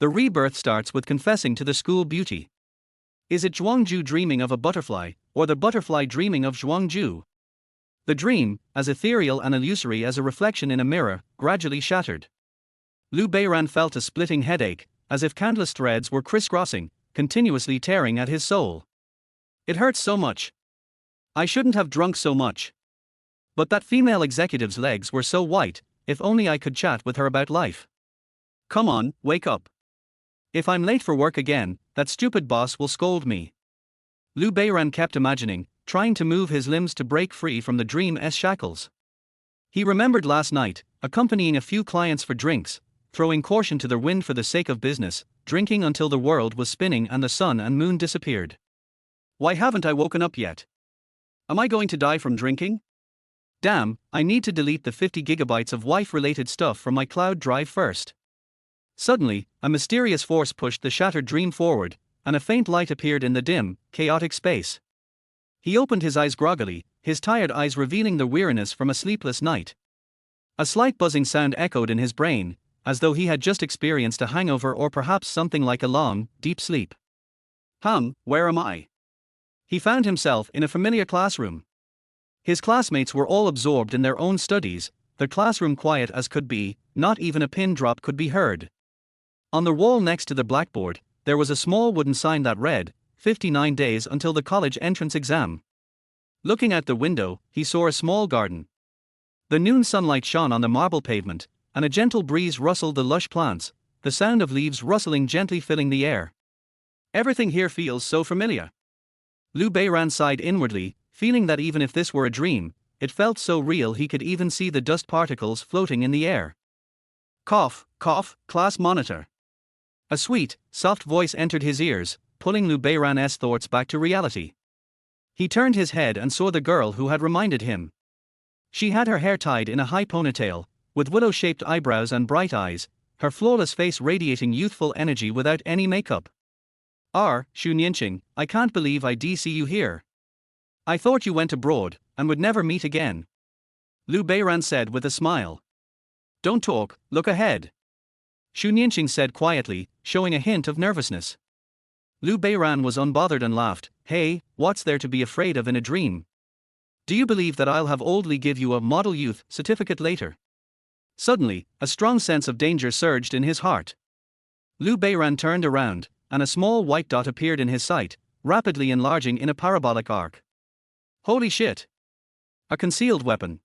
The rebirth starts with confessing to the school beauty. Is it Zhuang Zhou dreaming of a butterfly, or the butterfly dreaming of Zhuang Zhou? The dream, as ethereal and illusory as a reflection in a mirror, gradually shattered. Liu Beiran felt a splitting headache, as if countless threads were crisscrossing, continuously tearing at his soul. It hurts so much. I shouldn't have drunk so much. But that female executive's legs were so white, if only I could chat with her about life. Come on, wake up. If I'm late for work again, that stupid boss will scold me. Liu Beiran kept imagining, trying to move his limbs to break free from the dream's shackles. He remembered last night, accompanying a few clients for drinks, throwing caution to the wind for the sake of business, drinking until the world was spinning and the sun and moon disappeared. Why haven't I woken up yet? Am I going to die from drinking? Damn, I need to delete the 50 gigabytes of wife-related stuff from my cloud drive first. Suddenly, a mysterious force pushed the shattered dream forward, and a faint light appeared in the dim, chaotic space. He opened his eyes groggily, his tired eyes revealing the weariness from a sleepless night. A slight buzzing sound echoed in his brain, as though he had just experienced a hangover or perhaps something like a long, deep sleep. Where am I? He found himself in a familiar classroom. His classmates were all absorbed in their own studies, the classroom quiet as could be, not even a pin drop could be heard. On the wall next to the blackboard, there was a small wooden sign that read, 59 days until the college entrance exam. Looking out the window, he saw a small garden. The noon sunlight shone on the marble pavement, and a gentle breeze rustled the lush plants, the sound of leaves rustling gently filling the air. Everything here feels so familiar. Liu Beiran sighed inwardly, feeling that even if this were a dream, it felt so real he could even see the dust particles floating in the air. Cough, cough, class monitor. A sweet, soft voice entered his ears, pulling Liu Beiran's thoughts back to reality. He turned his head and saw the girl who had reminded him. She had her hair tied in a high ponytail, with willow-shaped eyebrows and bright eyes, her flawless face radiating youthful energy without any makeup. Xu Nianqing, I can't believe I see you here. I thought you went abroad, and would never meet again. Liu Beiran said with a smile. Don't talk, look ahead. Xu Nianqing said quietly, showing a hint of nervousness. Liu Beiran was unbothered and laughed. Hey, what's there to be afraid of in a dream? Do you believe that I'll have oldly give you a model youth certificate later? Suddenly, a strong sense of danger surged in his heart. Liu Beiran turned around, and a small white dot appeared in his sight, rapidly enlarging in a parabolic arc. Holy shit! A concealed weapon.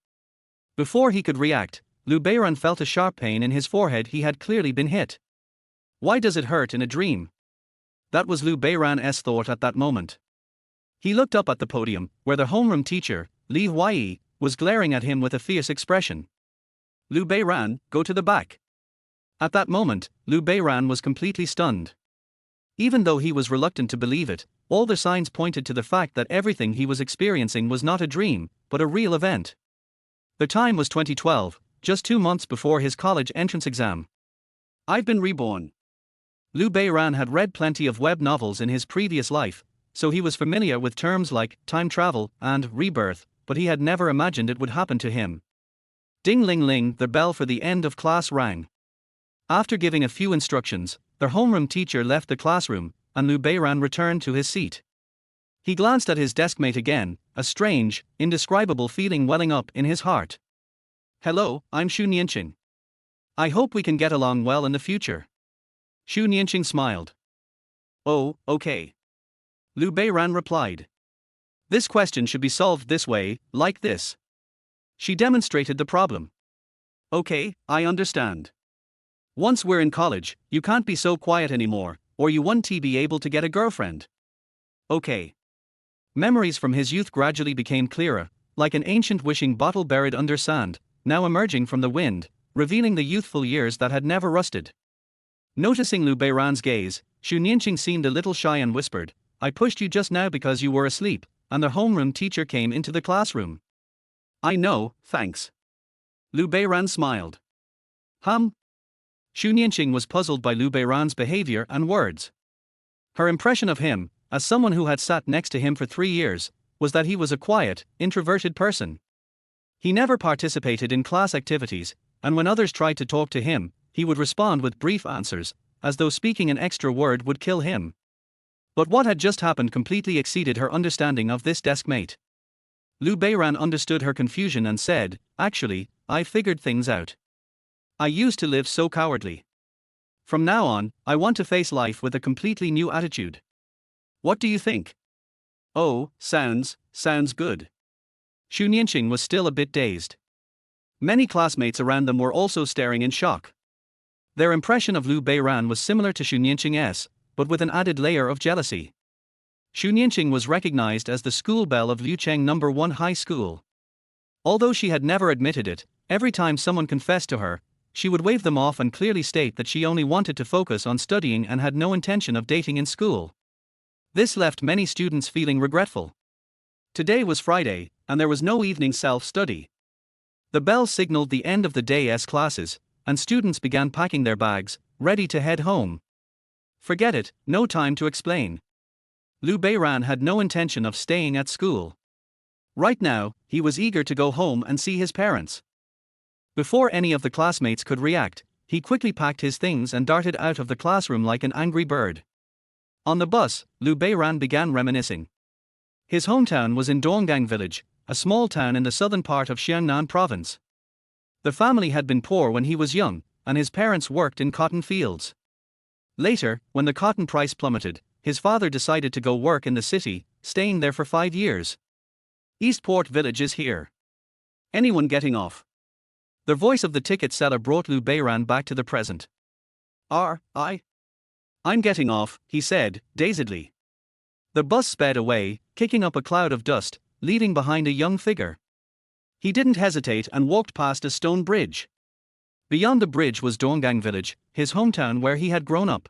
Before he could react, Liu Beiran felt a sharp pain in his forehead. He had clearly been hit. Why does it hurt in a dream? That was Liu Beiran's thought at that moment. He looked up at the podium, where the homeroom teacher, Li Huai, was glaring at him with a fierce expression. Liu Beiran, go to the back. At that moment, Liu Beiran was completely stunned. Even though he was reluctant to believe it, all the signs pointed to the fact that everything he was experiencing was not a dream, but a real event. The time was 2012, just 2 months before his college entrance exam. I've been reborn. Liu Beiran had read plenty of web novels in his previous life, so he was familiar with terms like time travel and rebirth, but he had never imagined it would happen to him. Ding-ling-ling, the bell for the end of class rang. After giving a few instructions, the homeroom teacher left the classroom, and Liu Beiran returned to his seat. He glanced at his deskmate again, a strange, indescribable feeling welling up in his heart. Hello, I'm Xu Nianqing. I hope we can get along well in the future. Xu Nianqing smiled. Oh, okay. Liu Beiran replied. This question should be solved this way, like this. She demonstrated the problem. Okay, I understand. Once we're in college, you can't be so quiet anymore, or you won't be able to get a girlfriend. Okay. Memories from his youth gradually became clearer, like an ancient wishing bottle buried under sand, now emerging from the wind, revealing the youthful years that had never rusted. Noticing Liu Beiran's gaze, Xu Nianqing seemed a little shy and whispered, I pushed you just now because you were asleep, and the homeroom teacher came into the classroom. I know, thanks. Liu Beiran smiled. Xu Nianqing was puzzled by Liu Beiran's behavior and words. Her impression of him, as someone who had sat next to him for 3 years, was that he was a quiet, introverted person. He never participated in class activities, and when others tried to talk to him, he would respond with brief answers, as though speaking an extra word would kill him. But what had just happened completely exceeded her understanding of this deskmate. Liu Beiran understood her confusion and said, "Actually, I figured things out. I used to live so cowardly. From now on, I want to face life with a completely new attitude. What do you think?" "Oh, sounds good." Xu Nianqing was still a bit dazed. Many classmates around them were also staring in shock. Their impression of Liu Beiran was similar to Xu Nianqing's, but with an added layer of jealousy. Xu Nianqing was recognized as the school belle of Liucheng No. 1 High School. Although she had never admitted it, every time someone confessed to her, she would wave them off and clearly state that she only wanted to focus on studying and had no intention of dating in school. This left many students feeling regretful. Today was Friday, and there was no evening self-study. The bell signaled the end of the day's classes, and students began packing their bags, ready to head home. Forget it, no time to explain. Liu Beiran had no intention of staying at school. Right now, he was eager to go home and see his parents. Before any of the classmates could react, he quickly packed his things and darted out of the classroom like an angry bird. On the bus, Liu Beiran began reminiscing. His hometown was in Donggang village, a small town in the southern part of Xiangnan province. The family had been poor when he was young, and his parents worked in cotton fields. Later, when the cotton price plummeted, his father decided to go work in the city, staying there for 5 years. "Eastport village is here. Anyone getting off?" The voice of the ticket seller brought Liu Beiran back to the present. I'm getting off," he said, dazedly. The bus sped away, kicking up a cloud of dust, leaving behind a young figure. He didn't hesitate and walked past a stone bridge. Beyond the bridge was Donggang village, his hometown where he had grown up.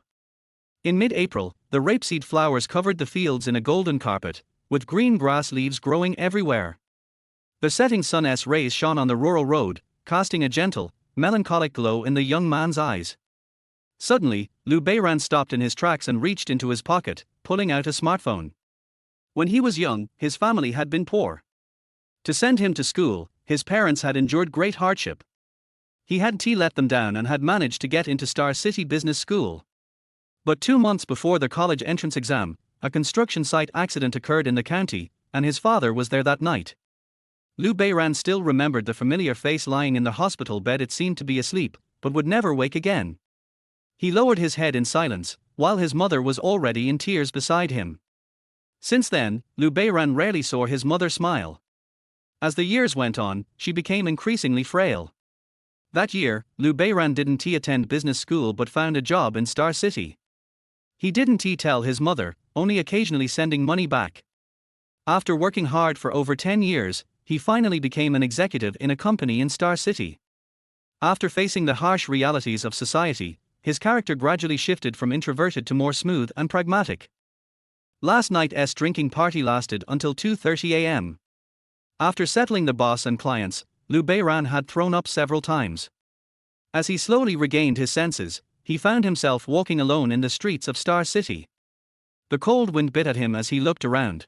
In mid-April, the rapeseed flowers covered the fields in a golden carpet, with green grass leaves growing everywhere. The setting sun's rays shone on the rural road, casting a gentle, melancholic glow in the young man's eyes. Suddenly, Liu Beiran stopped in his tracks and reached into his pocket, pulling out a smartphone. When he was young, his family had been poor. To send him to school, his parents had endured great hardship. He hadn't let them down and had managed to get into Star City Business School. But 2 months before the college entrance exam, a construction site accident occurred in the county, and his father was there that night. Liu Beiran still remembered the familiar face lying in the hospital bed. It seemed to be asleep, but would never wake again. He lowered his head in silence, while his mother was already in tears beside him. Since then, Liu Beiran rarely saw his mother smile. As the years went on, she became increasingly frail. That year, Liu Beiran didn't attend business school but found a job in Star City. He didn't tell his mother, only occasionally sending money back. After working hard for over 10 years, he finally became an executive in a company in Star City. After facing the harsh realities of society, his character gradually shifted from introverted to more smooth and pragmatic. Last night's drinking party lasted until 2:30 a.m. After settling the boss and clients, Liu Beiran had thrown up several times. As he slowly regained his senses, he found himself walking alone in the streets of Star City. The cold wind bit at him as he looked around.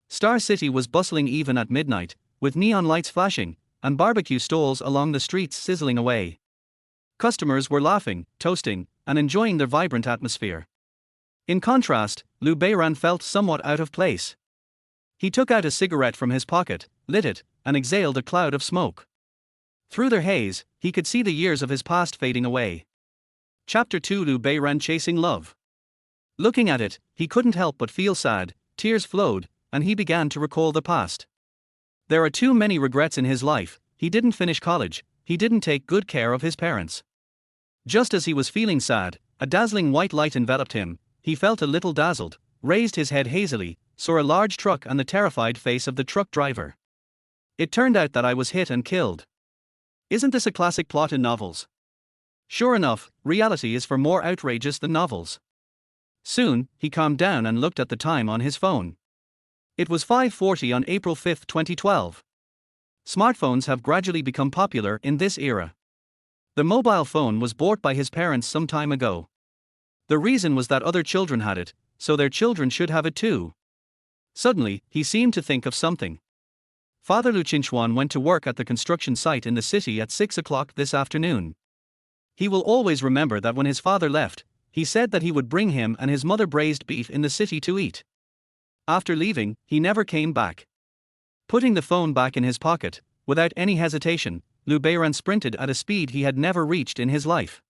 Star City was bustling even at midnight, with neon lights flashing, and barbecue stalls along the streets sizzling away. Customers were laughing, toasting, and enjoying the vibrant atmosphere. In contrast, Liu Beiran felt somewhat out of place. He took out a cigarette from his pocket, lit it, and exhaled a cloud of smoke. Through the haze, he could see the years of his past fading away. Chapter 2: Liu Beiran Chasing Love. Looking at it, he couldn't help but feel sad, tears flowed, and he began to recall the past. There are too many regrets in his life. He didn't finish college, he didn't take good care of his parents. Just as he was feeling sad, a dazzling white light enveloped him. He felt a little dazzled, raised his head hazily, saw a large truck and the terrified face of the truck driver. It turned out that I was hit and killed. Isn't this a classic plot in novels? Sure enough, reality is far more outrageous than novels. Soon, he calmed down and looked at the time on his phone. It was 5:40 on April 5, 2012. Smartphones have gradually become popular in this era. The mobile phone was bought by his parents some time ago. The reason was that other children had it, so their children should have it too. Suddenly, he seemed to think of something. Father Lu Qinchuan went to work at the construction site in the city at 6 o'clock this afternoon. He will always remember that when his father left, He said that he would bring him and his mother braised beef in the city to eat. After leaving, he never came back. Putting the phone back in his pocket, without any hesitation, Beiran sprinted at a speed he had never reached in his life.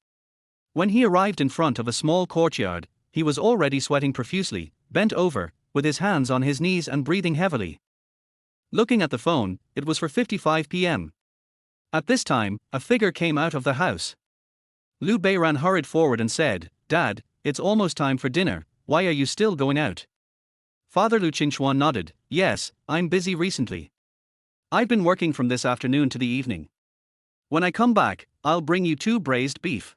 When he arrived in front of a small courtyard, he was already sweating profusely, bent over, with his hands on his knees and breathing heavily. Looking at the phone, it was 4:55 p.m. At this time, a figure came out of the house. Beiran hurried forward and said, "Dad, it's almost time for dinner, why are you still going out?" Father Lu Qingchuan nodded, "Yes, I'm busy recently. I've been working from this afternoon to the evening. When I come back, I'll bring you 2 braised beef."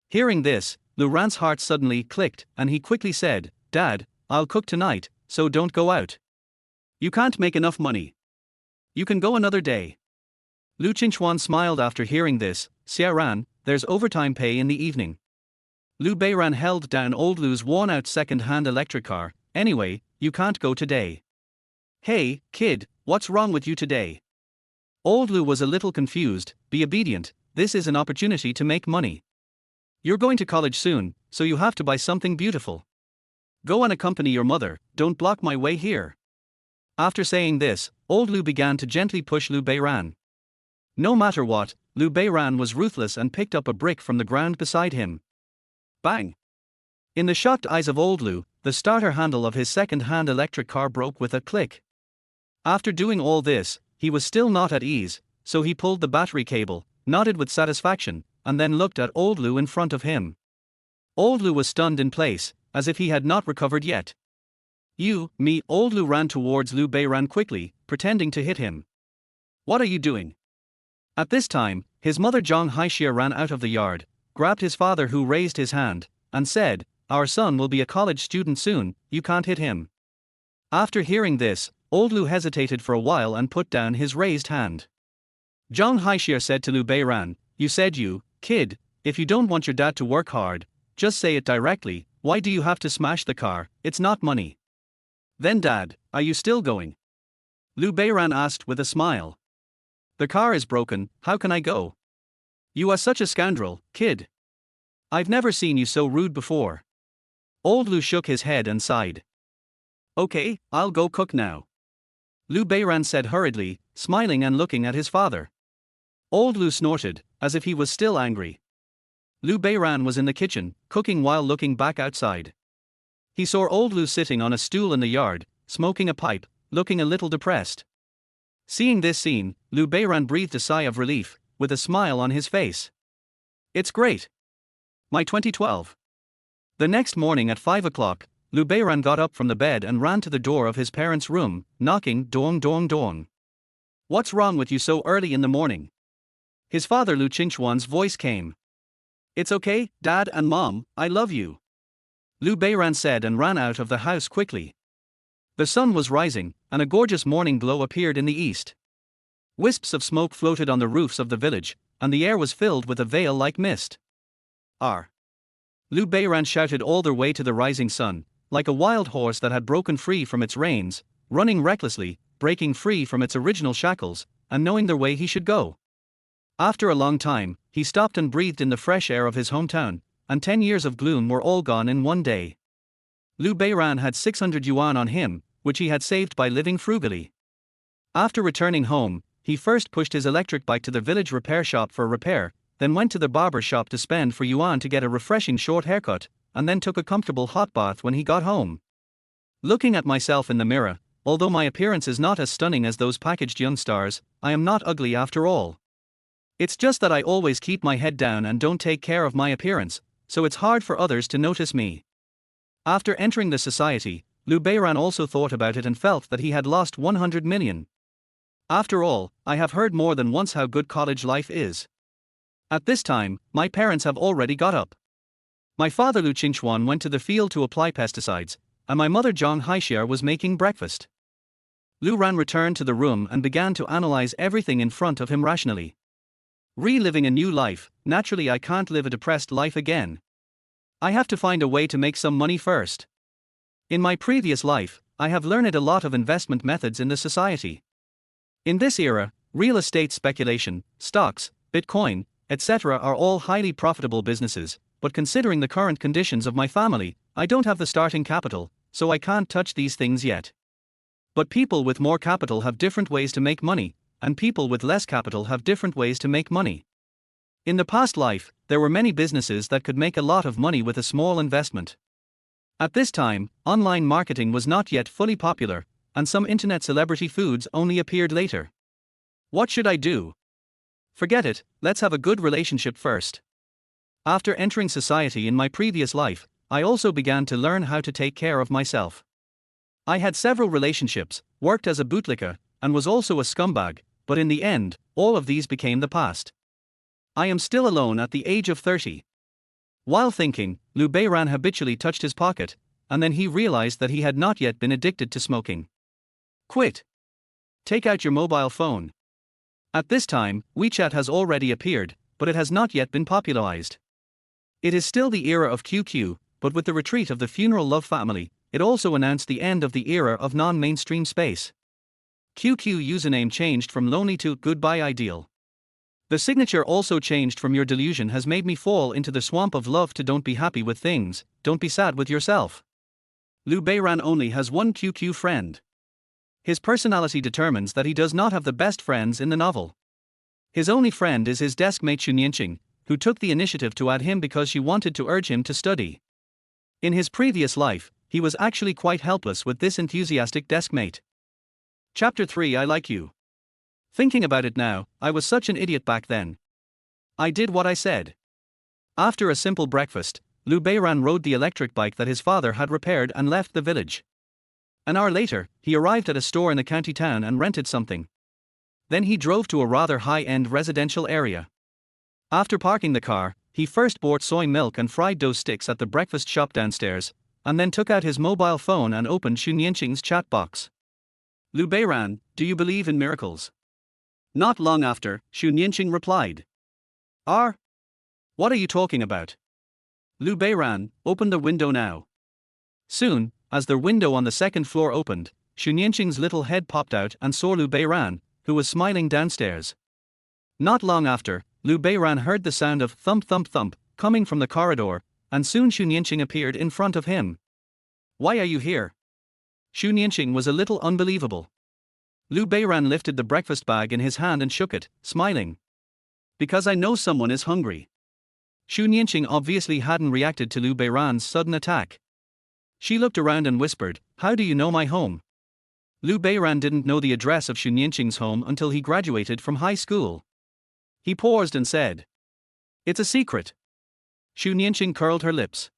Hearing this, Lu Ran's heart suddenly clicked and he quickly said, "Dad, I'll cook tonight, so don't go out. You can't make enough money. You can go another day." Lu Qingchuan smiled after hearing this. "Xiaoran, there's overtime pay in the evening." Beiran held down old Lu's worn-out second-hand electric car. "Anyway, you can't go today." "Hey, kid, what's wrong with you today?" Old Lu was a little confused. "Be obedient, this is an opportunity to make money. You're going to college soon, so you have to buy something beautiful. Go and accompany your mother, don't block my way here." After saying this, old Lu began to gently push Beiran. No matter what, Beiran was ruthless and picked up a brick from the ground beside him. Bang! In the shocked eyes of old Lu, the starter handle of his second-hand electric car broke with a click. After doing all this, he was still not at ease, so he pulled the battery cable, nodded with satisfaction, and then looked at old Lu in front of him. Old Lu was stunned in place, as if he had not recovered yet. Me, old Lu ran towards Beiran quickly, pretending to hit him. "What are you doing?" At this time, his mother Zhang Haixia ran out of the yard, grabbed his father who raised his hand, and said, "Our son will be a college student soon, you can't hit him." After hearing this, old Lu hesitated for a while and put down his raised hand. Zhang Haixia said to Beiran, "You said kid, if you don't want your dad to work hard, just say it directly, why do you have to smash the car, it's not money." "Then Dad, are you still going?" Beiran asked with a smile. "The car is broken, how can I go?" "You are such a scoundrel, kid. I've never seen you so rude before." Old Lu shook his head and sighed. "Okay, I'll go cook now," Beiran said hurriedly, smiling and looking at his father. Old Lu snorted, as if he was still angry. Beiran was in the kitchen, cooking while looking back outside. He saw old Lu sitting on a stool in the yard, smoking a pipe, looking a little depressed. Seeing this scene, Beiran breathed a sigh of relief, with a smile on his face. "It's great. My 2012. The next morning at 5 o'clock, Beiran got up from the bed and ran to the door of his parents' room, knocking, dong dong dong. "What's wrong with you so early in the morning?" His father Lu Qingchuan's voice came. "It's okay, Dad and Mom, I love you," Beiran said and ran out of the house quickly. The sun was rising, and a gorgeous morning glow appeared in the east. Wisps of smoke floated on the roofs of the village, and the air was filled with a veil-like mist. Beiran shouted all the way to the rising sun, like a wild horse that had broken free from its reins, running recklessly, breaking free from its original shackles, and knowing the way he should go. After a long time, he stopped and breathed in the fresh air of his hometown, and 10 years of gloom were all gone in one day. Beiran had 600 yuan on him, which he had saved by living frugally. After returning home, he first pushed his electric bike to the village repair shop for repair, then went to the barber shop to spend 4 yuan to get a refreshing short haircut, and then took a comfortable hot bath when he got home. Looking at myself in the mirror, although my appearance is not as stunning as those packaged young stars, I am not ugly after all. It's just that I always keep my head down and don't take care of my appearance, so it's hard for others to notice me. After entering the society, Beiran also thought about it and felt that he had lost 100 million. After all, I have heard more than once how good college life is. At this time, my parents have already got up. My father Lu Qingchuan went to the field to apply pesticides, and my mother Zhang Haixia was making breakfast. Ran returned to the room and began to analyze everything in front of him rationally. Reliving a new life, naturally I can't live a depressed life again. I have to find a way to make some money first. In my previous life, I have learned a lot of investment methods in the society. In this era, real estate speculation, stocks, Bitcoin, etc. are all highly profitable businesses, but considering the current conditions of my family, I don't have the starting capital, so I can't touch these things yet. But people with more capital have different ways to make money, and people with less capital have different ways to make money. In the past life, there were many businesses that could make a lot of money with a small investment. At this time, online marketing was not yet fully popular, and some internet celebrity foods only appeared later. What should I do? Forget it, let's have a good relationship first. After entering society in my previous life, I also began to learn how to take care of myself. I had several relationships, worked as a bootlicker, and was also a scumbag, but in the end, all of these became the past. I am still alone at the age of 30. While thinking, Beiran habitually touched his pocket, and then he realized that he had not yet been addicted to smoking. Quit. Take out your mobile phone. At this time, WeChat has already appeared, but it has not yet been popularized. It is still the era of QQ, but with the retreat of the funeral love family, it also announced the end of the era of non-mainstream space. QQ username changed from lonely to goodbye ideal. The signature also changed from your delusion has made me fall into the swamp of love to don't be happy with things, don't be sad with yourself. Beiran only has one QQ friend. His personality determines that he does not have the best friends in the novel. His only friend is his deskmate Xunyinqing, who took the initiative to add him because she wanted to urge him to study. In his previous life, he was actually quite helpless with this enthusiastic deskmate. Chapter 3 I Like You. Thinking about it now, I was such an idiot back then. I did what I said. After a simple breakfast, Beiran rode the electric bike that his father had repaired and left the village. An hour later, he arrived at a store in the county town and rented something. Then he drove to a rather high-end residential area. After parking the car, he first bought soy milk and fried dough sticks at the breakfast shop downstairs, and then took out his mobile phone and opened Xunyinqing's chat box. Beiran, do you believe in miracles? Not long after, Xunyinqing replied. What are you talking about? Beiran, open the window now. Soon, as the window on the second floor opened, Xunyinqing's little head popped out and saw Beiran, who was smiling downstairs. Not long after, Beiran heard the sound of thump thump thump coming from the corridor, and soon Xunyinqing appeared in front of him. Why are you here? Xunyinqing was a little unbelievable. Beiran lifted the breakfast bag in his hand and shook it, smiling. Because I know someone is hungry. Xunyinqing obviously hadn't reacted to Beiran's sudden attack. She looked around and whispered, How do you know my home? Beiran didn't know the address of Xunyinqing's home until he graduated from high school. He paused and said, It's a secret. Xunyinqing curled her lips.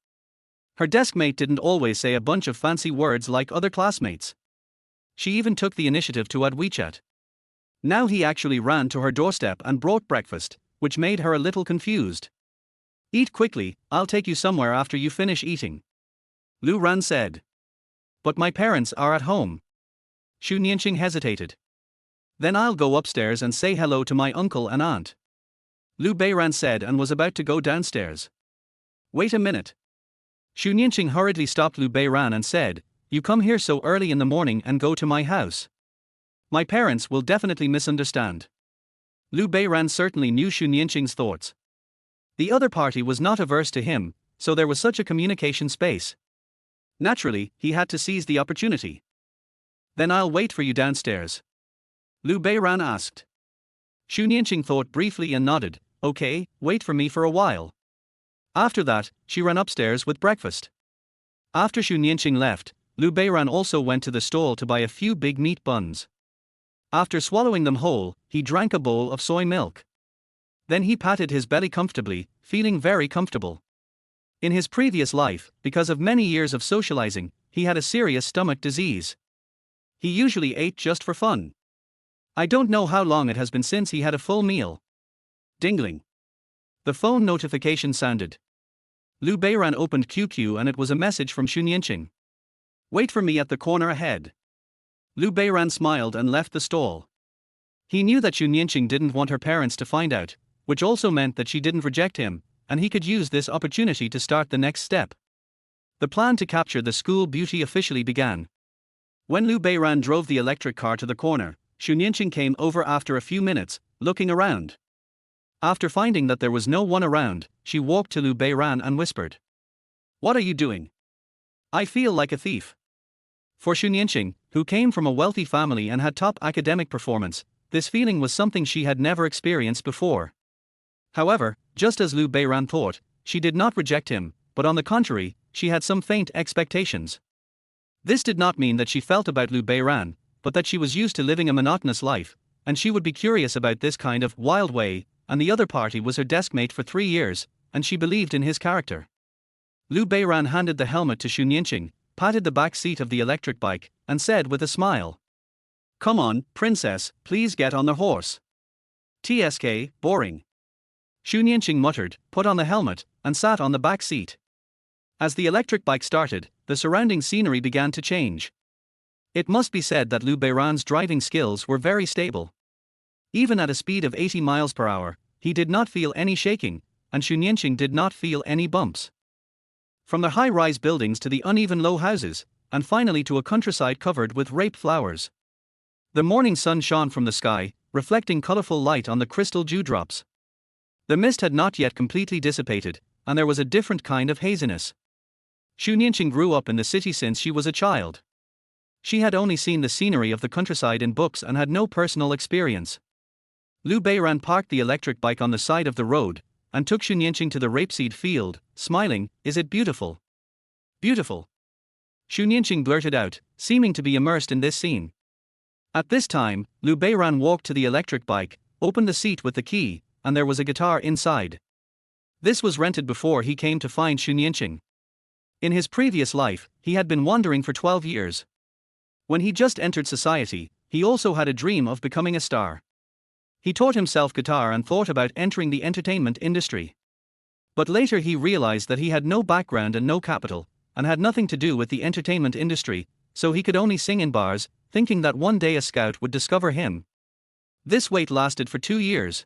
Her deskmate didn't always say a bunch of fancy words like other classmates. She even took the initiative to add WeChat. Now he actually ran to her doorstep and brought breakfast, which made her a little confused. Eat quickly, I'll take you somewhere after you finish eating. Ran said. But my parents are at home. Xunyinqing hesitated. Then I'll go upstairs and say hello to my uncle and aunt. Beiran said and was about to go downstairs. Wait a minute. Xunyinqing hurriedly stopped Beiran and said, You come here so early in the morning and go to my house. My parents will definitely misunderstand. Beiran certainly knew Xunyinqing's thoughts. The other party was not averse to him, so there was such a communication space. Naturally, he had to seize the opportunity. Then I'll wait for you downstairs. Beiran asked. Xunyinqing thought briefly and nodded, Okay, wait for me for a while. After that, she ran upstairs with breakfast. After Xunyinqing left, Beiran also went to the stall to buy a few big meat buns. After swallowing them whole, he drank a bowl of soy milk. Then he patted his belly comfortably, feeling very comfortable. In his previous life, because of many years of socializing, he had a serious stomach disease. He usually ate just for fun. I don't know how long it has been since he had a full meal. Dingling. The phone notification sounded. Beiran opened QQ and it was a message from Xunyinqing. Wait for me at the corner ahead. Beiran smiled and left the stall. He knew that Xunyinqing didn't want her parents to find out, which also meant that she didn't reject him, and he could use this opportunity to start the next step. The plan to capture the school beauty officially began. When Beiran drove the electric car to the corner, Xunyinqing came over after a few minutes, looking around. After finding that there was no one around, she walked to Lu Beiran and whispered. What are you doing? I feel like a thief. For Xu Nianqing, who came from a wealthy family and had top academic performance, this feeling was something she had never experienced before. However, just as Lu Beiran thought, she did not reject him, but on the contrary, she had some faint expectations. This did not mean that she felt about Lu Beiran, but that she was used to living a monotonous life, and she would be curious about this kind of wild way, and the other party was her deskmate for 3 years, and she believed in his character. Lu Beiran handed the helmet to Xu Nianqing, patted the back seat of the electric bike, and said with a smile. Come on, princess, please get on the horse. TSK, boring. Xu Nianqing muttered, put on the helmet, and sat on the back seat. As the electric bike started, the surrounding scenery began to change. It must be said that Lu Beiran's driving skills were very stable. Even at a speed of 80 miles per hour, he did not feel any shaking, and Xu Nianqing did not feel any bumps. From the high-rise buildings to the uneven low houses, and finally to a countryside covered with rape flowers. The morning sun shone from the sky, reflecting colorful light on the crystal dewdrops. The mist had not yet completely dissipated, and there was a different kind of haziness. Xu Nianqing grew up in the city since she was a child. She had only seen the scenery of the countryside in books and had no personal experience. Lu Beiran parked the electric bike on the side of the road, and took Xu Nianqing to the rapeseed field, smiling, is it beautiful? Beautiful. Xu Nianqing blurted out, seeming to be immersed in this scene. At this time, Lu Beiran walked to the electric bike, opened the seat with the key, and there was a guitar inside. This was rented before he came to find Xu Nianqing. In his previous life, he had been wandering for 12 years. When he just entered society, he also had a dream of becoming a star. He taught himself guitar and thought about entering the entertainment industry. But later he realized that he had no background and no capital, and had nothing to do with the entertainment industry, so he could only sing in bars, thinking that one day a scout would discover him. This wait lasted for 2 years.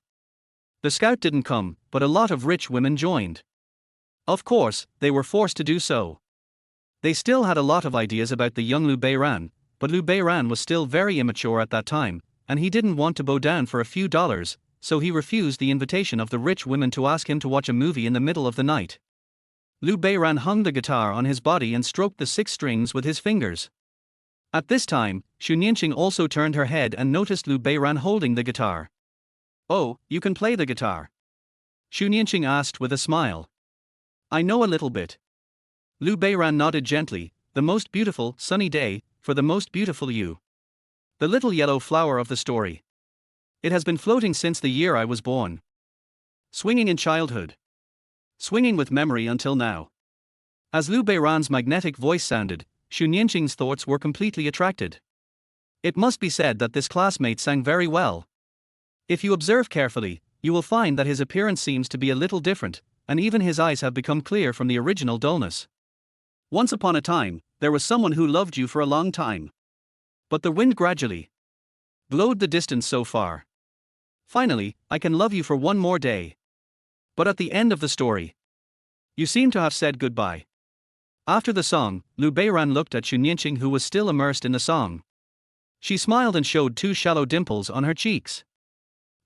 The scout didn't come, but a lot of rich women joined. Of course, they were forced to do so. They still had a lot of ideas about the young Lu Beiran, but Lu Beiran was still very immature at that time, and he didn't want to bow down for a few dollars, so he refused the invitation of the rich women to ask him to watch a movie in the middle of the night. Lu Beiran hung the guitar on his body and stroked the 6 strings with his fingers. At this time, Xu Nianqing also turned her head and noticed Lu Beiran holding the guitar. Oh, you can play the guitar? Xu Nianqing asked with a smile. I know a little bit. Lu Beiran nodded gently, the most beautiful, sunny day, for the most beautiful you. The little yellow flower of the story. It has been floating since the year I was born. Swinging in childhood. Swinging with memory until now. As Lu Beiran's magnetic voice sounded, Xu Nianqing's thoughts were completely attracted. It must be said that this classmate sang very well. If you observe carefully, you will find that his appearance seems to be a little different, and even his eyes have become clear from the original dullness. Once upon a time, there was someone who loved you for a long time. But the wind gradually blowed the distance so far. Finally, I can love you for one more day. But at the end of the story, you seem to have said goodbye. After the song, Lu Beiran looked at Xu Nianqing, who was still immersed in the song. She smiled and showed 2 shallow dimples on her cheeks.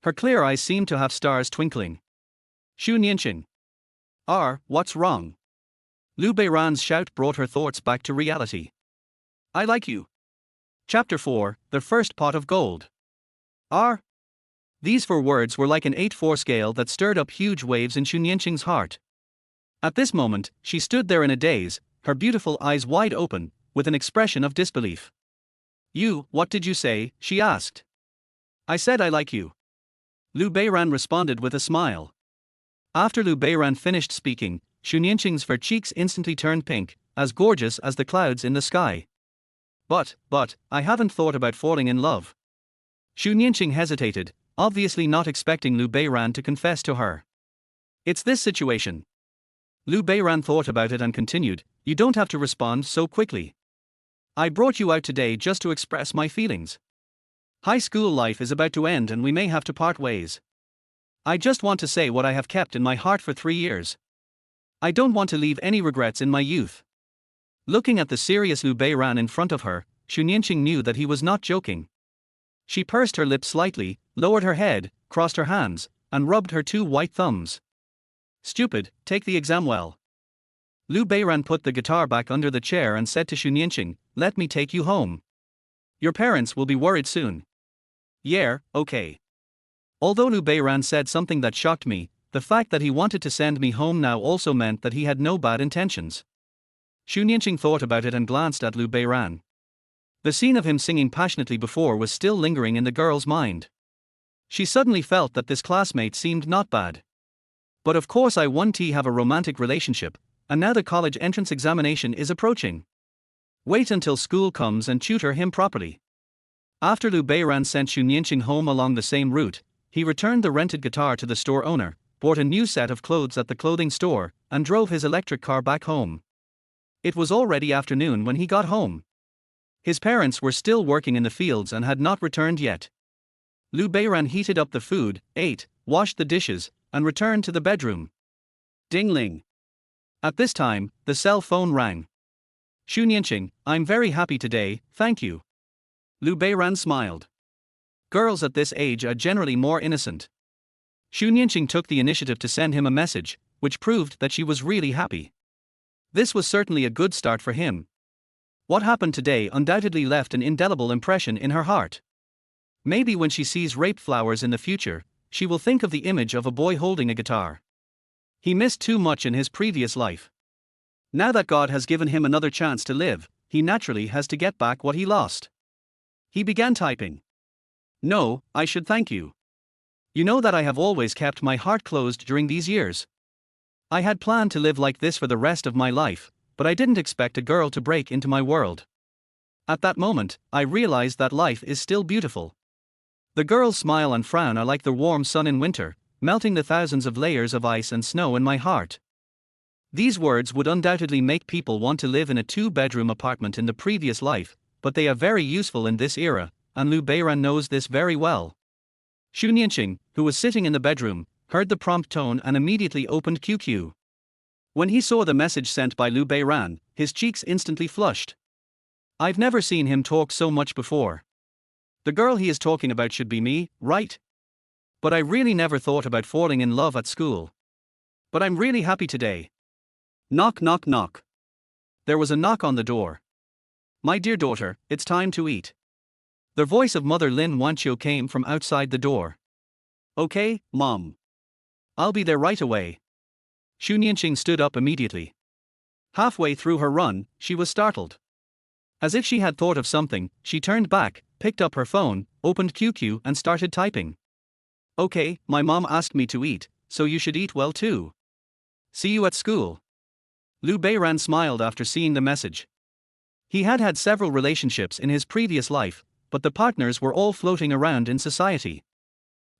Her clear eyes seemed to have stars twinkling. Xu Nianqing. What's wrong? Lu Beiran's shout brought her thoughts back to reality. I like you. Chapter 4, The First Pot of Gold. These 4 words were like an 8/4 scale that stirred up huge waves in Xu Nianqing's heart. At this moment, she stood there in a daze, her beautiful eyes wide open, with an expression of disbelief. What did you say? She asked. I said I like you. Lu Beiran responded with a smile. After Lu Beiran finished speaking, Xu Nianqing's fair cheeks instantly turned pink, as gorgeous as the clouds in the sky. But, I haven't thought about falling in love. Xu Nianqing hesitated, obviously not expecting Lu Beiran to confess to her. It's this situation. Lu Beiran thought about it and continued, you don't have to respond so quickly. I brought you out today just to express my feelings. High school life is about to end and we may have to part ways. I just want to say what I have kept in my heart for 3 years. I don't want to leave any regrets in my youth. Looking at the serious Lu Beiran in front of her, Xu Nianqing knew that he was not joking. She pursed her lips slightly, lowered her head, crossed her hands, and rubbed her 2 white thumbs. Stupid, take the exam well. Liu Beiran put the guitar back under the chair and said to Xu Nianqing, let me take you home. Your parents will be worried soon. Yeah, okay. Although Liu Beiran said something that shocked me, the fact that he wanted to send me home now also meant that he had no bad intentions. Xu Nianqing thought about it and glanced at Liu Beiran. The scene of him singing passionately before was still lingering in the girl's mind. She suddenly felt that this classmate seemed not bad. But of course I want to have a romantic relationship, and now the college entrance examination is approaching. Wait until school comes and tutor him properly. After Liu Beiran sent Xu Nianqing home along the same route, he returned the rented guitar to the store owner, bought a new set of clothes at the clothing store, and drove his electric car back home. It was already afternoon when he got home. His parents were still working in the fields and had not returned yet. Liu Beiran heated up the food, ate, washed the dishes, and returned to the bedroom. Ding-ling. At this time, the cell phone rang. Xu Nianqing, I'm very happy today, thank you. Liu Beiran smiled. Girls at this age are generally more innocent. Xu Nianqing took the initiative to send him a message, which proved that she was really happy. This was certainly a good start for him. What happened today undoubtedly left an indelible impression in her heart. Maybe when she sees rape flowers in the future, she will think of the image of a boy holding a guitar. He missed too much in his previous life. Now that God has given him another chance to live, he naturally has to get back what he lost. He began typing. No, I should thank you. You know that I have always kept my heart closed during these years. I had planned to live like this for the rest of my life, but I didn't expect a girl to break into my world. At that moment, I realized that life is still beautiful. The girl's smile and frown are like the warm sun in winter, melting the thousands of layers of ice and snow in my heart. These words would undoubtedly make people want to live in a 2-bedroom apartment in the previous life, but they are very useful in this era, and Liu Beiran knows this very well. Xu Nianqing, who was sitting in the bedroom, heard the prompt tone and immediately opened QQ. When he saw the message sent by Liu Beiran, his cheeks instantly flushed. I've never seen him talk so much before. The girl he is talking about should be me, right? But I really never thought about falling in love at school. But I'm really happy today. Knock knock knock. There was a knock on the door. My dear daughter, it's time to eat. The voice of Mother Lin Wanqiu came from outside the door. Okay, Mom. I'll be there right away. Xu Nianqing stood up immediately. Halfway through her run, she was startled. As if she had thought of something, she turned back, picked up her phone, opened QQ and started typing. Okay, my mom asked me to eat, so you should eat well too. See you at school. Liu Beiran smiled after seeing the message. He had had several relationships in his previous life, but the partners were all floating around in society.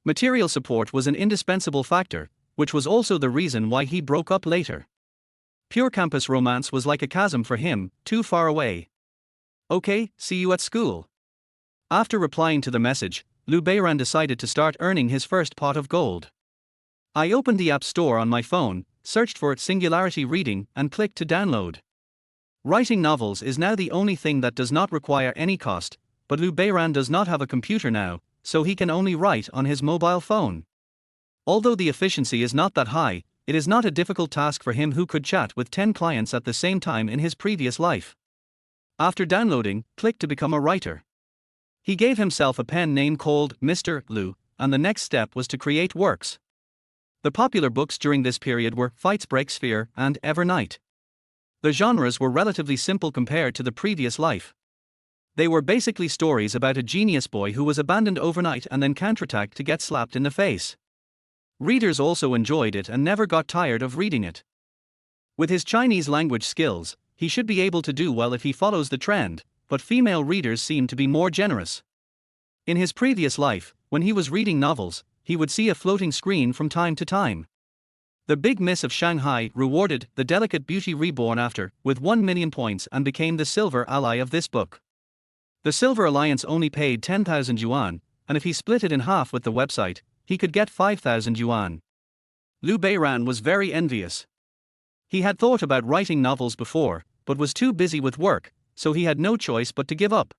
Material support was an indispensable factor, which was also the reason why he broke up later. Pure campus romance was like a chasm for him, too far away. Okay, see you at school. After replying to the message, Liu Beiran decided to start earning his first pot of gold. I opened the App Store on my phone, searched for Singularity Reading, and clicked to download. Writing novels is now the only thing that does not require any cost, but Liu Beiran does not have a computer now, so he can only write on his mobile phone. Although the efficiency is not that high, it is not a difficult task for him who could chat with 10 clients at the same time in his previous life. After downloading, click to become a writer. He gave himself a pen name called Mr. Liu, and the next step was to create works. The popular books during this period were Fights Break Sphere and Evernight. The genres were relatively simple compared to the previous life. They were basically stories about a genius boy who was abandoned overnight and then counterattacked to get slapped in the face. Readers also enjoyed it and never got tired of reading it. With his Chinese language skills, he should be able to do well if he follows the trend, but female readers seem to be more generous. In his previous life, when he was reading novels, he would see a floating screen from time to time. The Big Miss of Shanghai rewarded The Delicate Beauty Reborn after, with 1 million points and became the silver ally of this book. The Silver Alliance only paid 10,000 yuan, and if he split it in half with the website, he could get 5,000 yuan. Liu Beiran was very envious. He had thought about writing novels before, but was too busy with work, so he had no choice but to give up.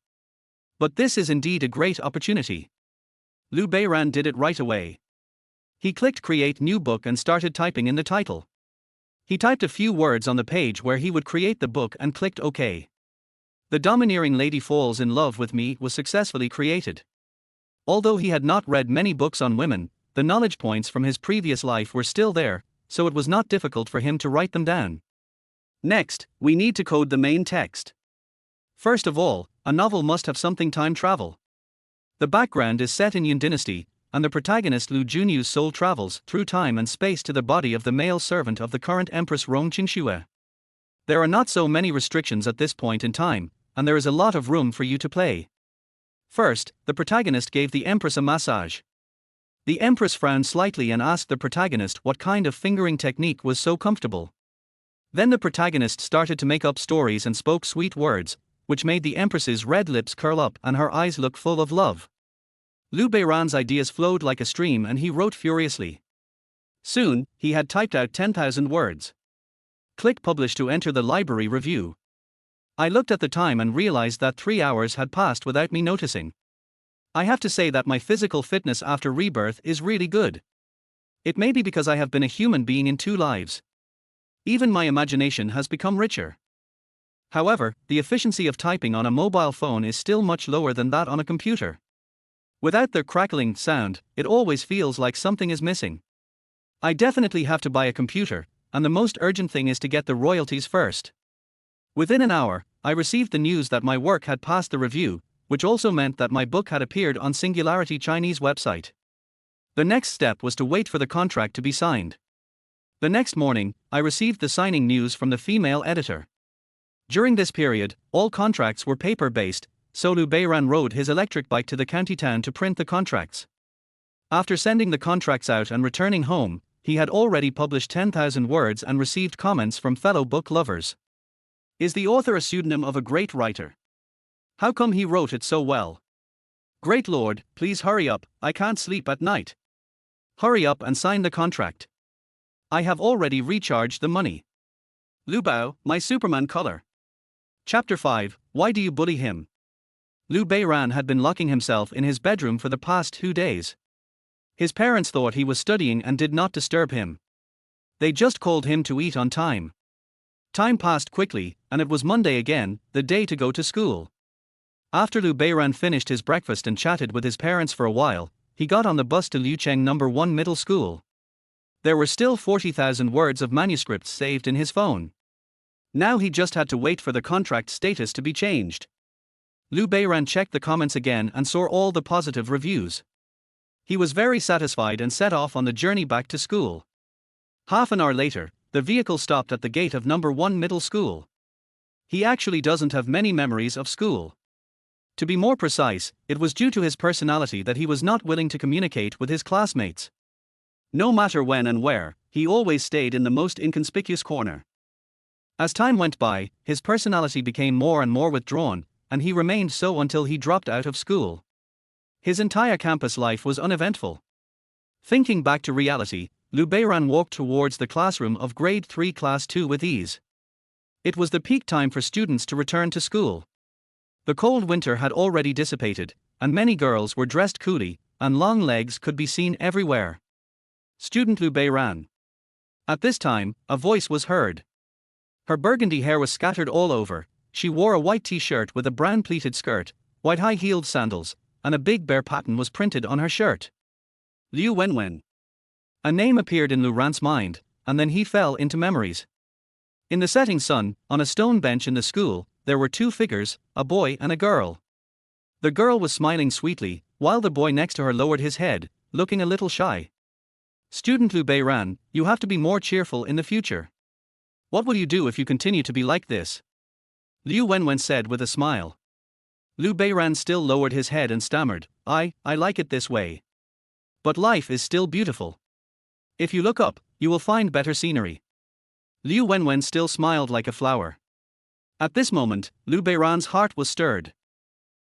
But this is indeed a great opportunity. Liu Beiran did it right away. He clicked Create New Book and started typing in the title. He typed a few words on the page where he would create the book and clicked OK. The Domineering Lady Falls in Love with Me was successfully created. Although he had not read many books on women, the knowledge points from his previous life were still there, so it was not difficult for him to write them down. Next, we need to code the main text. First of all, a novel must have something time travel. The background is set in Yuan Dynasty, and the protagonist Lu Junyu's soul travels through time and space to the body of the male servant of the current Empress Rong Qingxue. There are not so many restrictions at this point in time, and there is a lot of room for you to play. First, the protagonist gave the Empress a massage. The Empress frowned slightly and asked the protagonist what kind of fingering technique was so comfortable. Then the protagonist started to make up stories and spoke sweet words, which made the Empress's red lips curl up and her eyes look full of love. Liu Beiran's ideas flowed like a stream and he wrote furiously. Soon, he had typed out 10,000 words. Click Publish to enter the library review. I looked at the time and realized that 3 hours had passed without me noticing. I have to say that my physical fitness after Rebirth is really good. It may be because I have been a human being in 2 lives. Even my imagination has become richer. However, the efficiency of typing on a mobile phone is still much lower than that on a computer. Without the crackling sound, it always feels like something is missing. I definitely have to buy a computer, and the most urgent thing is to get the royalties first. Within an hour, I received the news that my work had passed the review, which also meant that my book had appeared on Singularity Chinese website. The next step was to wait for the contract to be signed. The next morning, I received the signing news from the female editor. During this period, all contracts were paper-based, so Liu Beiran rode his electric bike to the county town to print the contracts. After sending the contracts out and returning home, he had already published 10,000 words and received comments from fellow book lovers. Is the author a pseudonym of a great writer? How come he wrote it so well? Great Lord, please hurry up, I can't sleep at night. Hurry up and sign the contract. I have already recharged the money. Liu Bao, my Superman color. Chapter 5, Why do you bully him? Liu Beiran had been locking himself in his bedroom for the past 2 days. His parents thought he was studying and did not disturb him. They just called him to eat on time. Time passed quickly, and it was Monday again, the day to go to school. After Liu Beiran finished his breakfast and chatted with his parents for a while, he got on the bus to Liucheng No. 1 Middle School. There were still 40,000 words of manuscripts saved in his phone. Now he just had to wait for the contract status to be changed. Liu Beiran checked the comments again and saw all the positive reviews. He was very satisfied and set off on the journey back to school. Half an hour later, the vehicle stopped at the gate of No. 1 Middle School. He actually doesn't have many memories of school. To be more precise, it was due to his personality that he was not willing to communicate with his classmates. No matter when and where, he always stayed in the most inconspicuous corner. As time went by, his personality became more and more withdrawn, and he remained so until he dropped out of school. His entire campus life was uneventful. Thinking back to reality, Liu Beiran walked towards the classroom of Grade 3 Class 2 with ease. It was the peak time for students to return to school. The cold winter had already dissipated, and many girls were dressed coolly, and long legs could be seen everywhere. Student Liu Beiran. At this time, a voice was heard. Her burgundy hair was scattered all over, she wore a white t-shirt with a brown pleated skirt, white high-heeled sandals, and a big bear pattern was printed on her shirt. Liu Wenwen. A name appeared in Liu Ran's mind, and then he fell into memories. In the setting sun, on a stone bench in the school, there were 2 figures, a boy and a girl. The girl was smiling sweetly, while the boy next to her lowered his head, looking a little shy. Student Liu Beiran, you have to be more cheerful in the future. What will you do if you continue to be like this? Liu Wenwen said with a smile. Liu Beiran still lowered his head and stammered, I like it this way. But life is still beautiful. If you look up, you will find better scenery. Liu Wenwen still smiled like a flower. At this moment, Liu Beiran's heart was stirred.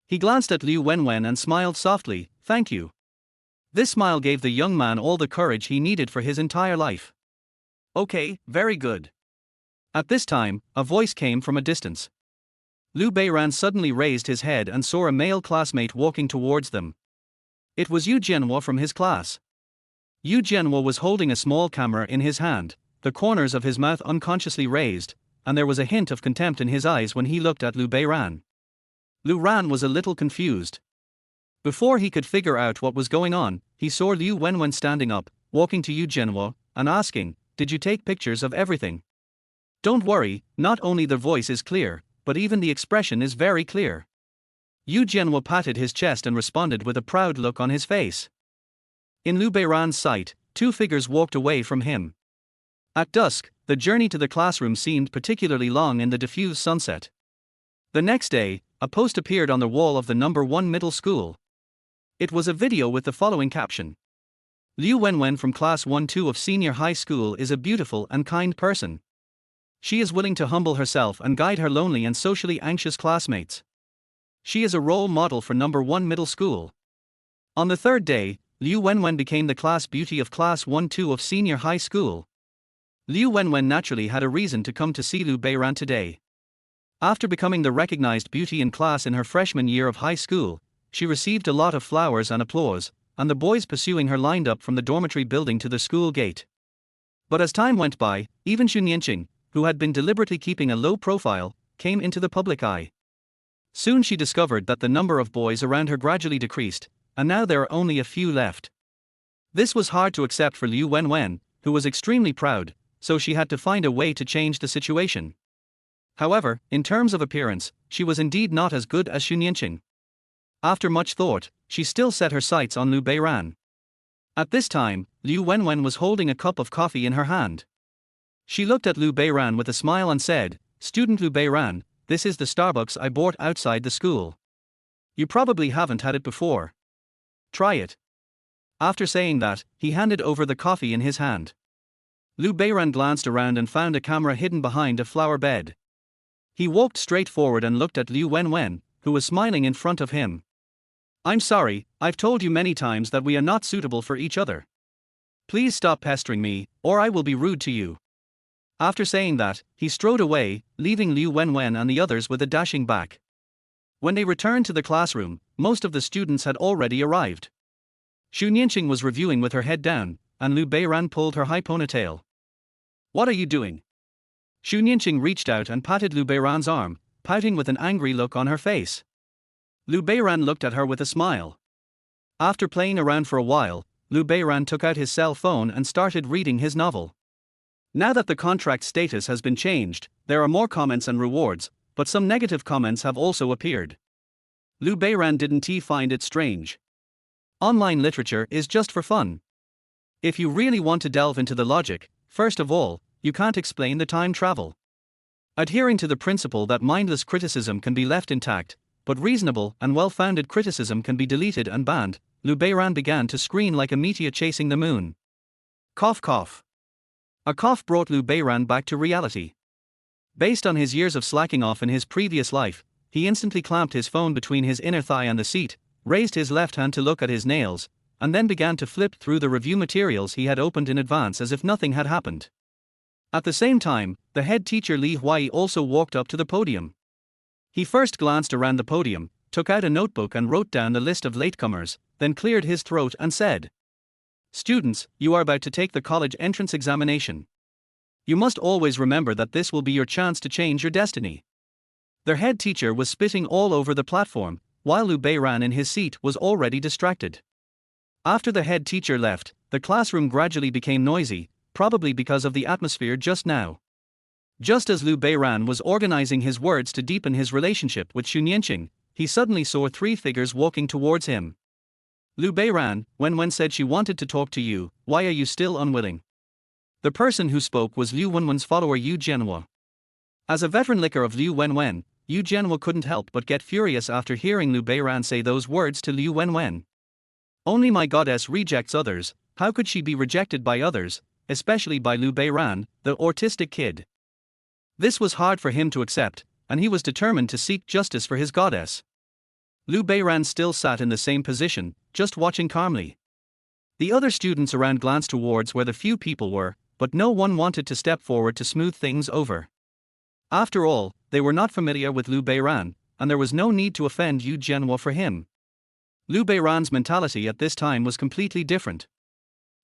He glanced at Liu Wenwen and smiled softly, thank you. This smile gave the young man all the courage he needed for his entire life. Okay, very good. At this time, a voice came from a distance. Liu Beiran suddenly raised his head and saw a male classmate walking towards them. It was Yu Jianhua from his class. Yu Jianhua was holding a small camera in his hand, the corners of his mouth unconsciously raised, and there was a hint of contempt in his eyes when he looked at Lu Beiran. Lu Ran was a little confused. Before he could figure out what was going on, he saw Liu Wenwen standing up, walking to Yu Jianhua, and asking, "Did you take pictures of everything?" "Don't worry, not only the voice is clear, but even the expression is very clear." Yu Jianhua patted his chest and responded with a proud look on his face. In Lu Beiran's sight, two figures walked away from him. At dusk, the journey to the classroom seemed particularly long in the diffuse sunset. The next day, a post appeared on the wall of the number 1 middle school. It was a video with the following caption. Liu Wenwen from class 1-2 of senior high school is a beautiful and kind person. She is willing to humble herself and guide her lonely and socially anxious classmates. She is a role model for number 1 middle school. On the third day, Liu Wenwen became the class beauty of class 1-2 of senior high school. Liu Wenwen naturally had a reason to come to see Lu Beiran today. After becoming the recognized beauty in class in her freshman year of high school, she received a lot of flowers and applause, and the boys pursuing her lined up from the dormitory building to the school gate. But as time went by, even Xu Nianqing, who had been deliberately keeping a low profile, came into the public eye. Soon she discovered that the number of boys around her gradually decreased, and now there are only a few left. This was hard to accept for Liu Wenwen, who was extremely proud, so she had to find a way to change the situation. However, in terms of appearance, she was indeed not as good as Xu Nianqing. After much thought, she still set her sights on Lu Beiran. At this time, Liu Wenwen was holding a cup of coffee in her hand. She looked at Lu Beiran with a smile and said, "Student Lu Beiran, this is the Starbucks I bought outside the school. You probably haven't had it before. Try it." After saying that, he handed over the coffee in his hand. Lu Beiran glanced around and found a camera hidden behind a flower bed. He walked straight forward and looked at Liu Wenwen, who was smiling in front of him. "I'm sorry, I've told you many times that we are not suitable for each other. Please stop pestering me, or I will be rude to you." After saying that, he strode away, leaving Liu Wenwen and the others with a dashing back. When they returned to the classroom, most of the students had already arrived. Xu Nianqing was reviewing with her head down, and Lu Beiran pulled her high ponytail. "What are you doing?" Xu Nianqing reached out and patted Lu Beiran's arm, pouting with an angry look on her face. Lu Beiran looked at her with a smile. After playing around for a while, Lu Beiran took out his cell phone and started reading his novel. Now that the contract status has been changed, there are more comments and rewards, but some negative comments have also appeared. Lu Beiran didn't find it strange. Online literature is just for fun. If you really want to delve into the logic, first of all, you can't explain the time travel. Adhering to the principle that mindless criticism can be left intact, but reasonable and well-founded criticism can be deleted and banned, Lu Beiran began to scream like a meteor chasing the moon. Cough cough. A cough brought Lu Beiran back to reality. Based on his years of slacking off in his previous life, he instantly clamped his phone between his inner thigh and the seat, raised his left hand to look at his nails, and then began to flip through the review materials he had opened in advance as if nothing had happened. At the same time, the head teacher Li Huai also walked up to the podium. He first glanced around the podium, took out a notebook and wrote down the list of latecomers, then cleared his throat and said, "Students, you are about to take the college entrance examination. You must always remember that this will be your chance to change your destiny." Their head teacher was spitting all over the platform, while Lu Beiran in his seat was already distracted. After the head teacher left, the classroom gradually became noisy, probably because of the atmosphere just now. Just as Lu Beiran was organizing his words to deepen his relationship with Xu Nianqing, he suddenly saw three figures walking towards him. "Lu Beiran, Wenwen said she wanted to talk to you, why are you still unwilling?" The person who spoke was Liu Wenwen's follower Yu Jianhua. As a veteran licker of Liu Wenwen, Yu Jianhua couldn't help but get furious after hearing Lu Beiran say those words to Liu Wenwen. Only my goddess rejects others, how could she be rejected by others, especially by Lu Beiran, the autistic kid? This was hard for him to accept, and he was determined to seek justice for his goddess. Lu Beiran still sat in the same position, just watching calmly. The other students around glanced towards where the few people were, but no one wanted to step forward to smooth things over. After all, they were not familiar with Lu Beiran, and there was no need to offend Yu Jianhua for him. Lu Beiran's mentality at this time was completely different.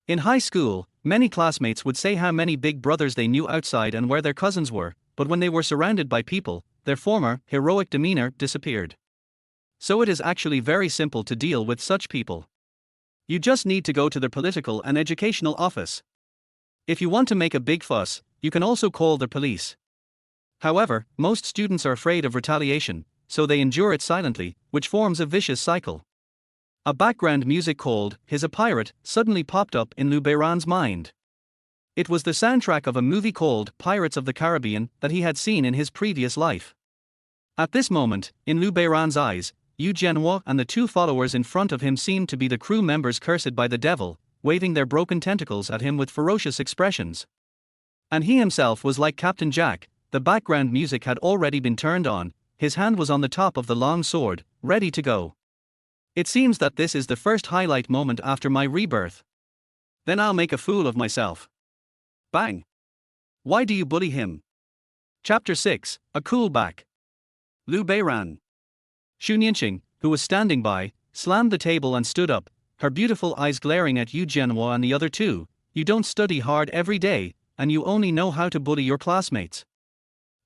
In high school, many classmates would say how many big brothers they knew outside and where their cousins were, but when they were surrounded by people, their former, heroic demeanor disappeared. So it is actually very simple to deal with such people. You just need to go to the political and educational office. If you want to make a big fuss, you can also call the police. However, most students are afraid of retaliation, so they endure it silently, which forms a vicious cycle. A background music called "He's a Pirate" suddenly popped up in Beiran's mind. It was the soundtrack of a movie called Pirates of the Caribbean that he had seen in his previous life. At this moment, in Beiran's eyes, Yu Jianhua and the two followers in front of him seemed to be the crew members cursed by the devil, waving their broken tentacles at him with ferocious expressions. And he himself was like Captain Jack. The background music had already been turned on, his hand was on the top of the long sword, ready to go. It seems that this is the first highlight moment after my rebirth. Then I'll make a fool of myself. Bang! Why do you bully him? Chapter 6, A Coolback. Beiran. Xu Nianqing, who was standing by, slammed the table and stood up, her beautiful eyes glaring at Yu Jianhua and the other two. You don't study hard every day, and you only know how to bully your classmates.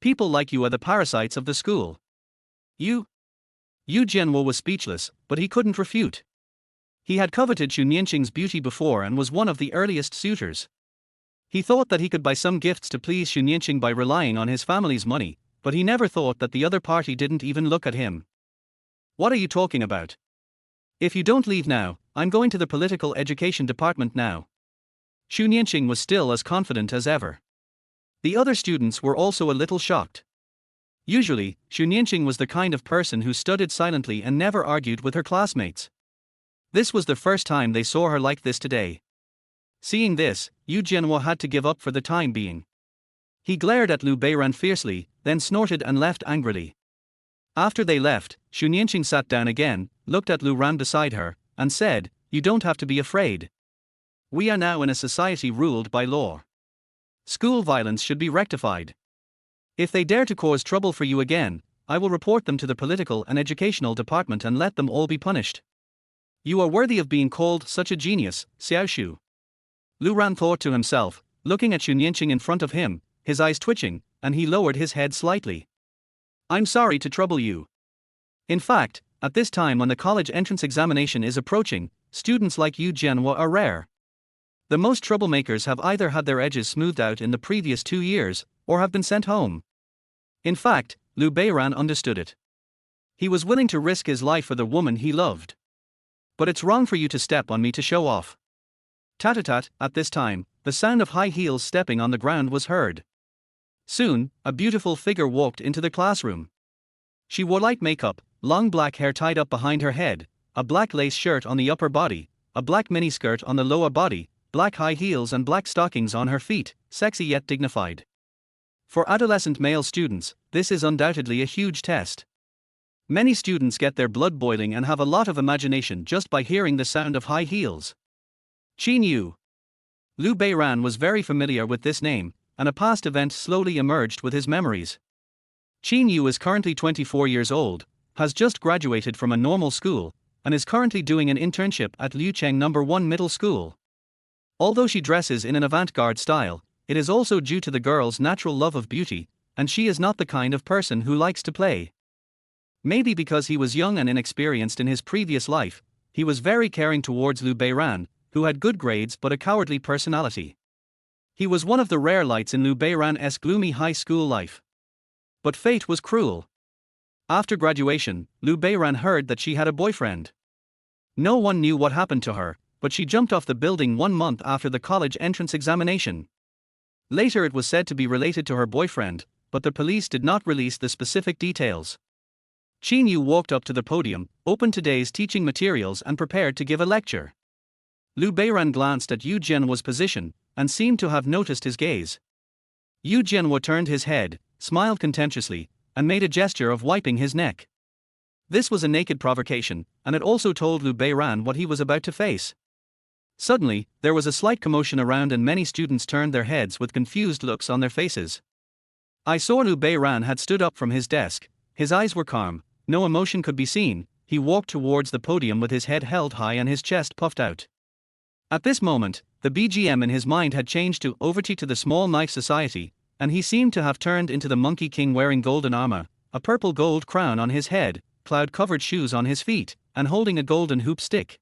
People like you are the parasites of the school. Yu Jianhua was speechless, but he couldn't refute. He had coveted Xu Nianqing's beauty before and was one of the earliest suitors. He thought that he could buy some gifts to please Xu Nianqing by relying on his family's money, but he never thought that the other party didn't even look at him. What are you talking about? If you don't leave now, I'm going to the political education department now. Xu Nianqing was still as confident as ever. The other students were also a little shocked. Usually, Xu Nianqing was the kind of person who studied silently and never argued with her classmates. This was the first time they saw her like this today. Seeing this, Yu Jianhua had to give up for the time being. He glared at Beiran fiercely, then snorted and left angrily. After they left, Xu Nianqing sat down again, looked at Ran beside her, and said, "You don't have to be afraid. We are now in a society ruled by law. School violence should be rectified. If they dare to cause trouble for you again, I will report them to the political and educational department and let them all be punished. You are worthy of being called such a genius, Xiaoshu." Ran thought to himself, looking at Xu Nianqing in front of him, his eyes twitching, and he lowered his head slightly. "I'm sorry to trouble you. In fact, at this time when the college entrance examination is approaching, students like Yu Jianhua are rare. The most troublemakers have either had their edges smoothed out in the previous 2 years, or have been sent home." In fact, Beiran understood it. He was willing to risk his life for the woman he loved. "But it's wrong for you to step on me to show off." Tat-tat-tat. At this time, the sound of high heels stepping on the ground was heard. Soon, a beautiful figure walked into the classroom. She wore light makeup, long black hair tied up behind her head, a black lace shirt on the upper body, a black miniskirt on the lower body, black high heels and black stockings on her feet, sexy yet dignified. For adolescent male students, this is undoubtedly a huge test. Many students get their blood boiling and have a lot of imagination just by hearing the sound of high heels. Qin Yu. Beiran was very familiar with this name, and a past event slowly emerged with his memories. Qin Yu is currently 24 years old, has just graduated from a normal school, and is currently doing an internship at Liucheng No. 1 Middle School. Although she dresses in an avant-garde style, it is also due to the girl's natural love of beauty, and she is not the kind of person who likes to play. Maybe because he was young and inexperienced in his previous life, he was very caring towards Beiran, who had good grades but a cowardly personality. He was one of the rare lights in Beiran's gloomy high school life. But fate was cruel. After graduation, Beiran heard that she had a boyfriend. No one knew what happened to her, but she jumped off the building 1 month after the college entrance examination. Later it was said to be related to her boyfriend, but the police did not release the specific details. Qin Yu walked up to the podium, opened today's teaching materials and prepared to give a lecture. Beiran glanced at Yu Jianhua's position, and seemed to have noticed his gaze. Yu Jianhua turned his head, smiled contemptuously, and made a gesture of wiping his neck. This was a naked provocation, and it also told Beiran what he was about to face. Suddenly, there was a slight commotion around and many students turned their heads with confused looks on their faces. I saw Beiran had stood up from his desk, his eyes were calm, no emotion could be seen, he walked towards the podium with his head held high and his chest puffed out. At this moment, The BGM in his mind had changed to overty to the small knife society, and he seemed to have turned into the Monkey King wearing golden armor, a purple gold crown on his head, cloud-covered shoes on his feet, and holding a golden hoop stick.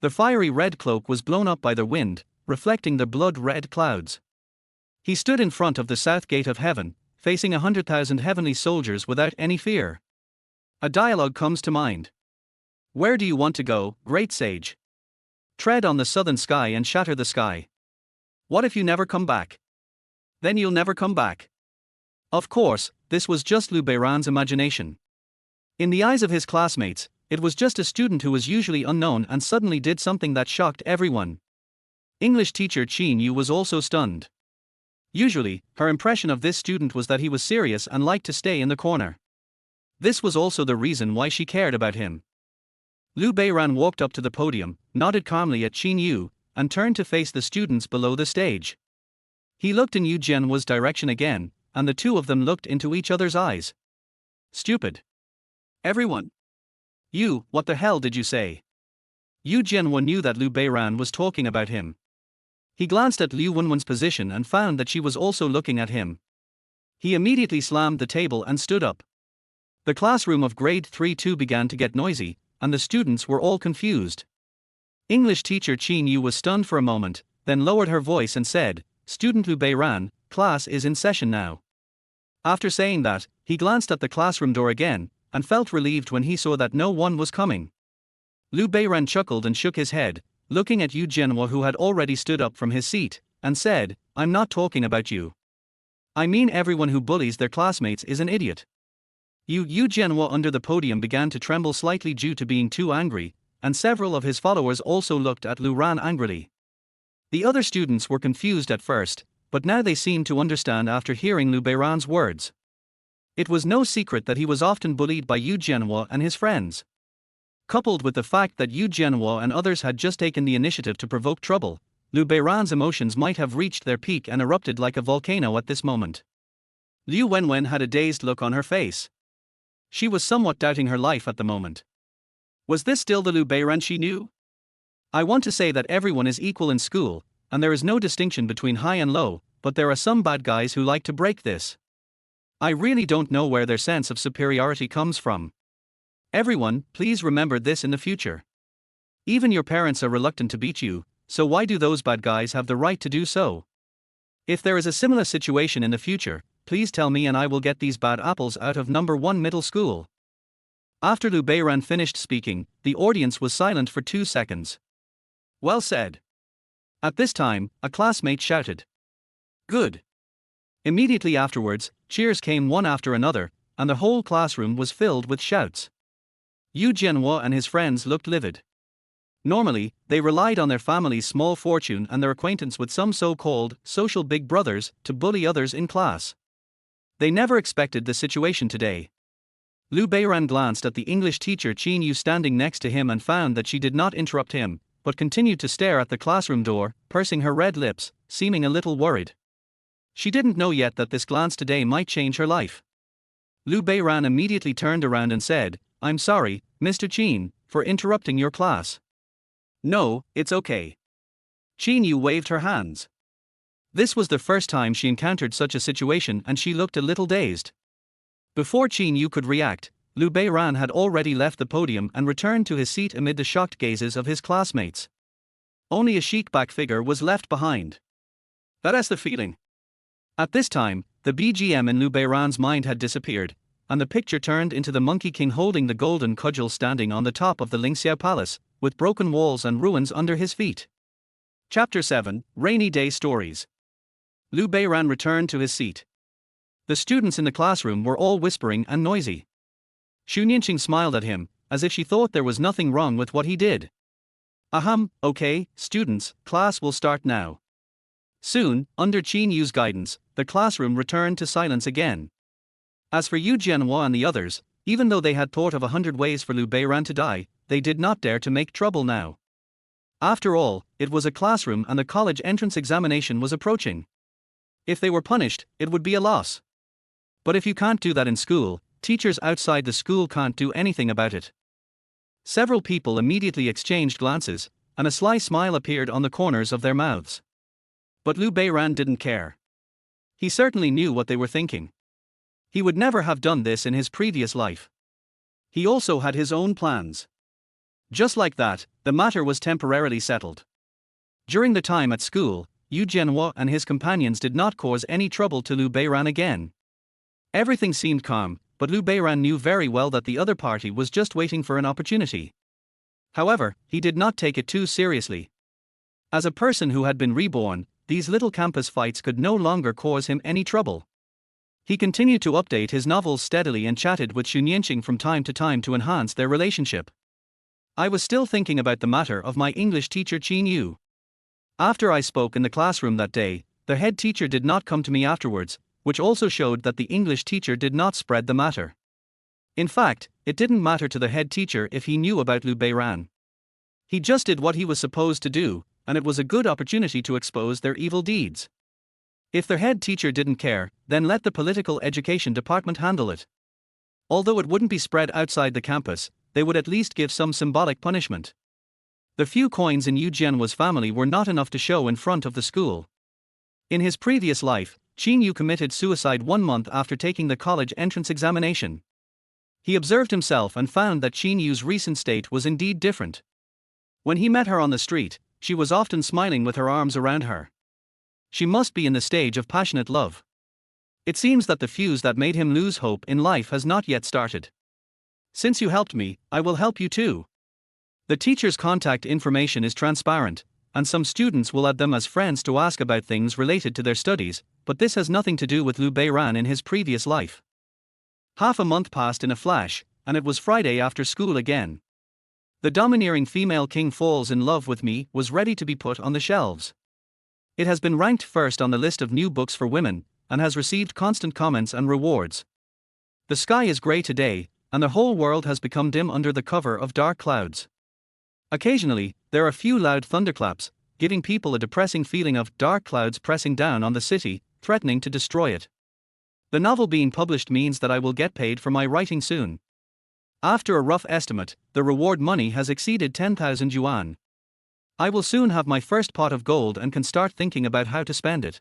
The fiery red cloak was blown up by the wind, reflecting the blood-red clouds. He stood in front of the south gate of heaven, facing 100,000 heavenly soldiers without any fear. A dialogue comes to mind. Where do you want to go, great sage? Tread on the southern sky and shatter the sky. What if you never come back? Then you'll never come back. Of course, this was just Liu Beiran's imagination. In the eyes of his classmates, it was just a student who was usually unknown and suddenly did something that shocked everyone. English teacher Qin Yu was also stunned. Usually, her impression of this student was that he was serious and liked to stay in the corner. This was also the reason why she cared about him. Liu Beiran walked up to the podium, nodded calmly at Qin Yu, and turned to face the students below the stage. He looked in Yu Jianhuo's direction again, and the two of them looked into each other's eyes. Stupid. Everyone. You, what the hell did you say? Yu Jianhuo knew that Liu Beiran was talking about him. He glanced at Liu Wenwen's position and found that she was also looking at him. He immediately slammed the table and stood up. The classroom of grade 3-2 began to get noisy, and the students were all confused. English teacher Qin Yu was stunned for a moment, then lowered her voice and said, "Student Liu Beiran, class is in session now." After saying that, he glanced at the classroom door again, and felt relieved when he saw that no one was coming. Liu Beiran chuckled and shook his head, looking at Yu Jianhuo, who had already stood up from his seat, and said, "I'm not talking about you. I mean everyone who bullies their classmates is an idiot." Yu Jianhuo under the podium began to tremble slightly due to being too angry, and several of his followers also looked at Liu Ran angrily. The other students were confused at first, but now they seemed to understand after hearing Liu Beiran's words. It was no secret that he was often bullied by Yu Jianhuo and his friends. Coupled with the fact that Yu Jianhuo and others had just taken the initiative to provoke trouble, Liu Beiran's emotions might have reached their peak and erupted like a volcano at this moment. Liu Wenwen had a dazed look on her face. She was somewhat doubting her life at the moment. Was this still the Liu Beiran she knew? I want to say that everyone is equal in school, and there is no distinction between high and low, but there are some bad guys who like to break this. I really don't know where their sense of superiority comes from. Everyone, please remember this in the future. Even your parents are reluctant to beat you, so why do those bad guys have the right to do so? If there is a similar situation in the future, please tell me and I will get these bad apples out of number 1 middle school. After Liu Beiran finished speaking, the audience was silent for 2 seconds. Well said. At this time, a classmate shouted. Good. Immediately afterwards, cheers came one after another, and the whole classroom was filled with shouts. Yu Jianhuo and his friends looked livid. Normally, they relied on their family's small fortune and their acquaintance with some so-called social big brothers to bully others in class. They never expected the situation today. Liu Beiran glanced at the English teacher Qin Yu standing next to him and found that she did not interrupt him, but continued to stare at the classroom door, pursing her red lips, seeming a little worried. She didn't know yet that this glance today might change her life. Liu Beiran immediately turned around and said, "I'm sorry, Mr. Qin, for interrupting your class." "No, it's okay." Qin Yu waved her hands. This was the first time she encountered such a situation and she looked a little dazed. Before Qin Yu could react, Liu Beiran had already left the podium and returned to his seat amid the shocked gazes of his classmates. Only a chic-back figure was left behind. That's the feeling. At this time, the BGM in Liu Beiran's mind had disappeared, and the picture turned into the Monkey King holding the golden cudgel standing on the top of the Lingxiao Palace, with broken walls and ruins under his feet. Chapter 7, Rainy Day Stories. Liu Beiran returned to his seat. The students in the classroom were all whispering and noisy. Xu Nianqing smiled at him, as if she thought there was nothing wrong with what he did. Okay, students, class will start now. Soon, under Qin Yu's guidance, the classroom returned to silence again. As for Yu Jianhuo and the others, even though they had thought of 100 ways for Liu Beiran to die, they did not dare to make trouble now. After all, it was a classroom and the college entrance examination was approaching. If they were punished, it would be a loss. But if you can't do that in school, teachers outside the school can't do anything about it. Several people immediately exchanged glances, and a sly smile appeared on the corners of their mouths. But Liu Beiran didn't care. He certainly knew what they were thinking. He would never have done this in his previous life. He also had his own plans. Just like that, the matter was temporarily settled. During the time at school, Yu Jianhua and his companions did not cause any trouble to Liu Beiran again. Everything seemed calm, but Liu Beiran knew very well that the other party was just waiting for an opportunity. However, he did not take it too seriously. As a person who had been reborn, these little campus fights could no longer cause him any trouble. He continued to update his novels steadily and chatted with Xu Nianqing from time to time to enhance their relationship. I was still thinking about the matter of my English teacher Qin Yu. After I spoke in the classroom that day, the head teacher did not come to me afterwards, which also showed that the English teacher did not spread the matter. In fact, it didn't matter to the head teacher if he knew about Liu Beiran. He just did what he was supposed to do, and it was a good opportunity to expose their evil deeds. If their head teacher didn't care, then let the political education department handle it. Although it wouldn't be spread outside the campus, they would at least give some symbolic punishment. The few coins in Yu Jianhua's family were not enough to show in front of the school. In his previous life, Qin Yu committed suicide 1 month after taking the college entrance examination. He observed himself and found that Qin Yu's recent state was indeed different. When he met her on the street, she was often smiling with her arms around her. She must be in the stage of passionate love. It seems that the fuse that made him lose hope in life has not yet started. Since you helped me, I will help you too. The teacher's contact information is transparent, and some students will add them as friends to ask about things related to their studies, but this has nothing to do with Liu Beiran in his previous life. Half a month passed in a flash, and it was Friday after school again. The domineering female king falls in love with me was ready to be put on the shelves. It has been ranked first on the list of new books for women, and has received constant comments and rewards. The sky is grey today, and the whole world has become dim under the cover of dark clouds. Occasionally, there are few loud thunderclaps, giving people a depressing feeling of dark clouds pressing down on the city, threatening to destroy it. The novel being published means that I will get paid for my writing soon. After a rough estimate, the reward money has exceeded 10,000 yuan. I will soon have my first pot of gold and can start thinking about how to spend it.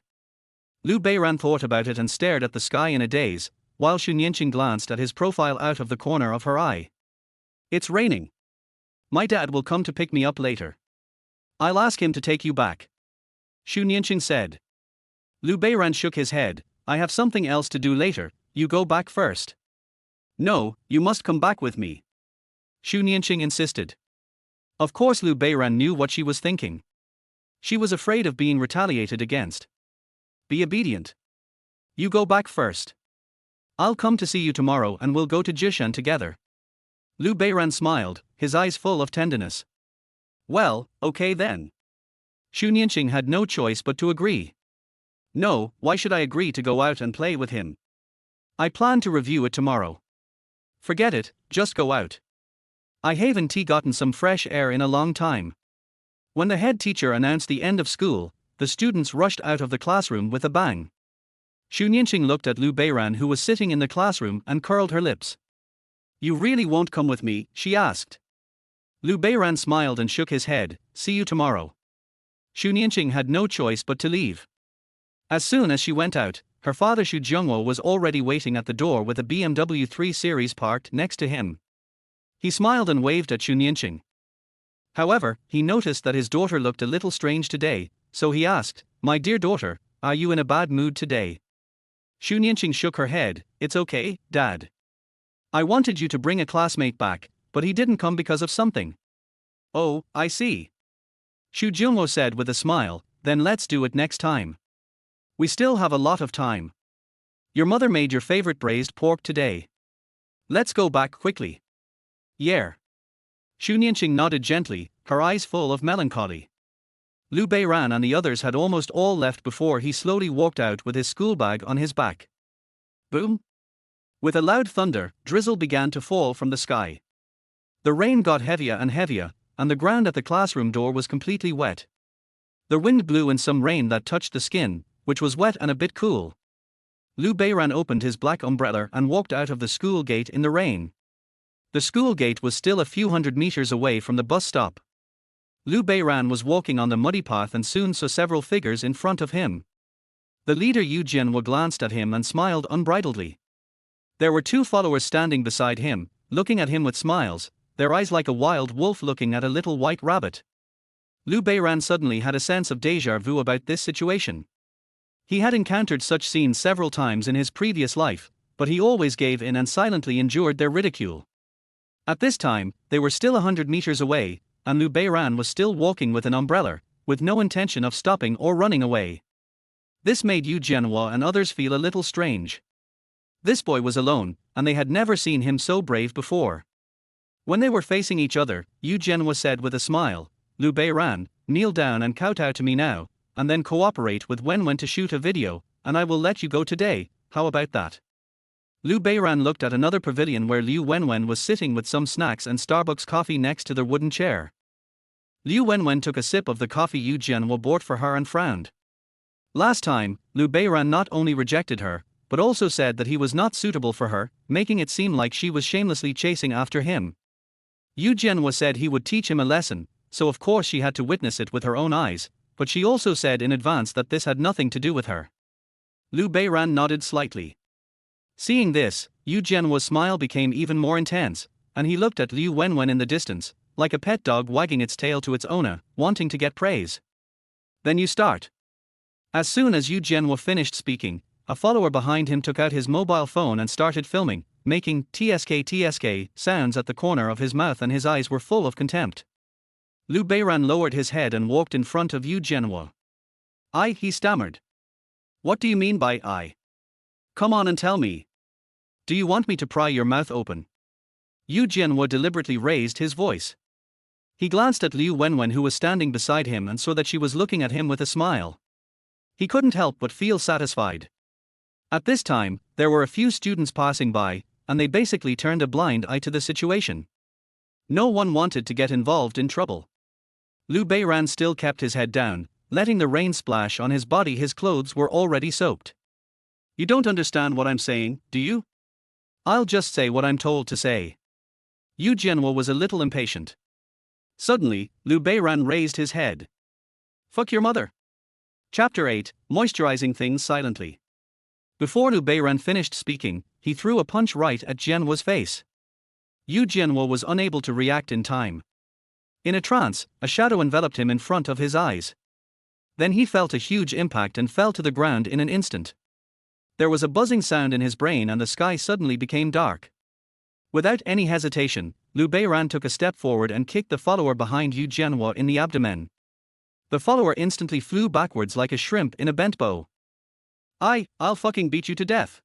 Liu Beiran thought about it and stared at the sky in a daze, while Xu Nianqing glanced at his profile out of the corner of her eye. It's raining. My dad will come to pick me up later. I'll ask him to take you back. Xu Nianqing said. Liu Beiran shook his head. I have something else to do later, you go back first. No, you must come back with me. Xu Nianqing insisted. Of course Liu Beiran knew what she was thinking. She was afraid of being retaliated against. Be obedient. You go back first. I'll come to see you tomorrow and we'll go to Jishan together. Liu Beiran smiled, his eyes full of tenderness. Well, okay then. Xu Nianqing had no choice but to agree. No, why should I agree to go out and play with him? I plan to review it tomorrow. Forget it, just go out. I haven't gotten some fresh air in a long time. When the head teacher announced the end of school, the students rushed out of the classroom with a bang. Xu Nianqing looked at Liu Beiran, who was sitting in the classroom, and curled her lips. You really won't come with me? She asked. Liu Beiran smiled and shook his head. See you tomorrow. Xu Nianqing had no choice but to leave. As soon as she went out, her father Xu Jianhua was already waiting at the door with a BMW 3 Series parked next to him. He smiled and waved at Xu Nianqing. However, he noticed that his daughter looked a little strange today, so he asked, My dear daughter, are you in a bad mood today? Xu Nianqing shook her head. It's okay, Dad. I wanted you to bring a classmate back, but he didn't come because of something. Oh, I see. Xu Jianhua said with a smile, then let's do it next time. We still have a lot of time. Your mother made your favorite braised pork today. Let's go back quickly. Yeah. Xu Nianqing nodded gently, her eyes full of melancholy. Liu Beiran and the others had almost all left before he slowly walked out with his school bag on his back. Boom! With a loud thunder, drizzle began to fall from the sky. The rain got heavier and heavier, and the ground at the classroom door was completely wet. The wind blew in some rain that touched the skin, which was wet and a bit cool. Liu Beiran opened his black umbrella and walked out of the school gate in the rain. The school gate was still a few hundred meters away from the bus stop. Liu Beiran was walking on the muddy path and soon saw several figures in front of him. The leader Yu Jianhua glanced at him and smiled unbridledly. There were 2 followers standing beside him, looking at him with smiles, their eyes like a wild wolf looking at a little white rabbit. Liu Beiran suddenly had a sense of déjà vu about this situation. He had encountered such scenes several times in his previous life, but he always gave in and silently endured their ridicule. At this time, they were still 100 meters away, and Liu Beiran was still walking with an umbrella, with no intention of stopping or running away. This made Yu Jianhua and others feel a little strange. This boy was alone, and they had never seen him so brave before. When they were facing each other, Yu Jianhua said with a smile, "Liu Beiran, kneel down and kowtow to me now, and then cooperate with Wenwen to shoot a video, and I will let you go today, how about that?" Liu Beiran looked at another pavilion where Liu Wenwen was sitting with some snacks and Starbucks coffee next to their wooden chair. Liu Wenwen took a sip of the coffee Yu Jianhua bought for her and frowned. Last time, Liu Beiran not only rejected her, but also said that he was not suitable for her, making it seem like she was shamelessly chasing after him. Yu Jianhua said he would teach him a lesson, so of course she had to witness it with her own eyes, but she also said in advance that this had nothing to do with her. Liu Beiran nodded slightly. Seeing this, Yu Jianhua's smile became even more intense, and he looked at Liu Wenwen in the distance, like a pet dog wagging its tail to its owner, wanting to get praise. "Then you start." As soon as Yu Jianhua finished speaking, a follower behind him took out his mobile phone and started filming, making tsk sounds at the corner of his mouth, and his eyes were full of contempt. Liu Beiran lowered his head and walked in front of Yu Jianhua. He stammered. "What do you mean by I? Come on and tell me. Do you want me to pry your mouth open?" Yu Jianhua deliberately raised his voice. He glanced at Liu Wenwen, who was standing beside him, and saw that she was looking at him with a smile. He couldn't help but feel satisfied. At this time, there were a few students passing by, and they basically turned a blind eye to the situation. No one wanted to get involved in trouble. Liu Beiran still kept his head down, letting the rain splash on his body. His clothes were already soaked. "You don't understand what I'm saying, do you? I'll just say what I'm told to say." Yu Jianhua was a little impatient. Suddenly, Liu Beiran raised his head. "Fuck your mother." Chapter 8, Moisturizing Things Silently. Before Liu Beiran finished speaking, he threw a punch right at Jianhua's face. Yu Jianhua was unable to react in time. In a trance, a shadow enveloped him in front of his eyes. Then he felt a huge impact and fell to the ground in an instant. There was a buzzing sound in his brain and the sky suddenly became dark. Without any hesitation, Liu Beiran took a step forward and kicked the follower behind Yu Jianhua in the abdomen. The follower instantly flew backwards like a shrimp in a bent bow. "I'll fucking beat you to death."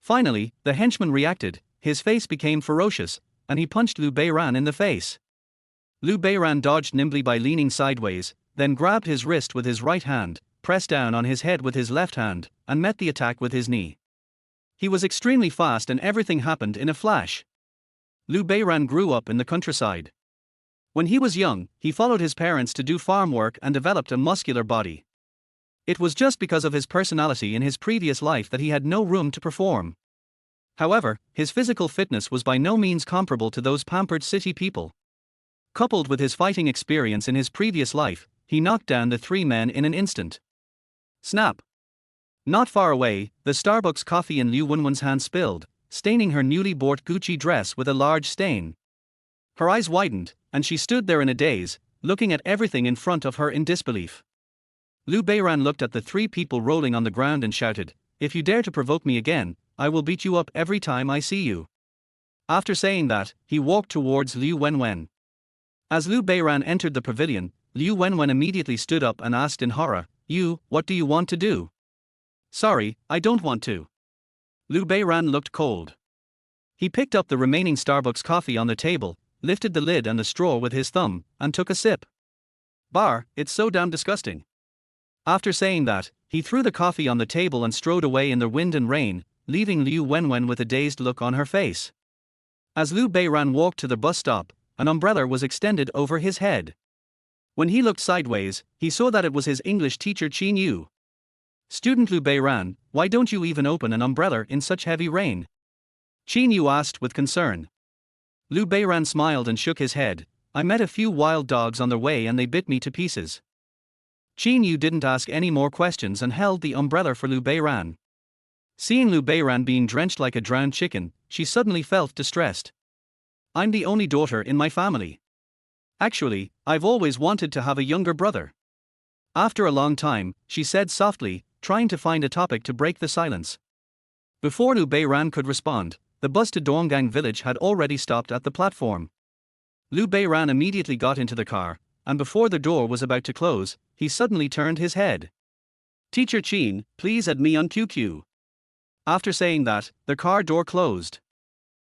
Finally, the henchman reacted, his face became ferocious, and he punched Liu Beiran in the face. Liu Beiran dodged nimbly by leaning sideways, then grabbed his wrist with his right hand, pressed down on his head with his left hand, and met the attack with his knee. He was extremely fast and everything happened in a flash. Liu Beiran grew up in the countryside. When he was young, he followed his parents to do farm work and developed a muscular body. It was just because of his personality in his previous life that he had no room to perform. However, his physical fitness was by no means comparable to those pampered city people. Coupled with his fighting experience in his previous life, he knocked down the 3 men in an instant. Snap! Not far away, the Starbucks coffee in Liu Wenwen's hand spilled, staining her newly bought Gucci dress with a large stain. Her eyes widened, and she stood there in a daze, looking at everything in front of her in disbelief. Liu Beiran looked at the 3 people rolling on the ground and shouted, "If you dare to provoke me again, I will beat you up every time I see you." After saying that, he walked towards Liu Wenwen. As Liu Beiran entered the pavilion, Liu Wenwen immediately stood up and asked in horror, What do you want to do?" "Sorry, I don't want to." Liu Beiran looked cold. He picked up the remaining Starbucks coffee on the table, lifted the lid and the straw with his thumb, and took a sip. It's so damn disgusting." After saying that, he threw the coffee on the table and strode away in the wind and rain, leaving Liu Wenwen with a dazed look on her face. As Liu Beiran walked to the bus stop, an umbrella was extended over his head. When he looked sideways, he saw that it was his English teacher Qin Yu. "Student Liu Beiran, why don't you even open an umbrella in such heavy rain?" Qin Yu asked with concern. Liu Beiran smiled and shook his head. I met a few wild dogs on the way and they bit me to pieces. Qin Yu didn't ask any more questions and held the umbrella for Lu Beiran. Seeing Lu Beiran being drenched like a drowned chicken, she suddenly felt distressed. I'm the only daughter in my family. Actually, I've always wanted to have a younger brother. After a long time, she said softly, trying to find a topic to break the silence. Before Lu Beiran could respond, the bus to Donggang village had already stopped at the platform. Lu Beiran immediately got into the car, and before the door was about to close, he suddenly turned his head. Teacher Qin, please add me on QQ. After saying that, the car door closed.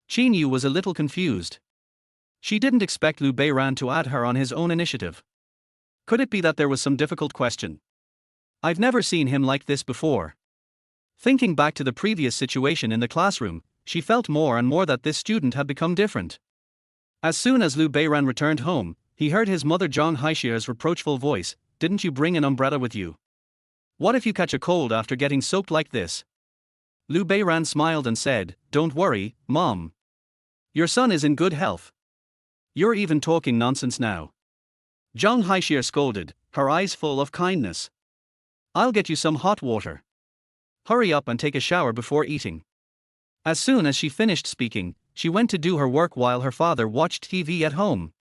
Qin Yu was a little confused. She didn't expect Lu Beiran to add her on his own initiative. Could it be that there was some difficult question? I've never seen him like this before. Thinking back to the previous situation in the classroom, she felt more and more that this student had become different. As soon as Lu Beiran returned home, he heard his mother Zhang Haixie's reproachful voice, "Didn't you bring an umbrella with you? What if you catch a cold after getting soaked like this?" Lu Beiran smiled and said, "Don't worry, Mom. Your son is in good health. You're even talking nonsense now." Zhang Haixie scolded, her eyes full of kindness. "I'll get you some hot water. Hurry up and take a shower before eating." As soon as she finished speaking, she went to do her work while her father watched TV at home.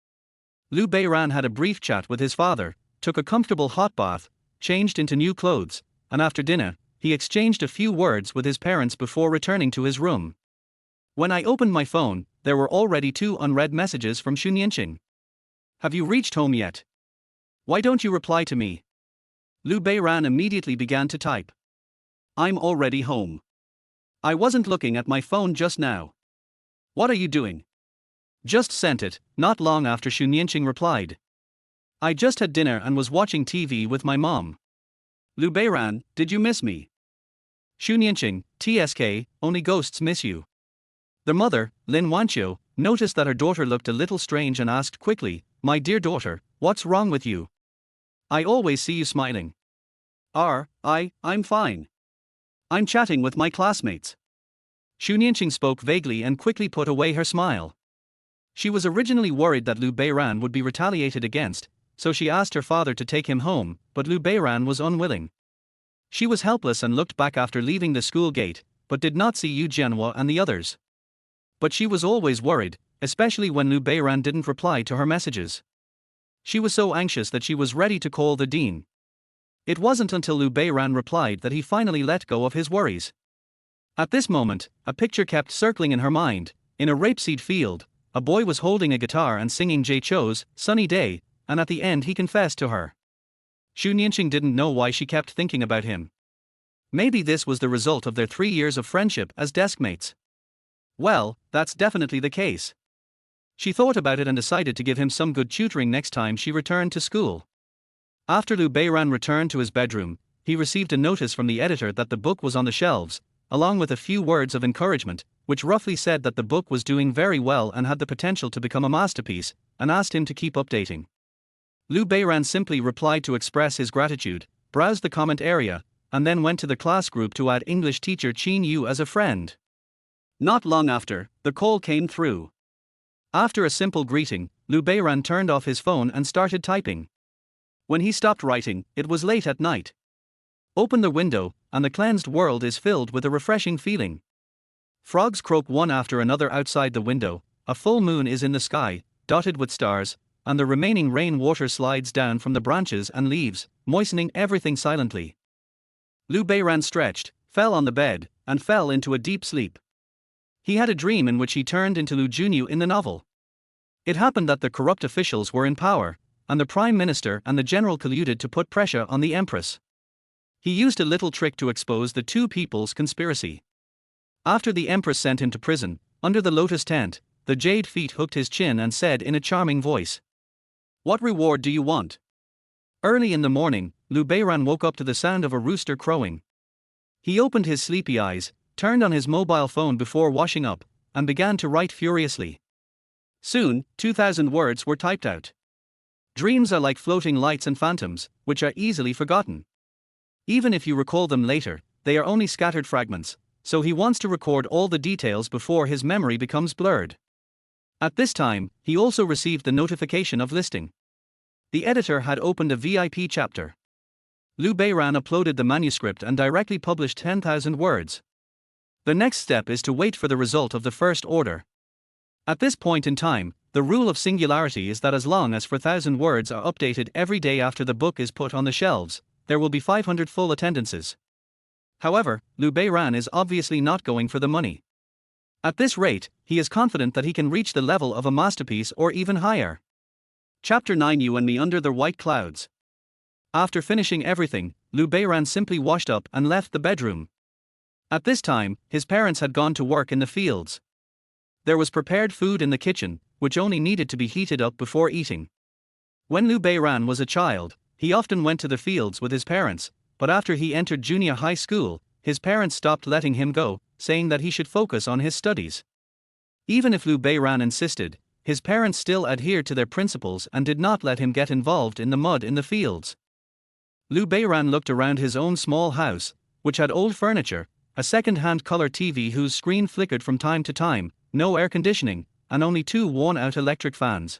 Lu Beiran had a brief chat with his father, took a comfortable hot bath, changed into new clothes, and after dinner, he exchanged a few words with his parents before returning to his room. When I opened my phone, there were already 2 unread messages from Xunyanqing. "Have you reached home yet? Why don't you reply to me?" Lu Beiran immediately began to type. "I'm already home. I wasn't looking at my phone just now. What are you doing?" "Just sent it," not long after Xunyanqing replied. "I just had dinner and was watching TV with my mom." Lu Beiran, did you miss me? Xunyanqing, TSK, only ghosts miss you. The mother, Lin Wanqiu, noticed that her daughter looked a little strange and asked quickly, "My dear daughter, what's wrong with you? I always see you smiling." I'm fine. I'm chatting with my classmates." Xunyanqing spoke vaguely and quickly put away her smile. She was originally worried that Lu Beiran would be retaliated against, so she asked her father to take him home, but Lu Beiran was unwilling. She was helpless and looked back after leaving the school gate, but did not see Yu Jianhua and the others. But she was always worried, especially when Lu Beiran didn't reply to her messages. She was so anxious that she was ready to call the dean. It wasn't until Lu Beiran replied that he finally let go of his worries. At this moment, a picture kept circling in her mind. In a rapeseed field, a boy was holding a guitar and singing Jay Cho's "Sunny Day," and at the end he confessed to her. Xunyanqing didn't know why she kept thinking about him. Maybe this was the result of their 3 years of friendship as deskmates. Well, that's definitely the case. She thought about it and decided to give him some good tutoring next time she returned to school. After Lu Beiran returned to his bedroom, he received a notice from the editor that the book was on the shelves, along with a few words of encouragement, which roughly said that the book was doing very well and had the potential to become a masterpiece, and asked him to keep updating. Lu Beiran simply replied to express his gratitude, browsed the comment area, and then went to the class group to add English teacher Qin Yu as a friend. Not long after, the call came through. After a simple greeting, Lu Beiran turned off his phone and started typing. When he stopped writing, it was late at night. Open the window, and the cleansed world is filled with a refreshing feeling. Frogs croak one after another outside the window, a full moon is in the sky, dotted with stars, and the remaining rain water slides down from the branches and leaves, moistening everything silently. Lu Beiran stretched, fell on the bed, and fell into a deep sleep. He had a dream in which he turned into Lu Junyu in the novel. It happened that the corrupt officials were in power, and the prime minister and the general colluded to put pressure on the empress. He used a little trick to expose the two people's conspiracy. After the empress sent him to prison, under the lotus tent, the jade feet hooked his chin and said in a charming voice, "What reward do you want?" Early in the morning, Lu Beiran woke up to the sound of a rooster crowing. He opened his sleepy eyes, turned on his mobile phone before washing up, and began to write furiously. Soon, 2,000 words were typed out. Dreams are like floating lights and phantoms, which are easily forgotten. Even if you recall them later, they are only scattered fragments, so he wants to record all the details before his memory becomes blurred. At this time, he also received the notification of listing. The editor had opened a VIP chapter. Liu Beiran uploaded the manuscript and directly published 10,000 words. The next step is to wait for the result of the first order. At this point in time, the rule of singularity is that as long as 4,000 words are updated every day after the book is put on the shelves, there will be 500 full attendances. However, Liu Beiran is obviously not going for the money. At this rate, he is confident that he can reach the level of a masterpiece or even higher. Chapter 9: You and Me Under the White Clouds. After finishing everything, Liu Beiran simply washed up and left the bedroom. At this time, his parents had gone to work in the fields. There was prepared food in the kitchen, which only needed to be heated up before eating. When Liu Beiran was a child, he often went to the fields with his parents, but after he entered junior high school, his parents stopped letting him go, saying that he should focus on his studies. Even if Liu Beiran insisted, his parents still adhered to their principles and did not let him get involved in the mud in the fields. Liu Beiran looked around his own small house, which had old furniture, a second-hand color TV whose screen flickered from time to time, no air conditioning, and only 2 worn-out electric fans.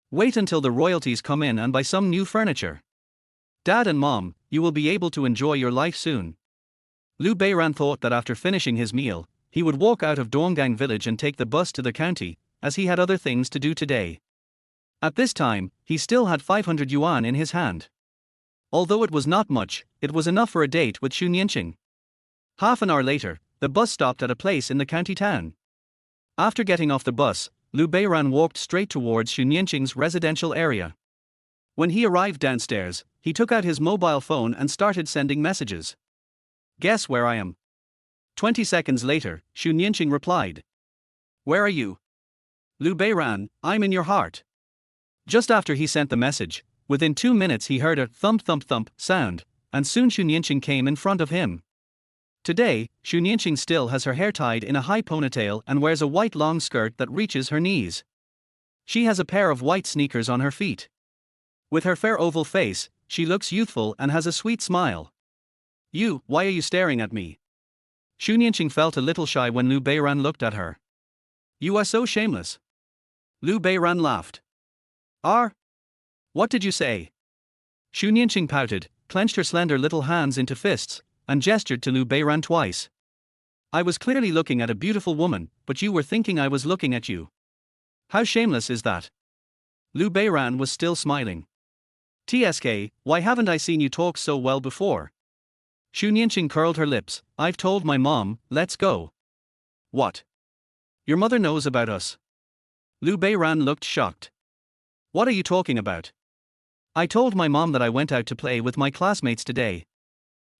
Wait until the royalties come in and buy some new furniture. Dad and Mom, you will be able to enjoy your life soon. Liu Beiran thought that after finishing his meal, he would walk out of Donggang village and take the bus to the county, as he had other things to do today. At this time, he still had 500 yuan in his hand. Although it was not much, it was enough for a date with Xu Nianqing. Half an hour later, the bus stopped at a place in the county town. After getting off the bus, Liu Beiran walked straight towards Xu Nianqing's residential area. When he arrived downstairs, he took out his mobile phone and started sending messages. Guess where I am? 20 seconds later, Xu Nianqing replied. Where are you? Liu Beiran, I'm in your heart. Just after he sent the message, within 2 minutes he heard a thump thump thump sound, and soon Xu Nianqing came in front of him. Today, Xu Nianqing still has her hair tied in a high ponytail and wears a white long skirt that reaches her knees. She has a pair of white sneakers on her feet. With her fair oval face, she looks youthful and has a sweet smile. Why are you staring at me? Xu Nianqing felt a little shy when Liu Beiran looked at her. You are so shameless. Liu Beiran laughed. What did you say? Xu Nianqing pouted, clenched her slender little hands into fists, and gestured to Liu Beiran twice. I was clearly looking at a beautiful woman, but you were thinking I was looking at you. How shameless is that? Liu Beiran was still smiling. TSK, why haven't I seen you talk so well before? Xu Nianqing curled her lips. I've told my mom, let's go. What? Your mother knows about us. Liu Beiran looked shocked. What are you talking about? I told my mom that I went out to play with my classmates today.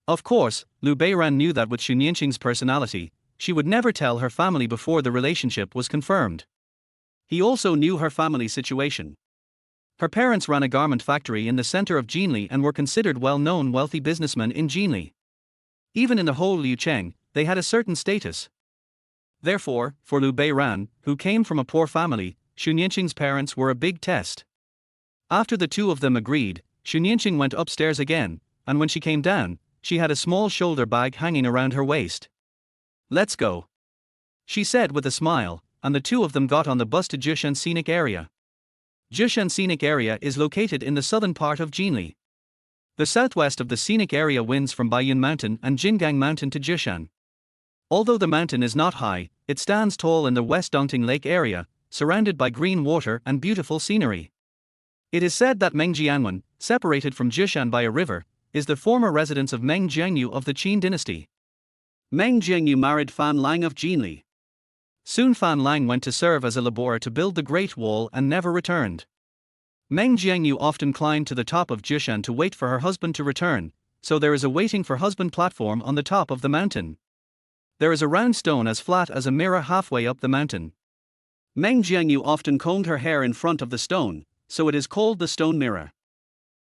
Of course, Liu Beiran knew that with Xu Nianqing's personality, she would never tell her family before the relationship was confirmed. He also knew her family situation. Her parents ran a garment factory in the center of Jinli and were considered well-known wealthy businessmen in Jinli. Even in the whole Liucheng, they had a certain status. Therefore, for Liu Beiran, who came from a poor family, Xu Nianqing's parents were a big test. After the two of them agreed, Xu Nianqing went upstairs again, and when she came down, she had a small shoulder bag hanging around her waist. Let's go, she said with a smile, and the two of them got on the bus to Zhishan Scenic Area. Zhishan Scenic Area is located in the southern part of Jinli. The southwest of the scenic area winds from Baiyun Mountain and Jingang Mountain to Zhishan. Although the mountain is not high, it stands tall in the West Dongting Lake area, surrounded by green water and beautiful scenery. It is said that Meng Jianwen, separated from Zhishan by a river, is the former residence of Meng Jiangyu of the Qin dynasty. Meng Jiangyu married Fan Lang of Jinli. Soon Fan Lang went to serve as a laborer to build the Great Wall and never returned. Meng Jiangyu often climbed to the top of Zhishan to wait for her husband to return, so there is a waiting for husband platform on the top of the mountain. There is a round stone as flat as a mirror halfway up the mountain. Meng Jiangyu often combed her hair in front of the stone, so it is called the stone mirror.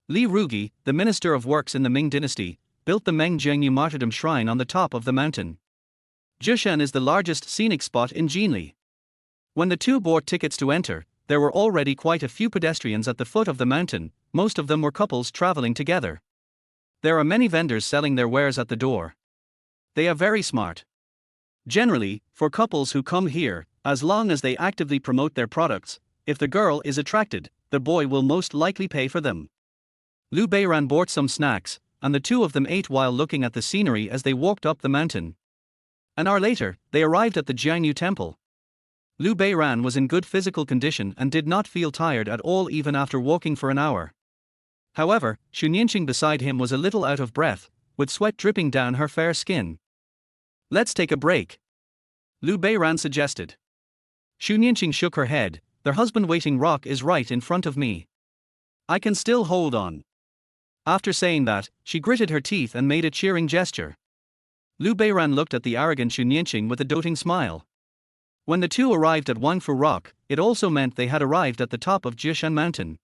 Li Rugi, the minister of works in the Ming dynasty, built the Meng Jiangyu martyrdom shrine on the top of the mountain. Zhishan is the largest scenic spot in Jinli. When the two bought tickets to enter, there were already quite a few pedestrians at the foot of the mountain, most of them were couples traveling together. There are many vendors selling their wares at the door. They are very smart. Generally, for couples who come here, as long as they actively promote their products. If the girl is attracted, the boy will most likely pay for them. Liu Beiran bought some snacks, and the two of them ate while looking at the scenery as they walked up the mountain. An hour later, they arrived at the Jiangyu temple. Liu Beiran was in good physical condition and did not feel tired at all even after walking for an hour. However, Xu Nianqing beside him was a little out of breath, with sweat dripping down her fair skin. "Let's take a break," Liu Beiran suggested. Xu Nianqing shook her head. "Their husband-waiting rock is right in front of me. I can still hold on." After saying that, she gritted her teeth and made a cheering gesture. Liu Beiran looked at the arrogant Xu Nianqing with a doting smile. When the two arrived at Wangfu Rock, it also meant they had arrived at the top of Jishan Mountain.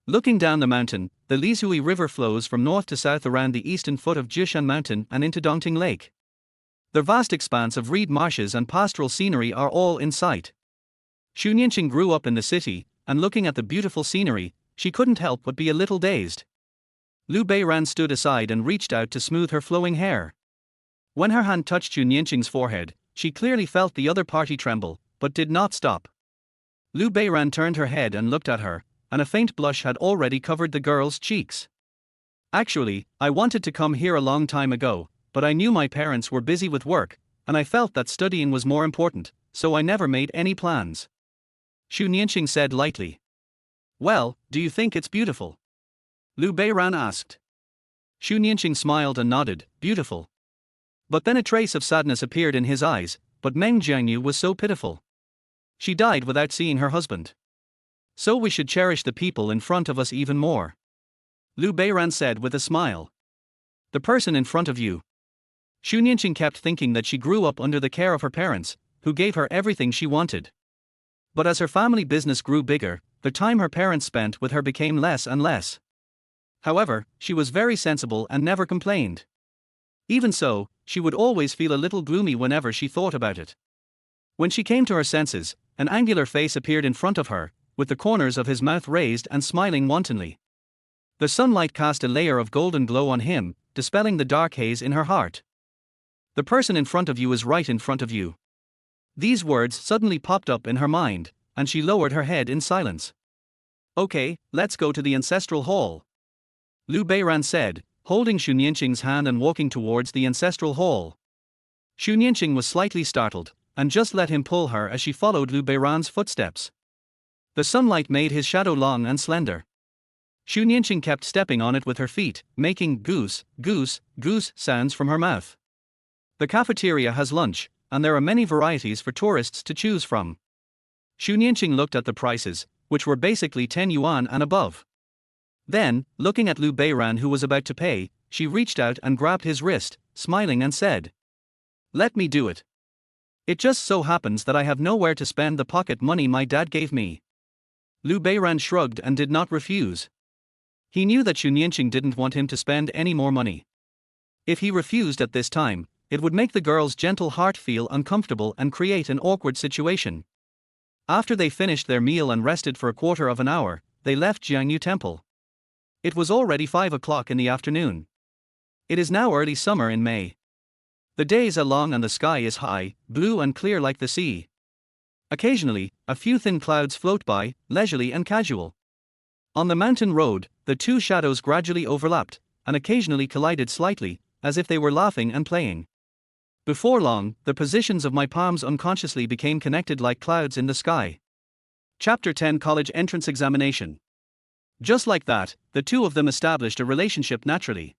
Looking down the mountain, the Lishui River flows from north to south around the eastern foot of Jishan Mountain and into Dongting Lake. The vast expanse of reed marshes and pastoral scenery are all in sight. Xu Nianqing grew up in the city, and looking at the beautiful scenery, she couldn't help but be a little dazed. Liu Beiran stood aside and reached out to smooth her flowing hair. When her hand touched Xu Nianqing's forehead, she clearly felt the other party tremble, but did not stop. Liu Beiran turned her head and looked at her, and a faint blush had already covered the girl's cheeks. "Actually, I wanted to come here a long time ago, but I knew my parents were busy with work, and I felt that studying was more important, so I never made any plans," Xu Nianqing said lightly. "Well, do you think it's beautiful?" Liu Beiran asked. Xu Nianqing smiled and nodded, "Beautiful." But then a trace of sadness appeared in his eyes, but Meng Jiangyu was so pitiful. She died without seeing her husband. "So we should cherish the people in front of us even more," Liu Beiran said with a smile. "The person in front of you." Xu Nianqing kept thinking that she grew up under the care of her parents, who gave her everything she wanted. But as her family business grew bigger, the time her parents spent with her became less and less. However, she was very sensible and never complained. Even so, she would always feel a little gloomy whenever she thought about it. When she came to her senses, an angular face appeared in front of her, with the corners of his mouth raised and smiling wantonly. The sunlight cast a layer of golden glow on him, dispelling the dark haze in her heart. "The person in front of you is right in front of you." These words suddenly popped up in her mind, and she lowered her head in silence. "Okay, let's go to the ancestral hall," Liu Beiran said, holding Xu Nianqing's hand and walking towards the ancestral hall. Xu Nianqing was slightly startled, and just let him pull her as she followed Liu Beiran's footsteps. The sunlight made his shadow long and slender. Xu Nianqing kept stepping on it with her feet, making goose, goose, goose sounds from her mouth. The cafeteria has lunch, and there are many varieties for tourists to choose from. Xu Nianqing looked at the prices, which were basically 10 yuan and above. Then, looking at Liu Beiran who was about to pay, she reached out and grabbed his wrist, smiling and said, "Let me do it. It just so happens that I have nowhere to spend the pocket money my dad gave me." Liu Beiran shrugged and did not refuse. He knew that Xu Nianqing didn't want him to spend any more money. If he refused at this time, it would make the girl's gentle heart feel uncomfortable and create an awkward situation. After they finished their meal and rested for a quarter of an hour, they left Jiangyu Temple. It was already 5 o'clock in the afternoon. It is now early summer in May. The days are long and the sky is high, blue and clear like the sea. Occasionally, a few thin clouds float by, leisurely and casual. On the mountain road, the two shadows gradually overlapped, and occasionally collided slightly, as if they were laughing and playing. Before long, the positions of my palms unconsciously became connected like clouds in the sky. Chapter 10 College Entrance Examination. Just like that, the two of them established a relationship naturally.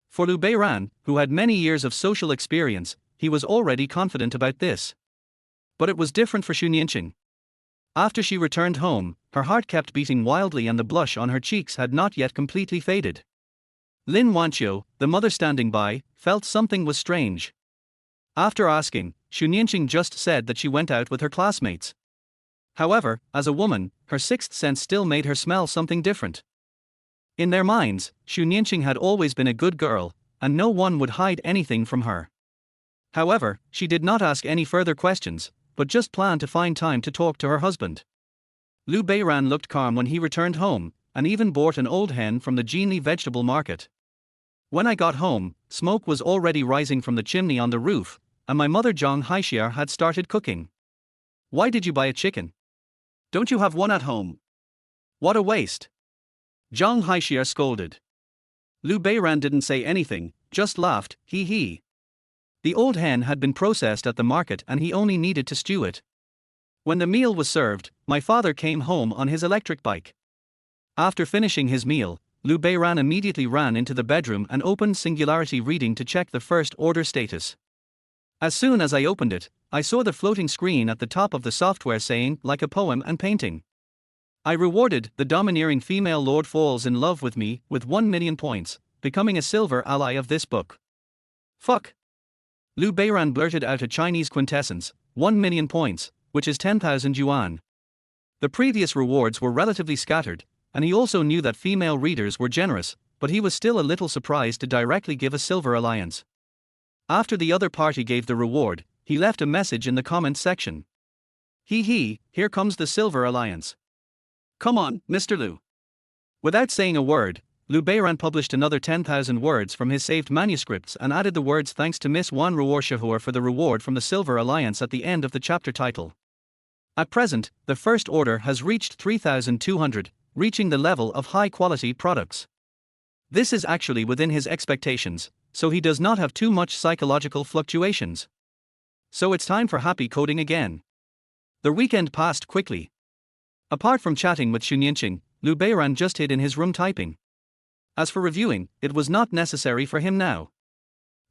For Liu Beiran, who had many years of social experience, he was already confident about this. But it was different for Xu Nianqing. After she returned home, her heart kept beating wildly and the blush on her cheeks had not yet completely faded. Lin Wanqiu, the mother standing by, felt something was strange. After asking, Xu Nianqing just said that she went out with her classmates. However, as a woman, her sixth sense still made her smell something different. In their minds, Xu Nianqing had always been a good girl, and no one would hide anything from her. However, she did not ask any further questions, but just planned to find time to talk to her husband. Liu Beiran looked calm when he returned home, and even bought an old hen from the Jinli vegetable market. When I got home, smoke was already rising from the chimney on the roof, and my mother Zhang Haixia had started cooking. Why did you buy a chicken? Don't you have one at home? What a waste. Zhang Haixia scolded. Liu Beiran didn't say anything, just laughed, hee hee. The old hen had been processed at the market and he only needed to stew it. When the meal was served, my father came home on his electric bike. After finishing his meal, Liu Beiran immediately ran into the bedroom and opened Singularity Reading to check the first order status. As soon as I opened it, I saw the floating screen at the top of the software saying, like a poem and painting. I rewarded the domineering female lord falls in love with me with 1 million points, becoming a silver ally of this book. Fuck. Liu Beiran blurted out a Chinese quintessence, 1 million points, which is 10,000 yuan. The previous rewards were relatively scattered, and he also knew that female readers were generous, but he was still a little surprised to directly give a silver alliance. After the other party gave the reward, he left a message in the comments section. Hee hee, here comes the silver alliance. Come on, Mr. Liu. Without saying a word, Liu Beiran published another 10,000 words from his saved manuscripts and added the words thanks to Miss Wan Ruoshahur for the reward from the Silver Alliance at the end of the chapter title. At present, the first order has reached 3,200, reaching the level of high-quality products. This is actually within his expectations, so he does not have too much psychological fluctuations. So it's time for happy coding again. The weekend passed quickly. Apart from chatting with Xunyanqing, Liu Beiran just hid in his room typing. As for reviewing, it was not necessary for him now.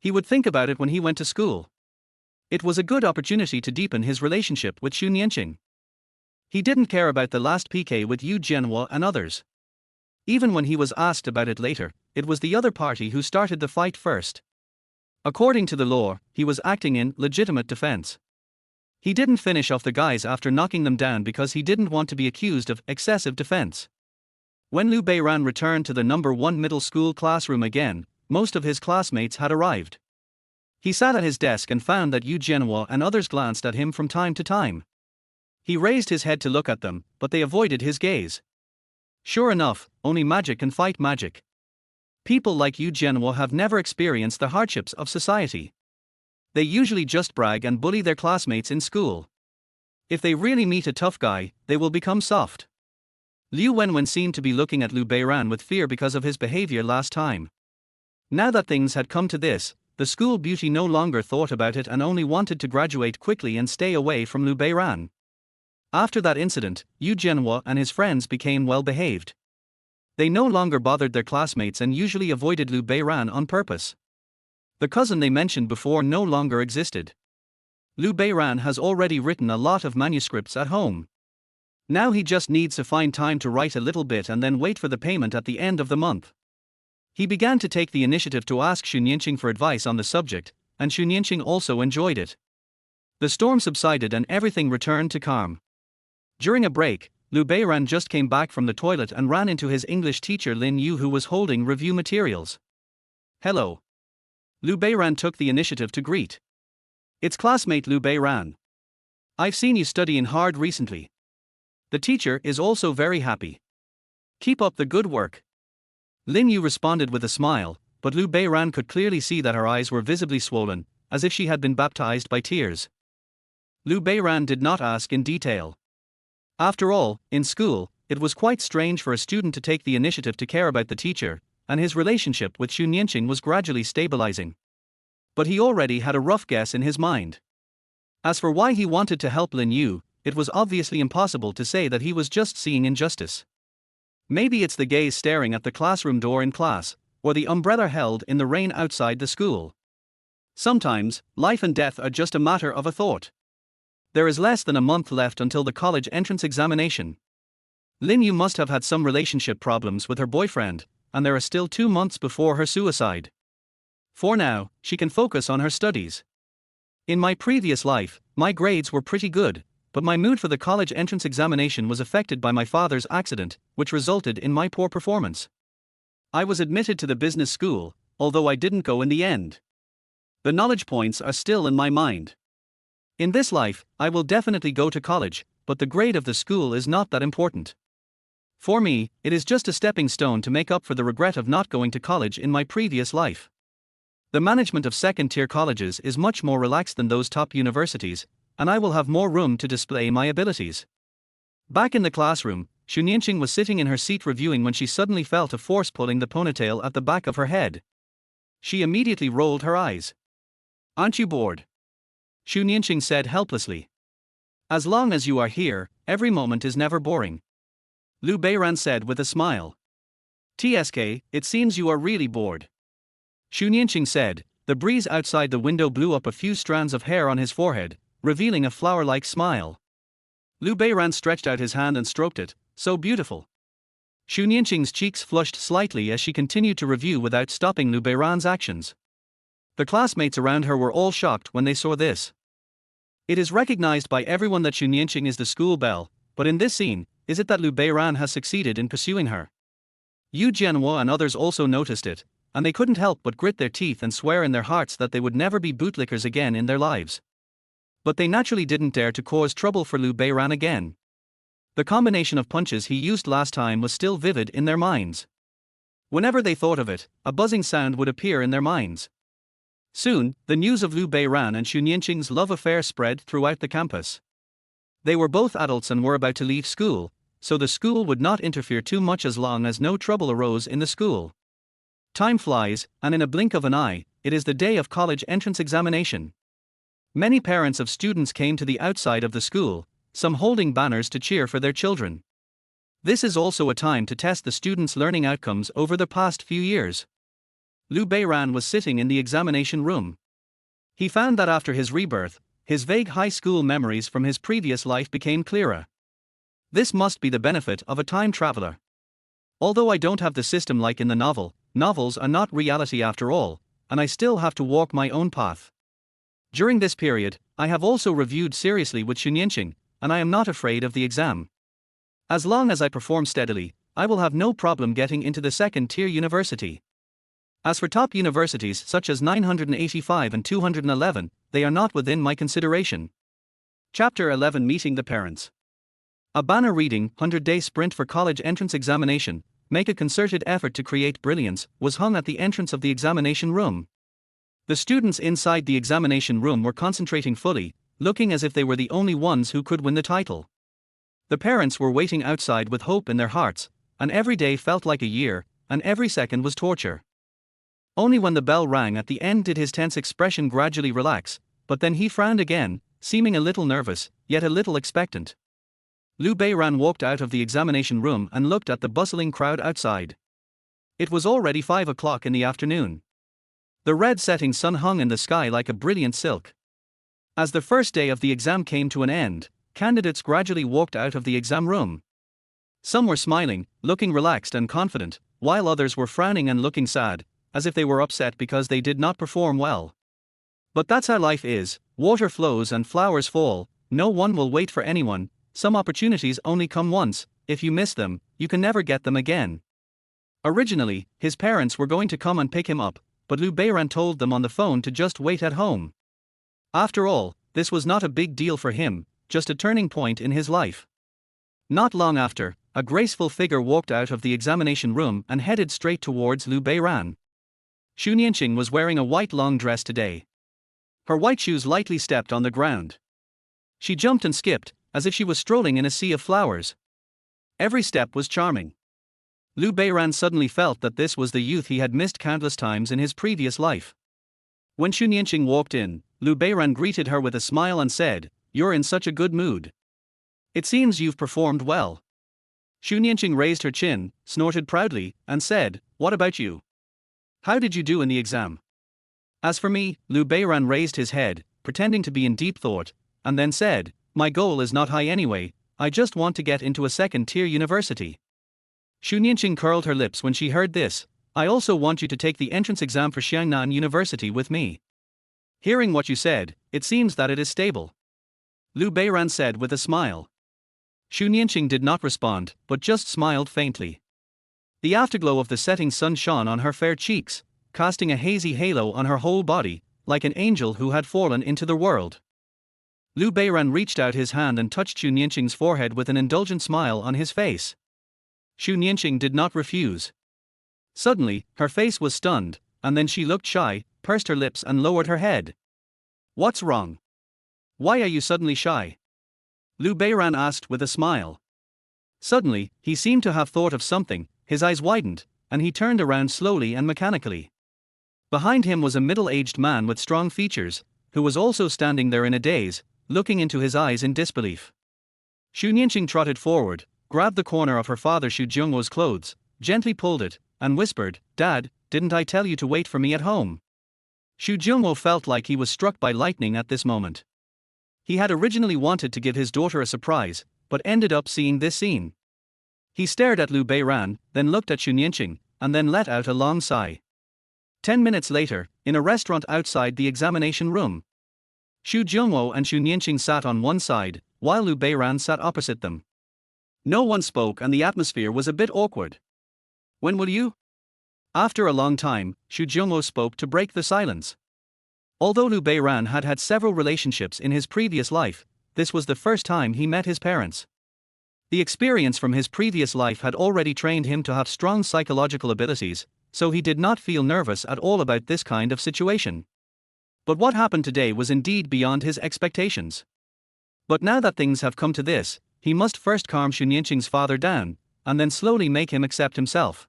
He would think about it when he went to school. It was a good opportunity to deepen his relationship with Xunyanqing. He didn't care about the last PK with Yu Jianhua and others. Even when he was asked about it later, it was the other party who started the fight first. According to the law, he was acting in legitimate defense. He didn't finish off the guys after knocking them down because he didn't want to be accused of excessive defense. When Liu Beiran returned to the number 1 middle school classroom again, most of his classmates had arrived. He sat at his desk and found that Yu Jianhua and others glanced at him from time to time. He raised his head to look at them, but they avoided his gaze. Sure enough, only magic can fight magic. People like Yu Jianhua have never experienced the hardships of society. They usually just brag and bully their classmates in school. If they really meet a tough guy, they will become soft. Liu Wenwen seemed to be looking at Liu Beiran with fear because of his behavior last time. Now that things had come to this, the school beauty no longer thought about it and only wanted to graduate quickly and stay away from Liu Beiran. After that incident, Yu Jianhua and his friends became well behaved. They no longer bothered their classmates and usually avoided Liu Beiran on purpose. The cousin they mentioned before no longer existed. Liu Beiran has already written a lot of manuscripts at home. Now he just needs to find time to write a little bit and then wait for the payment at the end of the month. He began to take the initiative to ask Xunyanqing for advice on the subject, and Xunyanqing also enjoyed it. The storm subsided and everything returned to calm. During a break, Liu Beiran just came back from the toilet and ran into his English teacher Lin Yu, who was holding review materials. Hello. Liu Beiran took the initiative to greet. It's classmate Liu Beiran. I've seen you studying hard recently. The teacher is also very happy. Keep up the good work. Lin Yu responded with a smile, but Liu Beiran could clearly see that her eyes were visibly swollen, as if she had been baptized by tears. Liu Beiran did not ask in detail. After all, in school, it was quite strange for a student to take the initiative to care about the teacher, and his relationship with Xunyanqing was gradually stabilizing. But he already had a rough guess in his mind. As for why he wanted to help Lin Yu, it was obviously impossible to say that he was just seeing injustice. Maybe it's the gaze staring at the classroom door in class, or the umbrella held in the rain outside the school. Sometimes, life and death are just a matter of a thought. There is less than a month left until the college entrance examination. Lin Yu must have had some relationship problems with her boyfriend, and there are still 2 months before her suicide. For now, she can focus on her studies. In my previous life, my grades were pretty good, but my mood for the college entrance examination was affected by my father's accident, which resulted in my poor performance. I was admitted to the business school, although I didn't go in the end. The knowledge points are still in my mind. In this life, I will definitely go to college, but the grade of the school is not that important. For me, it is just a stepping stone to make up for the regret of not going to college in my previous life. The management of second-tier colleges is much more relaxed than those top universities, and I will have more room to display my abilities. Back in the classroom, Xu Nianqing was sitting in her seat reviewing when she suddenly felt a force pulling the ponytail at the back of her head. She immediately rolled her eyes. "Aren't you bored?" Xu Nianqing said helplessly. "As long as you are here, every moment is never boring," Liu Beiran said with a smile. "TSK, it seems you are really bored," Xu Nianqing said. The breeze outside the window blew up a few strands of hair on his forehead, revealing a flower-like smile. Liu Beiran stretched out his hand and stroked it. "So beautiful." Xu Nianqing's cheeks flushed slightly as she continued to review without stopping Liu Beiran's actions. The classmates around her were all shocked when they saw this. It is recognized by everyone that Xu Nianqing is the school belle, but in this scene, is it that Liu Beiran has succeeded in pursuing her? Yu Jianhua and others also noticed it, and they couldn't help but grit their teeth and swear in their hearts that they would never be bootlickers again in their lives. But they naturally didn't dare to cause trouble for Liu Beiran again. The combination of punches he used last time was still vivid in their minds. Whenever they thought of it, a buzzing sound would appear in their minds. Soon, the news of Liu Beiran and Xu Nianqing's love affair spread throughout the campus. They were both adults and were about to leave school, so the school would not interfere too much as long as no trouble arose in the school. Time flies, and in a blink of an eye, it is the day of college entrance examination. Many parents of students came to the outside of the school, some holding banners to cheer for their children. This is also a time to test the students' learning outcomes over the past few years. Liu Beiran was sitting in the examination room. He found that after his rebirth, his vague high school memories from his previous life became clearer. This must be the benefit of a time traveler. Although I don't have the system like in the novel, novels are not reality after all, and I still have to walk my own path. During this period, I have also reviewed seriously with Xu Nianqing, and I am not afraid of the exam. As long as I perform steadily, I will have no problem getting into the second-tier university. As for top universities such as 985 and 211, they are not within my consideration. Chapter 11 Meeting the Parents. A banner reading, 100-day sprint for college entrance examination, make a concerted effort to create brilliance, was hung at the entrance of the examination room. The students inside the examination room were concentrating fully, looking as if they were the only ones who could win the title. The parents were waiting outside with hope in their hearts, and every day felt like a year, and every second was torture. Only when the bell rang at the end did his tense expression gradually relax, but then he frowned again, seeming a little nervous, yet a little expectant. Liu Beiran walked out of the examination room and looked at the bustling crowd outside. It was already 5 o'clock in the afternoon. The red setting sun hung in the sky like a brilliant silk. As the first day of the exam came to an end, candidates gradually walked out of the exam room. Some were smiling, looking relaxed and confident, while others were frowning and looking sad, as if they were upset because they did not perform well. But that's how life is, water flows and flowers fall, no one will wait for anyone, some opportunities only come once, if you miss them, you can never get them again. Originally, his parents were going to come and pick him up, but Liu Beiran told them on the phone to just wait at home. After all, this was not a big deal for him, just a turning point in his life. Not long after, a graceful figure walked out of the examination room and headed straight towards Liu Beiran. Xu Nianqing was wearing a white long dress today. Her white shoes lightly stepped on the ground. She jumped and skipped, as if she was strolling in a sea of flowers. Every step was charming. Liu Beiran suddenly felt that this was the youth he had missed countless times in his previous life. When Xu Nianqing walked in, Liu Beiran greeted her with a smile and said, "You're in such a good mood. It seems you've performed well." Xu Nianqing raised her chin, snorted proudly, and said, "What about you? How did you do in the exam?" As for me, Liu Beiran raised his head, pretending to be in deep thought, and then said, "My goal is not high anyway, I just want to get into a second-tier university." Xu Nianqing curled her lips when she heard this. "I also want you to take the entrance exam for Xiangnan University with me." Hearing what you said, it seems that it is stable, Liu Beiran said with a smile. Xu Nianqing did not respond, but just smiled faintly. The afterglow of the setting sun shone on her fair cheeks, casting a hazy halo on her whole body, like an angel who had fallen into the world. Liu Beiran reached out his hand and touched Xu Nianqing's forehead with an indulgent smile on his face. Xu Nianqing did not refuse. Suddenly, her face was stunned, and then she looked shy, pursed her lips and lowered her head. "What's wrong?" Why are you suddenly shy? Liu Beiran asked with a smile. Suddenly, he seemed to have thought of something, his eyes widened, and he turned around slowly and mechanically. Behind him was a middle-aged man with strong features, who was also standing there in a daze, looking into his eyes in disbelief. Xu Nianqing trotted forward, grabbed the corner of her father Xu Zhongwo's clothes, gently pulled it, and whispered, "Dad, didn't I tell you to wait for me at home?" Xu Zhongwo felt like he was struck by lightning at this moment. He had originally wanted to give his daughter a surprise, but ended up seeing this scene. He stared at Liu Beiran, then looked at Xu Nianqing, and then let out a long sigh. 10 minutes later, in a restaurant outside the examination room, Xu Zhongwo and Xu Nianqing sat on one side, while Liu Beiran sat opposite them. No one spoke and the atmosphere was a bit awkward. "When will you?" After a long time, Xu Zhongwo spoke to break the silence. Although Liu Beiran had had several relationships in his previous life, this was the first time he met his parents. The experience from his previous life had already trained him to have strong psychological abilities, so he did not feel nervous at all about this kind of situation. But what happened today was indeed beyond his expectations. But now that things have come to this, he must first calm Xu Nianqing's father down, and then slowly make him accept himself.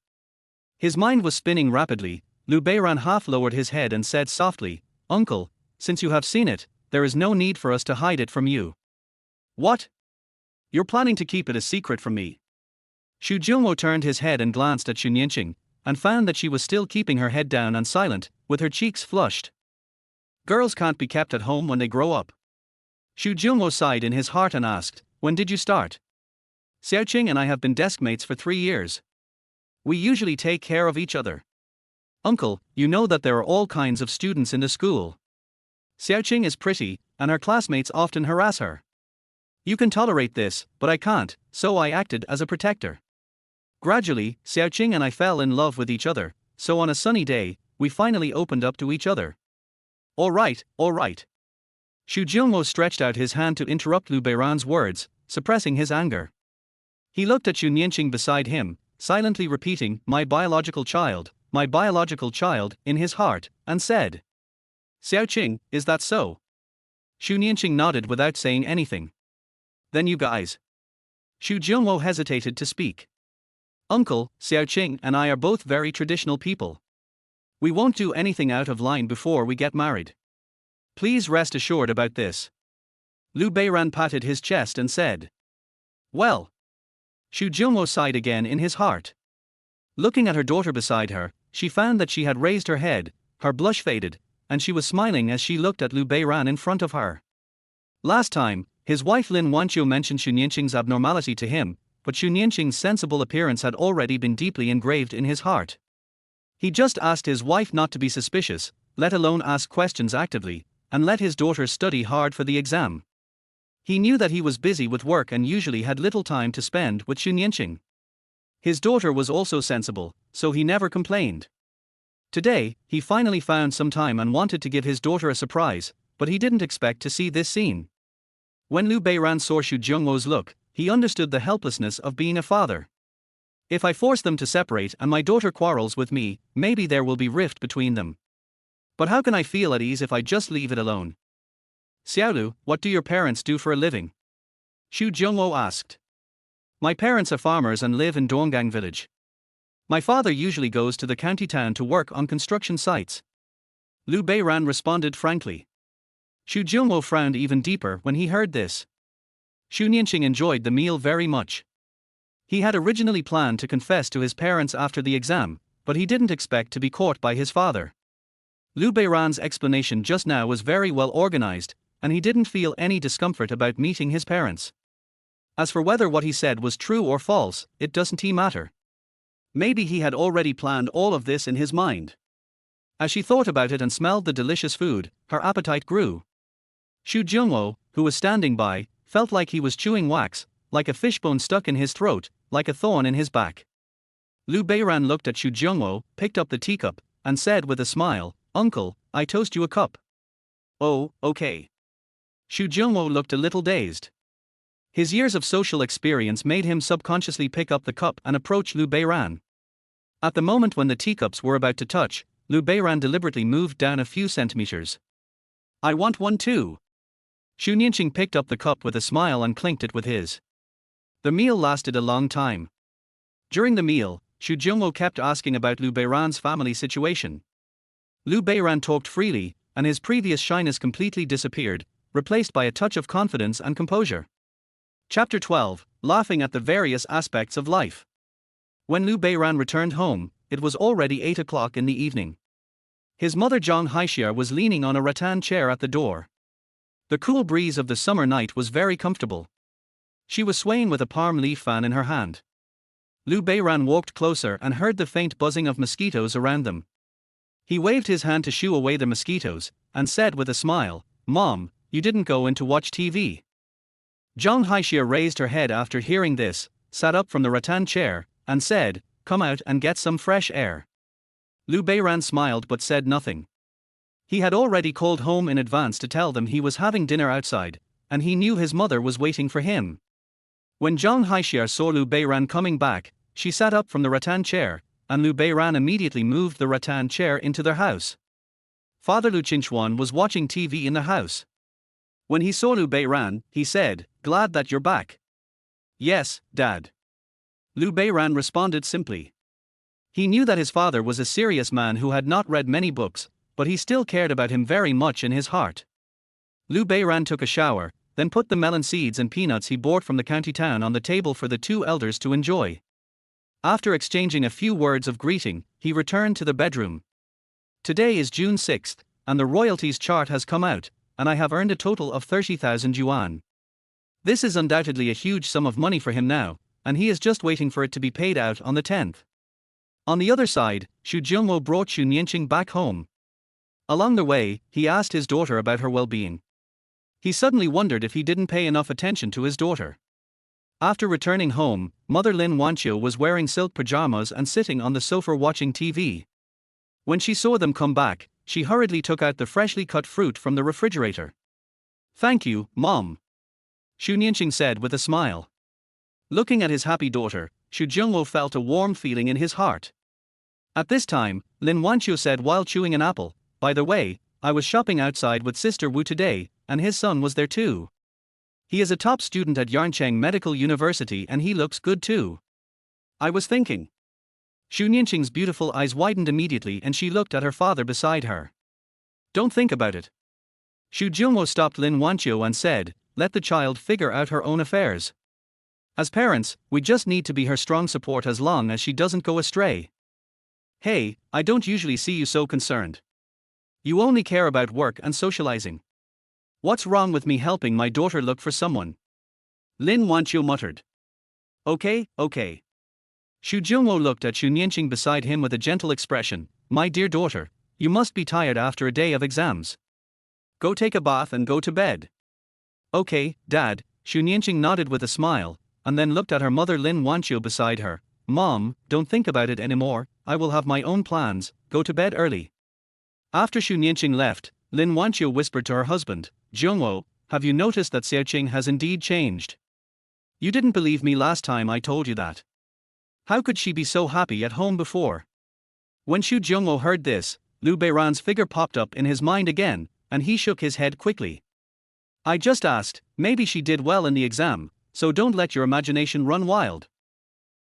His mind was spinning rapidly. Liu Beiran half lowered his head and said softly, "Uncle, since you have seen it, there is no need for us to hide it from you." "What? You're planning to keep it a secret from me?" Xu Zhongwo turned his head and glanced at Xu Nianqing, and found that she was still keeping her head down and silent, with her cheeks flushed. Girls can't be kept at home when they grow up. Xu Zhongwo sighed in his heart and asked, "When did you start?" "Xiaoqing and I have been deskmates for 3 years. We usually take care of each other." "Uncle, you know that there are all kinds of students in the school. Xiaoqing is pretty, and her classmates often harass her. You can tolerate this, but I can't, so I acted as a protector. Gradually, Xiaoqing and I fell in love with each other, so on a sunny day, we finally opened up to each other." All right. Xu Zhongwo stretched out his hand to interrupt Liu Beiran's words, suppressing his anger. He looked at Xu Nianqing beside him, silently repeating, my biological child, in his heart, and said, "Xiaoqing, is that so?" Xu Nianqing nodded without saying anything. "Then you guys." Xu Zhongwo hesitated to speak. "Uncle, Xiaoqing and I are both very traditional people. We won't do anything out of line before we get married. Please rest assured about this." Liu Beiran patted his chest and said, "Well." Xu Zhongwo sighed again in his heart. Looking at her daughter beside her, she found that she had raised her head, her blush faded, and she was smiling as she looked at Liu Beiran in front of her. Last time, his wife Lin Wanqiu mentioned Xu Nianqing's abnormality to him, but Xu Nianqing's sensible appearance had already been deeply engraved in his heart. He just asked his wife not to be suspicious, let alone ask questions actively, and let his daughter study hard for the exam. He knew that he was busy with work and usually had little time to spend with Xu Nianqing. His daughter was also sensible, so he never complained. Today, he finally found some time and wanted to give his daughter a surprise, but he didn't expect to see this scene. When Liu Beiran saw Xu Zhongwo's look, he understood the helplessness of being a father. If I force them to separate and my daughter quarrels with me, maybe there will be rift between them. But how can I feel at ease if I just leave it alone? "Xiaolu, what do your parents do for a living?" Xu Zhongwo asked. "My parents are farmers and live in Donggang village. My father usually goes to the county town to work on construction sites." Liu Beiran responded frankly. Xu Zhongwo frowned even deeper when he heard this. Xu Nianqing enjoyed the meal very much. He had originally planned to confess to his parents after the exam, but he didn't expect to be caught by his father. Liu Beiran's explanation just now was very well organized, and he didn't feel any discomfort about meeting his parents. As for whether what he said was true or false, it doesn't matter. Maybe he had already planned all of this in his mind. As she thought about it and smelled the delicious food, her appetite grew. Xu Zhongwo, who was standing by, felt like he was chewing wax, like a fishbone stuck in his throat, like a thorn in his back. Liu Beiran looked at Xu Zhongwo, picked up the teacup, and said with a smile, "Uncle, I toast you a cup." "Oh, okay." Xu Zhongwo looked a little dazed. His years of social experience made him subconsciously pick up the cup and approach Liu Beiran. At the moment when the teacups were about to touch, Liu Beiran deliberately moved down a few centimeters. "I want one too." Xu Nianqing picked up the cup with a smile and clinked it with his. The meal lasted a long time. During the meal, Xu Zhongwo kept asking about Liu Beiran's family situation. Liu Beiran talked freely, and his previous shyness completely disappeared, replaced by a touch of confidence and composure. Chapter 12, Laughing at the Various Aspects of Life. When Liu Beiran returned home, it was already 8 o'clock in the evening. His mother Zhang Haixia was leaning on a rattan chair at the door. The cool breeze of the summer night was very comfortable. She was swaying with a palm leaf fan in her hand. Liu Beiran walked closer and heard the faint buzzing of mosquitoes around them. He waved his hand to shoo away the mosquitoes, and said with a smile, "Mom, you didn't go in to watch TV." Zhang Haixia raised her head after hearing this, sat up from the rattan chair, and said, "Come out and get some fresh air." Liu Beiran smiled but said nothing. He had already called home in advance to tell them he was having dinner outside, and he knew his mother was waiting for him. When Zhang Haixia saw Liu Beiran coming back, she sat up from the rattan chair, and Liu Beiran immediately moved the rattan chair into their house. Father Liu Qinchuan was watching TV in the house. When he saw Liu Beiran, he said, "Glad that you're back." "Yes, Dad." Liu Beiran responded simply. He knew that his father was a serious man who had not read many books, but he still cared about him very much in his heart. Liu Beiran took a shower, then put the melon seeds and peanuts he bought from the county town on the table for the two elders to enjoy. After exchanging a few words of greeting, he returned to the bedroom. "Today is June 6th, and the royalties chart has come out, and I have earned a total of 30,000 yuan. This is undoubtedly a huge sum of money for him now, and he is just waiting for it to be paid out on the 10th. On the other side, Xu Zhongwo brought Xu Nianqing back home. Along the way, he asked his daughter about her well-being. He suddenly wondered if he didn't pay enough attention to his daughter. After returning home, Mother Lin Wanqiu was wearing silk pajamas and sitting on the sofa watching TV. When she saw them come back, she hurriedly took out the freshly cut fruit from the refrigerator. "Thank you, Mom," Xu Nianqing said with a smile. Looking at his happy daughter, Xu Zhongwo felt a warm feeling in his heart. At this time, Lin Wanqiu said while chewing an apple, "By the way, I was shopping outside with Sister Wu today, and his son was there too. He is a top student at Yarncheng Medical University and he looks good too. I was thinking." Xu Nianqing's beautiful eyes widened immediately and she looked at her father beside her. "Don't think about it." Xu Zhongwo stopped Lin Wanqiu and said, "Let the child figure out her own affairs. As parents, we just need to be her strong support as long as she doesn't go astray. Hey, I don't usually see you so concerned. You only care about work and socializing. What's wrong with me helping my daughter look for someone?" Lin Wanqiu muttered. Okay. Xu Zhongwo looked at Xu Nianqing beside him with a gentle expression. "My dear daughter, you must be tired after a day of exams. Go take a bath and go to bed." "Okay, Dad," Xu Nianqing nodded with a smile, and then looked at her mother Lin Wanqiu beside her. "Mom, don't think about it anymore, I will have my own plans, go to bed early." After Xu Nianqing left, Lin Wanqiu whispered to her husband, "Zhongwo, have you noticed that Xiaoqing has indeed changed? You didn't believe me last time I told you that. How could she be so happy at home before?" When Xu Zhongwo heard this, Liu Beiran's figure popped up in his mind again, and he shook his head quickly. "I just asked, maybe she did well in the exam, so don't let your imagination run wild."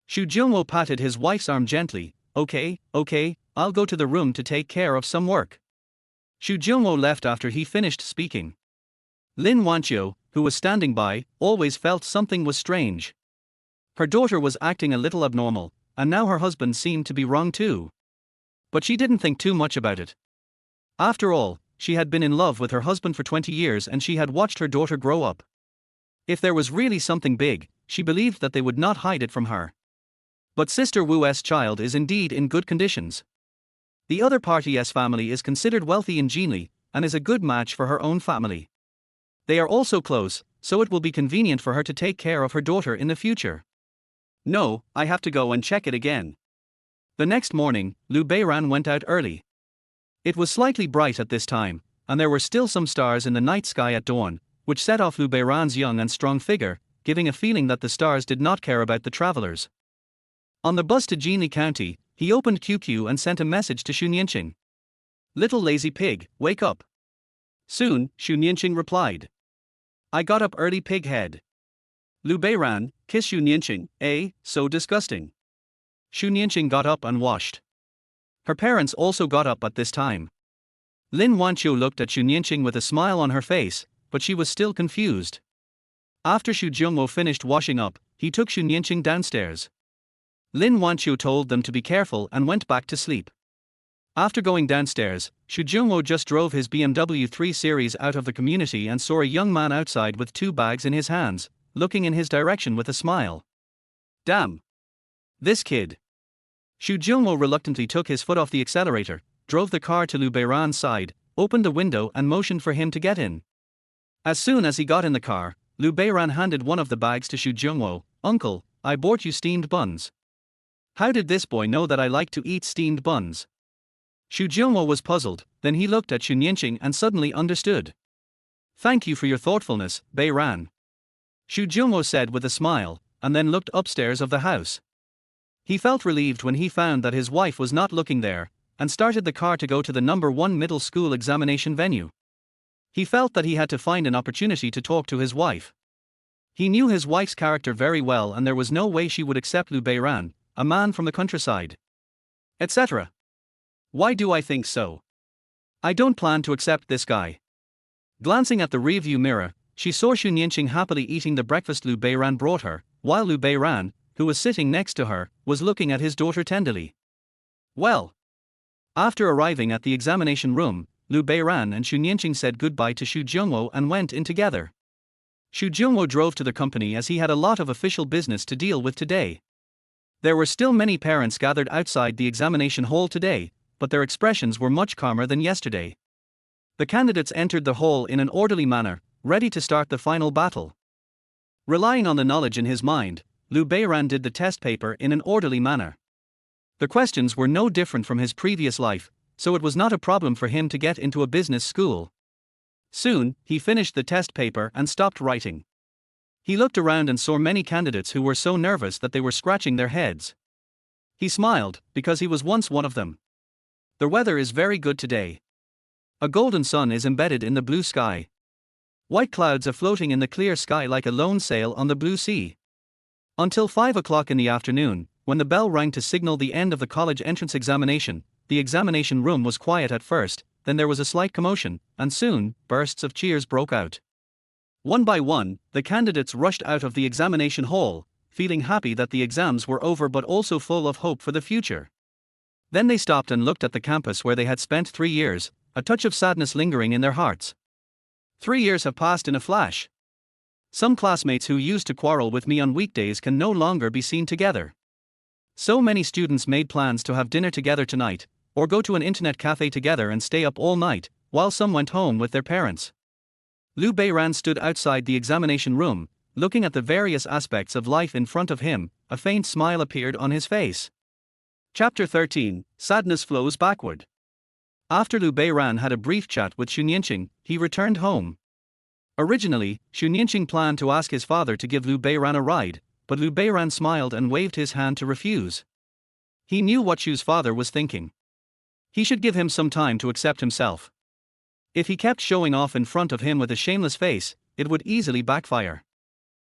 Xu Zhongwo patted his wife's arm gently. Okay, I'll go to the room to take care of some work." Xu Zhongwo left after he finished speaking. Lin Wanqiu, who was standing by, always felt something was strange. Her daughter was acting a little abnormal, and now her husband seemed to be wrong too. But she didn't think too much about it. After all, she had been in love with her husband for 20 years and she had watched her daughter grow up. If there was really something big, she believed that they would not hide it from her. But Sister Wu's child is indeed in good conditions. The other party's family is considered wealthy in Jinli, and is a good match for her own family. They are also close, so it will be convenient for her to take care of her daughter in the future. No, I have to go and check it again. The next morning, Liu Beiran went out early. It was slightly bright at this time, and there were still some stars in the night sky at dawn, which set off Liu Beiran's young and strong figure, giving a feeling that the stars did not care about the travelers. On the bus to Jinli County, he opened QQ and sent a message to Xu Nianqing. "Little lazy pig, wake up." Soon, Xu Nianqing replied. I got up early, pighead. Lu Beiran, kiss Xu Nianqing, so disgusting. Xu Nianqing got up and washed. Her parents also got up at this time. Lin Wanqiu looked at Xu Nianqing with a smile on her face, but she was still confused. After Xu Zhongwo finished washing up, he took Xu Nianqing downstairs. Lin Wanqiu told them to be careful and went back to sleep. After going downstairs, Xu Zhongwo just drove his BMW 3 Series out of the community and saw a young man outside with 2 bags in his hands, looking in his direction with a smile. Damn! This kid! Xu Zhongwo reluctantly took his foot off the accelerator, drove the car to Lu Beiran's side, opened the window and motioned for him to get in. As soon as he got in the car, Lu Beiran handed one of the bags to Xu Zhongwo. Uncle, I bought you steamed buns. How did this boy know that I like to eat steamed buns? Xu Zhongwo was puzzled, then he looked at Xu Nianqing and suddenly understood. Thank you for your thoughtfulness, Beiran. Xu Zhongwo said with a smile, and then looked upstairs of the house. He felt relieved when he found that his wife was not looking there, and started the car to go to the number 1 middle school examination venue. He felt that he had to find an opportunity to talk to his wife. He knew his wife's character very well and there was no way she would accept Lu Beiran, a man from the countryside. Etc. Why do I think so? I don't plan to accept this guy. Glancing at the rearview mirror, she saw Xu Nianqing happily eating the breakfast Lu Beiran brought her, while Lu Beiran, who was sitting next to her, was looking at his daughter tenderly. Well. After arriving at the examination room, Lu Beiran and Xu Nianqing said goodbye to Xu Zhongwo and went in together. Xu Zhongwo drove to the company as he had a lot of official business to deal with today. There were still many parents gathered outside the examination hall today, but their expressions were much calmer than yesterday. The candidates entered the hall in an orderly manner, ready to start the final battle. Relying on the knowledge in his mind, Lu Beiran did the test paper in an orderly manner. The questions were no different from his previous life, so it was not a problem for him to get into a business school. Soon, he finished the test paper and stopped writing. He looked around and saw many candidates who were so nervous that they were scratching their heads. He smiled, because he was once one of them. The weather is very good today. A golden sun is embedded in the blue sky. White clouds are floating in the clear sky like a lone sail on the blue sea. Until 5 o'clock in the afternoon, when the bell rang to signal the end of the college entrance examination, the examination room was quiet at first, then there was a slight commotion, and soon, bursts of cheers broke out. One by one, the candidates rushed out of the examination hall, feeling happy that the exams were over but also full of hope for the future. Then they stopped and looked at the campus where they had spent 3 years, a touch of sadness lingering in their hearts. 3 years have passed in a flash. Some classmates who used to quarrel with me on weekdays can no longer be seen together. So many students made plans to have dinner together tonight, or go to an internet cafe together and stay up all night, while some went home with their parents. Lu Beiran stood outside the examination room, looking at the various aspects of life in front of him. A faint smile appeared on his face. Chapter 13, Sadness Flows Backward. After Lu Beiran had a brief chat with Xu Nianqing, he returned home. Originally, Xu Nianqing planned to ask his father to give Lu Beiran a ride, but Lu Beiran smiled and waved his hand to refuse. He knew what Xu's father was thinking. He should give him some time to accept himself. If he kept showing off in front of him with a shameless face, it would easily backfire.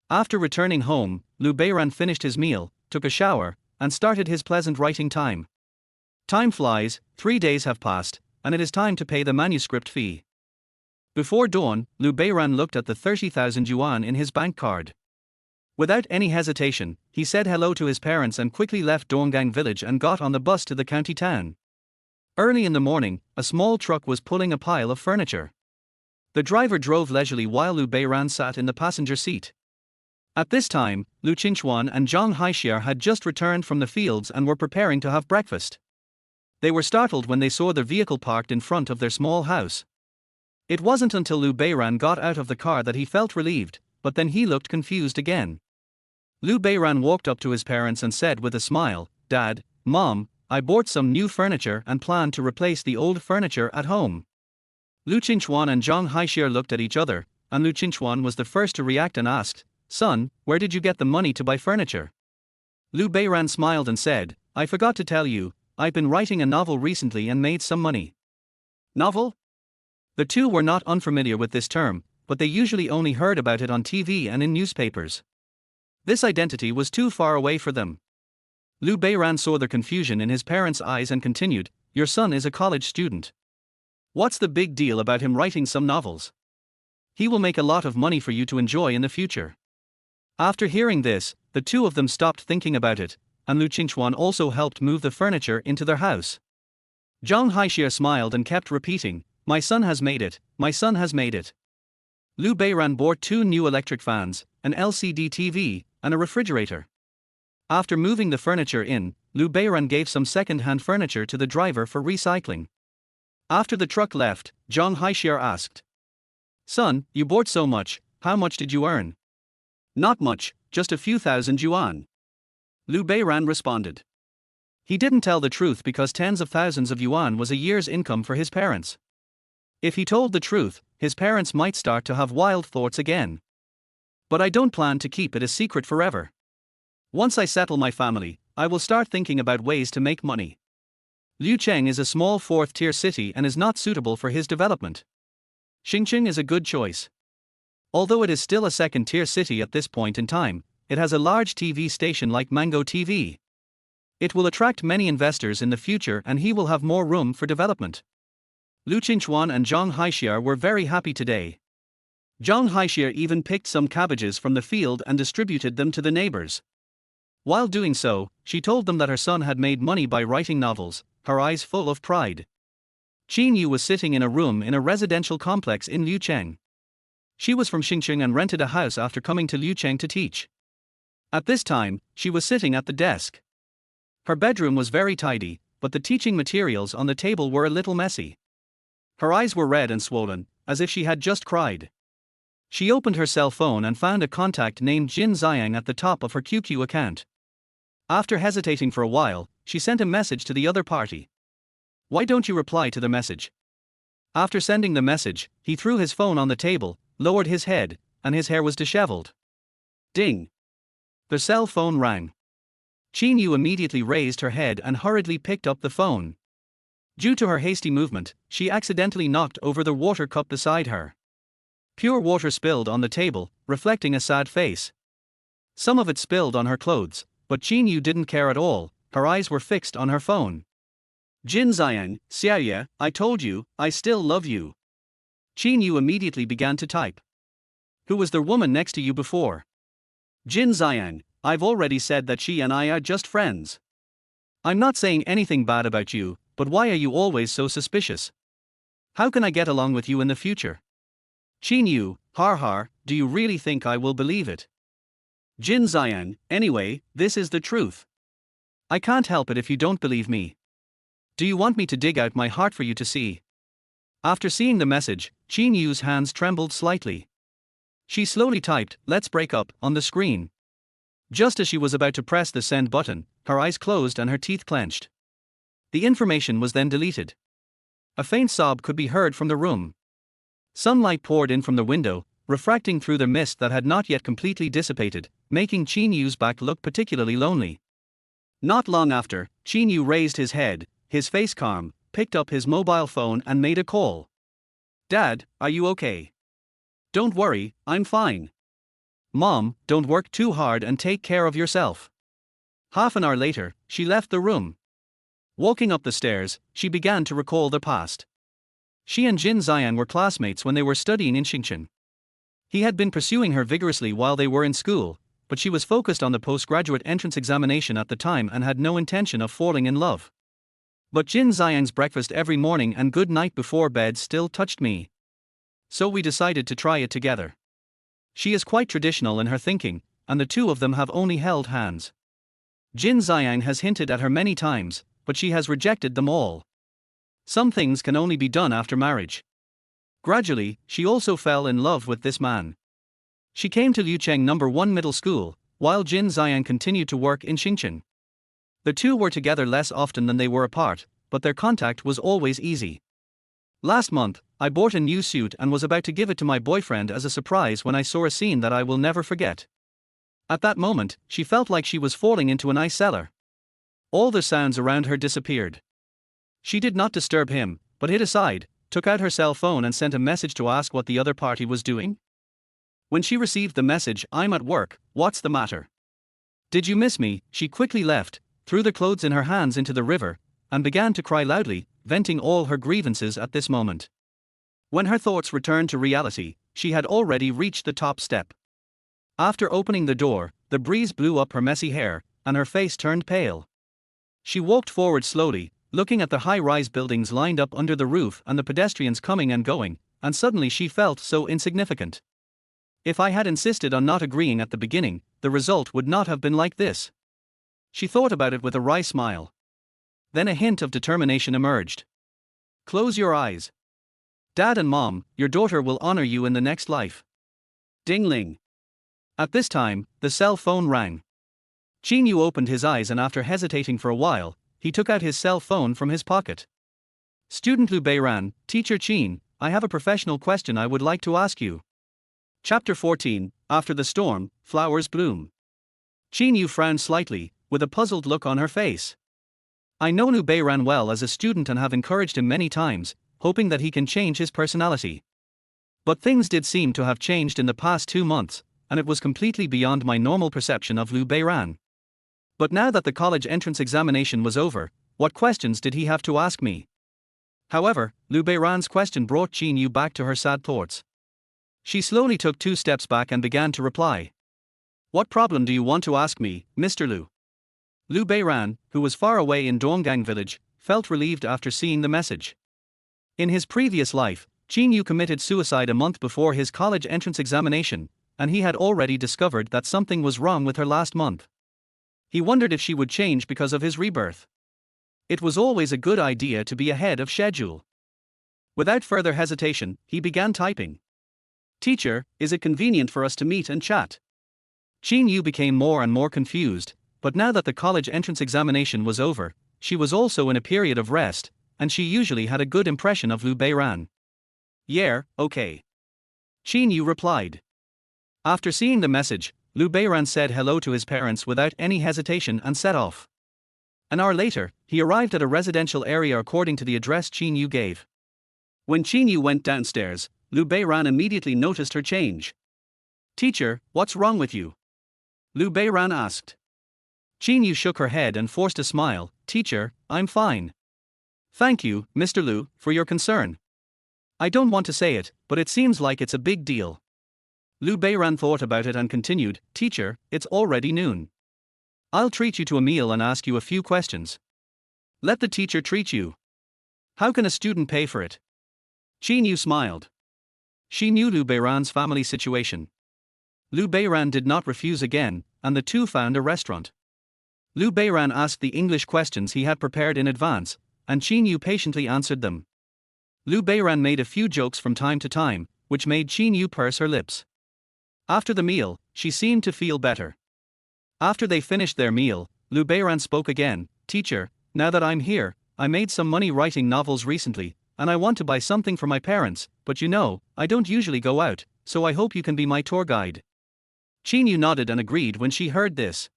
After returning home, Lu Beiran finished his meal, took a shower, and started his pleasant writing time. Time flies, 3 days have passed, and it is time to pay the manuscript fee. Before dawn, Lu Beiran looked at the 30,000 yuan in his bank card. Without any hesitation, he said hello to his parents and quickly left Donggang village and got on the bus to the county town. Early in the morning, a small truck was pulling a pile of furniture. The driver drove leisurely while Lu Beiran sat in the passenger seat. At this time, Lu Qingchuan and Zhang Haixia had just returned from the fields and were preparing to have breakfast. They were startled when they saw the vehicle parked in front of their small house. It wasn't until Lu Beiran got out of the car that he felt relieved, but then he looked confused again. Lu Beiran walked up to his parents and said with a smile, "Dad, Mom, I bought some new furniture and plan to replace the old furniture at home." Lu Qingchuan and Zhang Haixia looked at each other, and Lu Qingchuan was the first to react and asked, "Son, where did you get the money to buy furniture?" Lu Beiran smiled and said, "I forgot to tell you, I've been writing a novel recently and made some money." Novel? The two were not unfamiliar with this term, but they usually only heard about it on TV and in newspapers. This identity was too far away for them. Liu Beiran saw the confusion in his parents' eyes and continued, "Your son is a college student. What's the big deal about him writing some novels? He will make a lot of money for you to enjoy in the future." After hearing this, the two of them stopped thinking about it, and Liu Qingchuan also helped move the furniture into their house. Zhang Haixia smiled and kept repeating, "My son has made it, my son has made it." Liu Beiran bought 2 new electric fans, an LCD TV, and a refrigerator. After moving the furniture in, Liu Beiran gave some second-hand furniture to the driver for recycling. After the truck left, Zhang Haixia asked, "Son, you bought so much, how much did you earn?" "Not much, just a few thousand yuan," Liu Beiran responded. He didn't tell the truth because tens of thousands of yuan was a year's income for his parents. If he told the truth, his parents might start to have wild thoughts again. "But I don't plan to keep it a secret forever. Once I settle my family, I will start thinking about ways to make money." Liucheng is a small 4th-tier city and is not suitable for his development. Xingcheng is a good choice. Although it is still a 2nd-tier city at this point in time, it has a large TV station like Mango TV. It will attract many investors in the future and he will have more room for development. Liu Qingchuan and Zhang Haixia were very happy today. Zhang Haixia even picked some cabbages from the field and distributed them to the neighbors. While doing so, she told them that her son had made money by writing novels, her eyes full of pride. Qin Yu was sitting in a room in a residential complex in Liucheng. She was from Xingcheng and rented a house after coming to Liucheng to teach. At this time, she was sitting at the desk. Her bedroom was very tidy, but the teaching materials on the table were a little messy. Her eyes were red and swollen, as if she had just cried. She opened her cell phone and found a contact named Jin Xiang at the top of her QQ account. After hesitating for a while, she sent a message to the other party. "Why don't you reply to the message?" After sending the message, he threw his phone on the table, lowered his head, and his hair was disheveled. Ding! The cell phone rang. Qin Yu immediately raised her head and hurriedly picked up the phone. Due to her hasty movement, she accidentally knocked over the water cup beside her. Pure water spilled on the table, reflecting a sad face. Some of it spilled on her clothes, but Qin Yu didn't care at all, her eyes were fixed on her phone. "Jin Xiang, Xiaoye, I told you, I still love you." Qin Yu immediately began to type. "Who was the woman next to you before?" "Jin Xiang, I've already said that she and I are just friends. I'm not saying anything bad about you, but why are you always so suspicious? How can I get along with you in the future?" Qin Yu, har, do you really think I will believe it? "Jin Xiang, anyway, this is the truth. I can't help it if you don't believe me. Do you want me to dig out my heart for you to see?" After seeing the message, Qin Yu's hands trembled slightly. She slowly typed, "Let's break up," on the screen. Just as she was about to press the send button, her eyes closed and her teeth clenched. The information was then deleted. A faint sob could be heard from the room. Sunlight poured in from the window, refracting through the mist that had not yet completely dissipated, making Qin Yu's back look particularly lonely. Not long after, Qin Yu raised his head, his face calm, picked up his mobile phone and made a call. "Dad, are you okay?" "Don't worry, I'm fine." "Mom, don't work too hard and take care of yourself." Half an hour later, she left the room. Walking up the stairs, she began to recall the past. She and Jin Xiang were classmates when they were studying in Xingcheng. He had been pursuing her vigorously while they were in school, but she was focused on the postgraduate entrance examination at the time and had no intention of falling in love. But Jin Xiang's breakfast every morning and good night before bed still touched me. So we decided to try it together. She is quite traditional in her thinking, and the two of them have only held hands. Jin Xiang has hinted at her many times, but she has rejected them all. Some things can only be done after marriage. Gradually, she also fell in love with this man. She came to Liucheng No. 1 Middle School, while Jin Xiang continued to work in Xingcheng. The two were together less often than they were apart, but their contact was always easy. Last month, I bought a new suit and was about to give it to my boyfriend as a surprise when I saw a scene that I will never forget. At that moment, she felt like she was falling into an ice cellar. All the sounds around her disappeared. She did not disturb him, but hid aside, took out her cell phone and sent a message to ask what the other party was doing. When she received the message, "I'm at work, what's the matter? Did you miss me?" she quickly left, threw the clothes in her hands into the river, and began to cry loudly, venting all her grievances at this moment. When her thoughts returned to reality, she had already reached the top step. After opening the door, the breeze blew up her messy hair, and her face turned pale. She walked forward slowly, looking at the high-rise buildings lined up under the roof and the pedestrians coming and going, and suddenly she felt so insignificant. If I had insisted on not agreeing at the beginning, the result would not have been like this. She thought about it with a wry smile. Then a hint of determination emerged. "Close your eyes. Dad and Mom, your daughter will honor you in the next life." Ding-ling. At this time, the cell phone rang. Qin Yu opened his eyes and after hesitating for a while, he took out his cell phone from his pocket. "Student Liu Beiran, Teacher Qin, I have a professional question I would like to ask you." Chapter 14, After the Storm, Flowers Bloom. Qin Yu frowned slightly, with a puzzled look on her face. "I know Liu Beiran well as a student and have encouraged him many times, hoping that he can change his personality. But things did seem to have changed in the past 2 months, and it was completely beyond my normal perception of Liu Beiran. But now that the college entrance examination was over, what questions did he have to ask me?" However, Liu Beiran's question brought Qin Yu back to her sad thoughts. She slowly took 2 steps back and began to reply. "What problem do you want to ask me, Mr. Liu?" Liu Beiran, who was far away in Donggang village, felt relieved after seeing the message. In his previous life, Qin Yu committed suicide a month before his college entrance examination, and he had already discovered that something was wrong with her last month. He wondered if she would change because of his rebirth. It was always a good idea to be ahead of schedule. Without further hesitation, he began typing. "Teacher, is it convenient for us to meet and chat?" Qin Yu became more and more confused, but now that the college entrance examination was over, she was also in a period of rest, and she usually had a good impression of Liu Beiran. "Yeah, okay." Qin Yu replied. After seeing the message, Liu Beiran said hello to his parents without any hesitation and set off. An hour later, he arrived at a residential area according to the address Qin Yu gave. When Qin Yu went downstairs, Liu Beiran immediately noticed her change. "Teacher, what's wrong with you?" Liu Beiran asked. Qin Yu shook her head and forced a smile. "Teacher, I'm fine. Thank you, Mr. Liu, for your concern. I don't want to say it, but it seems like it's a big deal." Liu Beiran thought about it and continued, "Teacher, it's already noon. I'll treat you to a meal and ask you a few questions." "Let the teacher treat you. How can a student pay for it?" Qin Yu smiled. She knew Liu Beiran's family situation. Liu Beiran did not refuse again, and the two found a restaurant. Liu Beiran asked the English questions he had prepared in advance, and Qin Yu patiently answered them. Liu Beiran made a few jokes from time to time, which made Qin Yu purse her lips. After the meal, she seemed to feel better. After they finished their meal, Liu Beiran spoke again. "Teacher, now that I'm here, I made some money writing novels recently, and I want to buy something for my parents, but you know, I don't usually go out, so I hope you can be my tour guide." Qin Yu nodded and agreed when she heard this.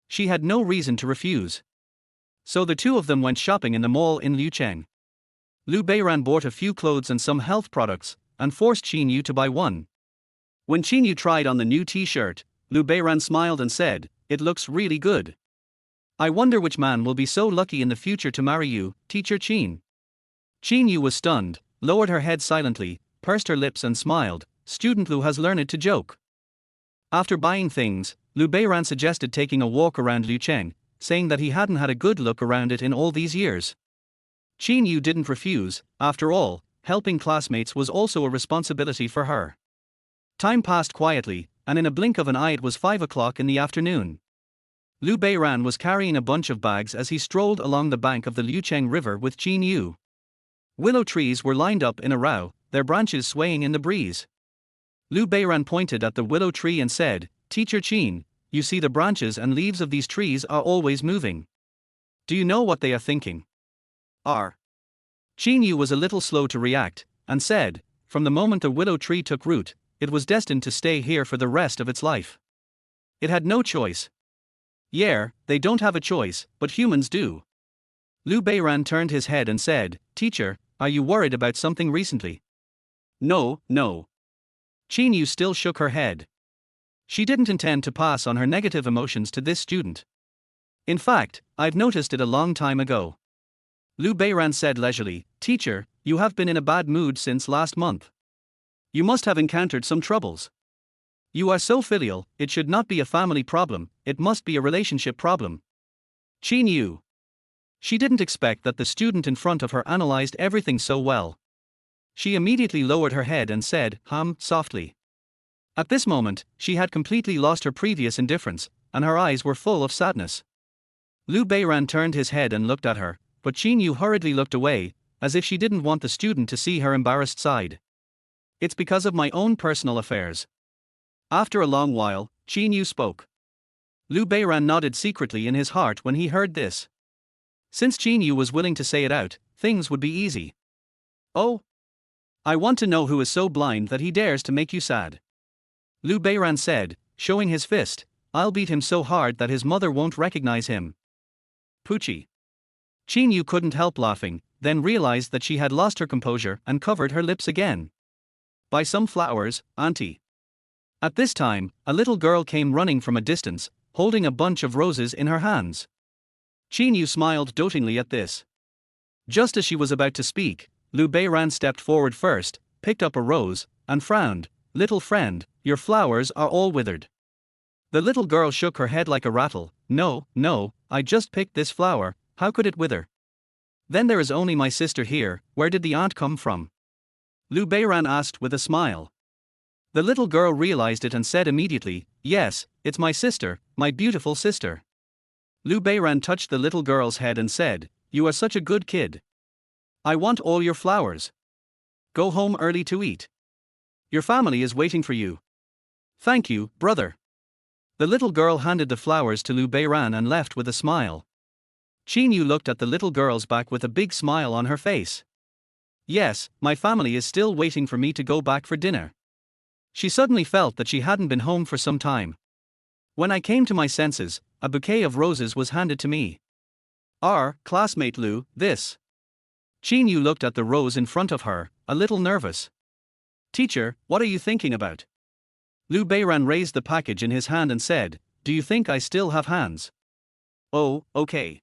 She had no reason to refuse. So the two of them went shopping in the mall in Liucheng. Liu Beiran bought a few clothes and some health products, and forced Qin Yu to buy one. When Qin Yu tried on the new t-shirt, Liu Beiran smiled and said, "It looks really good. I wonder which man will be so lucky in the future to marry you, Teacher Qin." Qin Yu was stunned, lowered her head silently, pursed her lips and smiled. Student Liu has learned to joke. After buying things, Liu Beiran suggested taking a walk around Liucheng, saying that he hadn't had a good look around it in all these years. Qin Yu didn't refuse. After all, helping classmates was also a responsibility for her. Time passed quietly, and in a blink of an eye it was 5 o'clock in the afternoon. Liu Beiran was carrying a bunch of bags as he strolled along the bank of the Liucheng River with Qin Yu. Willow trees were lined up in a row, their branches swaying in the breeze. Liu Beiran pointed at the willow tree and said, "Teacher Qin, you see the branches and leaves of these trees are always moving. Do you know what they are thinking?" Qin Yu was a little slow to react, and said, "From the moment the willow tree took root, it was destined to stay here for the rest of its life. It had no choice." "Yeah, they don't have a choice, but humans do." Liu Beiran turned his head and said, "Teacher, are you worried about something recently? No, no. Qin Yu still shook her head. She didn't intend to pass on her negative emotions to this student. In fact, I've noticed it a long time ago. Liu Beiran said leisurely, Teacher, you have been in a bad mood since last month. You must have encountered some troubles. You are so filial, it should not be a family problem, it must be a relationship problem. Qin Yu. She didn't expect that the student in front of her analyzed everything so well. She immediately lowered her head and said, softly. At this moment, she had completely lost her previous indifference, and her eyes were full of sadness. Liu Beiran turned his head and looked at her, but Qin Yu hurriedly looked away, as if she didn't want the student to see her embarrassed side. It's because of my own personal affairs. After a long while, Qin Yu spoke. Liu Beiran nodded secretly in his heart when he heard this. Since Qin Yu was willing to say it out, things would be easy. Oh? I want to know who is so blind that he dares to make you sad. Liu Beiran said, showing his fist, I'll beat him so hard that his mother won't recognize him. Poochie. Qin Yu couldn't help laughing, then realized that she had lost her composure and covered her lips again. Buy some flowers, auntie. At this time, a little girl came running from a distance, holding a bunch of roses in her hands. Qin Yu smiled dotingly at this. Just as she was about to speak, Liu Beiran stepped forward first, picked up a rose, and frowned. Little friend, your flowers are all withered. The little girl shook her head like a rattle. No, I just picked this flower, how could it wither? Then there is only my sister here, where did the aunt come from? Liu Beiran asked with a smile. The little girl realized it and said immediately, yes, it's my sister, my beautiful sister. Liu Beiran touched the little girl's head and said, you are such a good kid. I want all your flowers. Go home early to eat. Your family is waiting for you. Thank you, brother. The little girl handed the flowers to Liu Beiran and left with a smile. Qin Yu looked at the little girl's back with a big smile on her face. Yes, my family is still waiting for me to go back for dinner. She suddenly felt that she hadn't been home for some time. When I came to my senses, a bouquet of roses was handed to me. Our classmate Liu, this. Qin Yu looked at the rose in front of her, a little nervous. Teacher, what are you thinking about? Liu Beiran raised the package in his hand and said, do you think I still have hands? Oh, okay.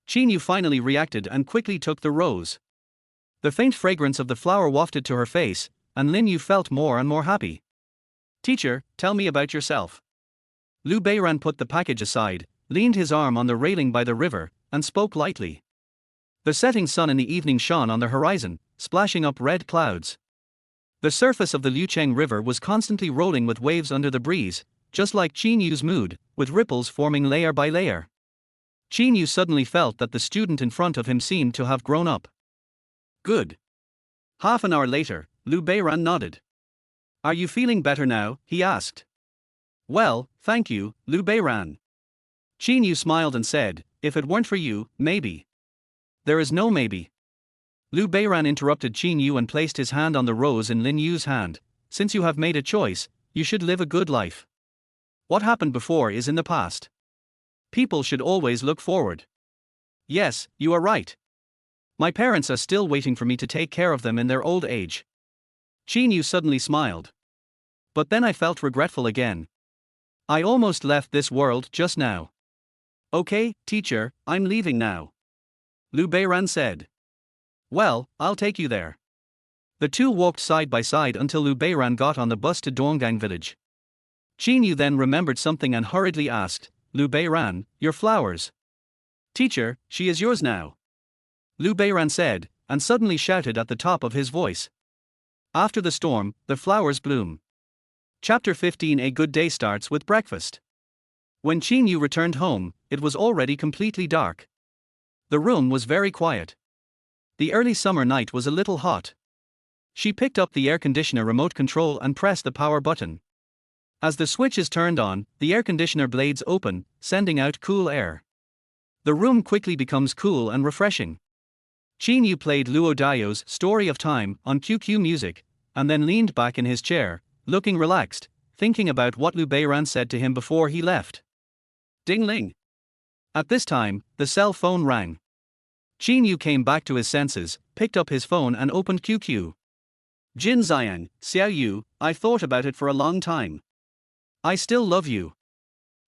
Qin Yu finally reacted and quickly took the rose. The faint fragrance of the flower wafted to her face, and Lin Yu felt more and more happy. Teacher, tell me about yourself. Liu Beiran put the package aside, leaned his arm on the railing by the river, and spoke lightly. The setting sun in the evening shone on the horizon, splashing up red clouds. The surface of the Liucheng River was constantly rolling with waves under the breeze, just like Qin Yu's mood, with ripples forming layer by layer. Qin Yu suddenly felt that the student in front of him seemed to have grown up. Good. Half an hour later, Liu Beiran nodded. Are you feeling better now? He asked. Well, thank you, Liu Beiran. Qin Yu smiled and said, if it weren't for you, maybe. There is no maybe. Liu Beiran interrupted Qin Yu and placed his hand on the rose in Lin Yu's hand. Since you have made a choice, you should live a good life. What happened before is in the past. People should always look forward. Yes, you are right. My parents are still waiting for me to take care of them in their old age. Qin Yu suddenly smiled. But then I felt regretful again. I almost left this world just now. Okay, teacher, I'm leaving now. Liu Beiran said. Well, I'll take you there. The two walked side by side until Liu Beiran got on the bus to Donggang village. Qin Yu then remembered something and hurriedly asked, Liu Beiran, your flowers. Teacher, she is yours now. Liu Beiran said, and suddenly shouted at the top of his voice. After the storm, the flowers bloom. Chapter 15. A good day starts with breakfast. When Qin Yu returned home, it was already completely dark. The room was very quiet. The early summer night was a little hot. She picked up the air conditioner remote control and pressed the power button. As the switch is turned on, the air conditioner blades open, sending out cool air. The room quickly becomes cool and refreshing. Qin Yu played Luo Daio's Story of Time on QQ Music, and then leaned back in his chair, looking relaxed, thinking about what Liu Beiran said to him before he left. Ding-ling. At this time, the cell phone rang. Qin Yu came back to his senses, picked up his phone and opened QQ. Jin Xiang, Xiao Yu, I've thought about it for a long time. I still love you.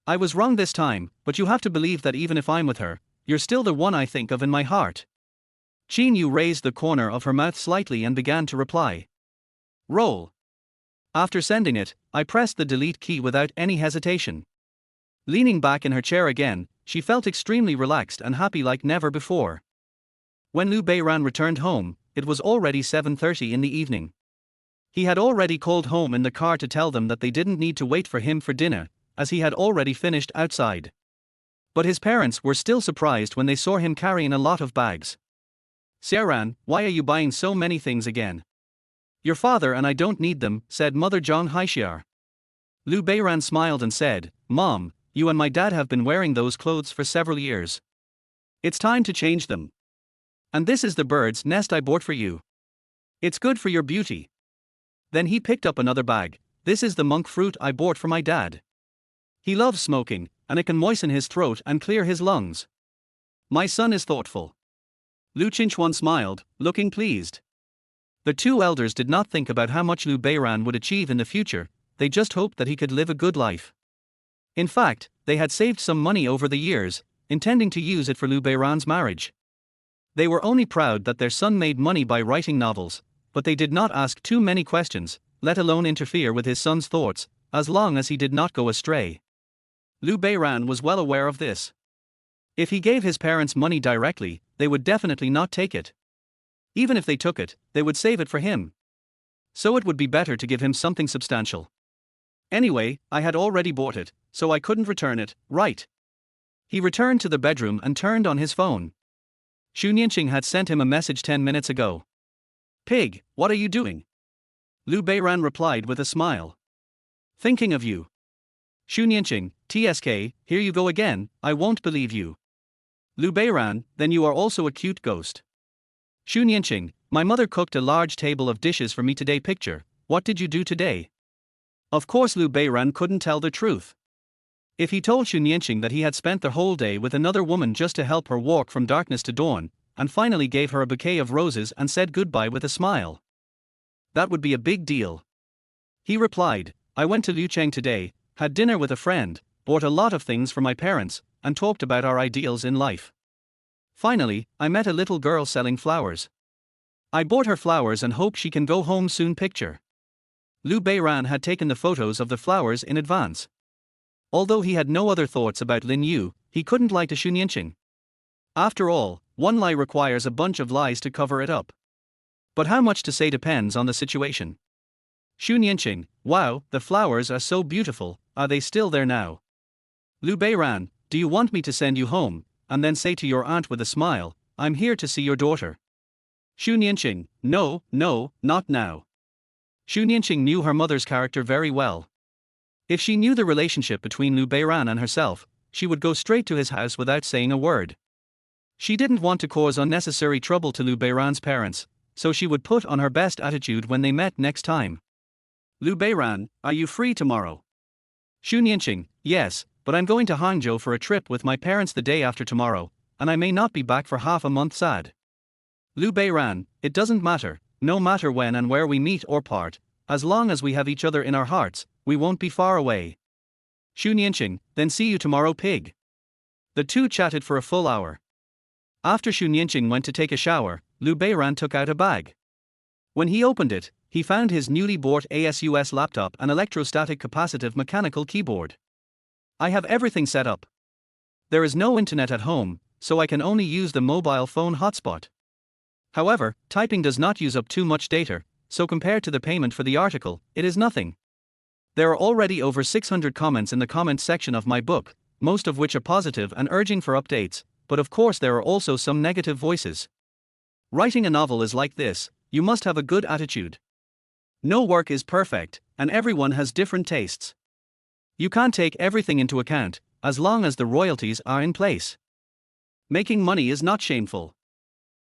I was wrong this time, but you have to believe that even if I'm with her, you're still the one I think of in my heart. Qin Yu raised the corner of her mouth slightly and began to reply. Roll. After sending it, I pressed the delete key without any hesitation. Leaning back in her chair again, she felt extremely relaxed and happy like never before. When Liu Beiran returned home, it was already 7:30 in the evening. He had already called home in the car to tell them that they didn't need to wait for him for dinner, as he had already finished outside. But his parents were still surprised when they saw him carrying a lot of bags. Xiaoran, why are you buying so many things again? Your father and I don't need them, said Mother Zhang Haixiar. Liu Beiran smiled and said, Mom, you and my dad have been wearing those clothes for several years. It's time to change them. And this is the bird's nest I bought for you. It's good for your beauty. Then he picked up another bag. This is the monk fruit I bought for my dad. He loves smoking, and it can moisten his throat and clear his lungs. My son is thoughtful. Liu Qinchuan smiled, looking pleased. The two elders did not think about how much Liu Beiran would achieve in the future, they just hoped that he could live a good life. In fact, they had saved some money over the years, intending to use it for Liu Beiran's marriage. They were only proud that their son made money by writing novels, but they did not ask too many questions, let alone interfere with his son's thoughts, as long as he did not go astray. Liu Beiran was well aware of this. If he gave his parents money directly, they would definitely not take it. Even if they took it, they would save it for him. So it would be better to give him something substantial. Anyway, I had already bought it, so I couldn't return it, right? He returned to the bedroom and turned on his phone. Xu Nianqing had sent him a message 10 minutes ago. Pig, what are you doing? Liu Beiran replied with a smile. Thinking of you. Xu Nianqing, TSK, here you go again, I won't believe you. Liu Beiran, then you are also a cute ghost. Xu Nianqing, my mother cooked a large table of dishes for me today. Picture, what did you do today? Of course Liu Beiran couldn't tell the truth. If he told Xu Nianqing that he had spent the whole day with another woman just to help her walk from darkness to dawn, and finally gave her a bouquet of roses and said goodbye with a smile, that would be a big deal. He replied, I went to Liucheng today, had dinner with a friend, bought a lot of things for my parents, and talked about our ideals in life. Finally, I met a little girl selling flowers. I bought her flowers and hope she can go home soon. Picture. Liu Beiran had taken the photos of the flowers in advance. Although he had no other thoughts about Lin Yu, he couldn't lie to Xu Nianqing. After all, one lie requires a bunch of lies to cover it up. But how much to say depends on the situation. Xu Nianqing, wow, the flowers are so beautiful, are they still there now? Liu Beiran, do you want me to send you home, and then say to your aunt with a smile, I'm here to see your daughter? Xu Nianqing, no, not now. Xu Nianqing knew her mother's character very well. If she knew the relationship between Liu Beiran and herself, she would go straight to his house without saying a word. She didn't want to cause unnecessary trouble to Liu Beiran's parents, so she would put on her best attitude when they met next time. Liu Beiran, are you free tomorrow? Xu Nianqing, yes, but I'm going to Hangzhou for a trip with my parents the day after tomorrow, and I may not be back for half a month. Sad. Liu Beiran, it doesn't matter, no matter when and where we meet or part, as long as we have each other in our hearts, we won't be far away. Xu Nianqing, then see you tomorrow. Pig. The two chatted for a full hour. After Xu Nianqing went to take a shower, Liu Beiran took out a bag. When he opened it, he found his newly bought ASUS laptop and electrostatic capacitive mechanical keyboard. I have everything set up. There is no internet at home, so I can only use the mobile phone hotspot. However, typing does not use up too much data, so compared to the payment for the article, it is nothing. There are already over 600 comments in the comments section of my book, most of which are positive and urging for updates, but of course there are also some negative voices. Writing a novel is like this, you must have a good attitude. No work is perfect, and everyone has different tastes. You can't take everything into account, as long as the royalties are in place. Making money is not shameful.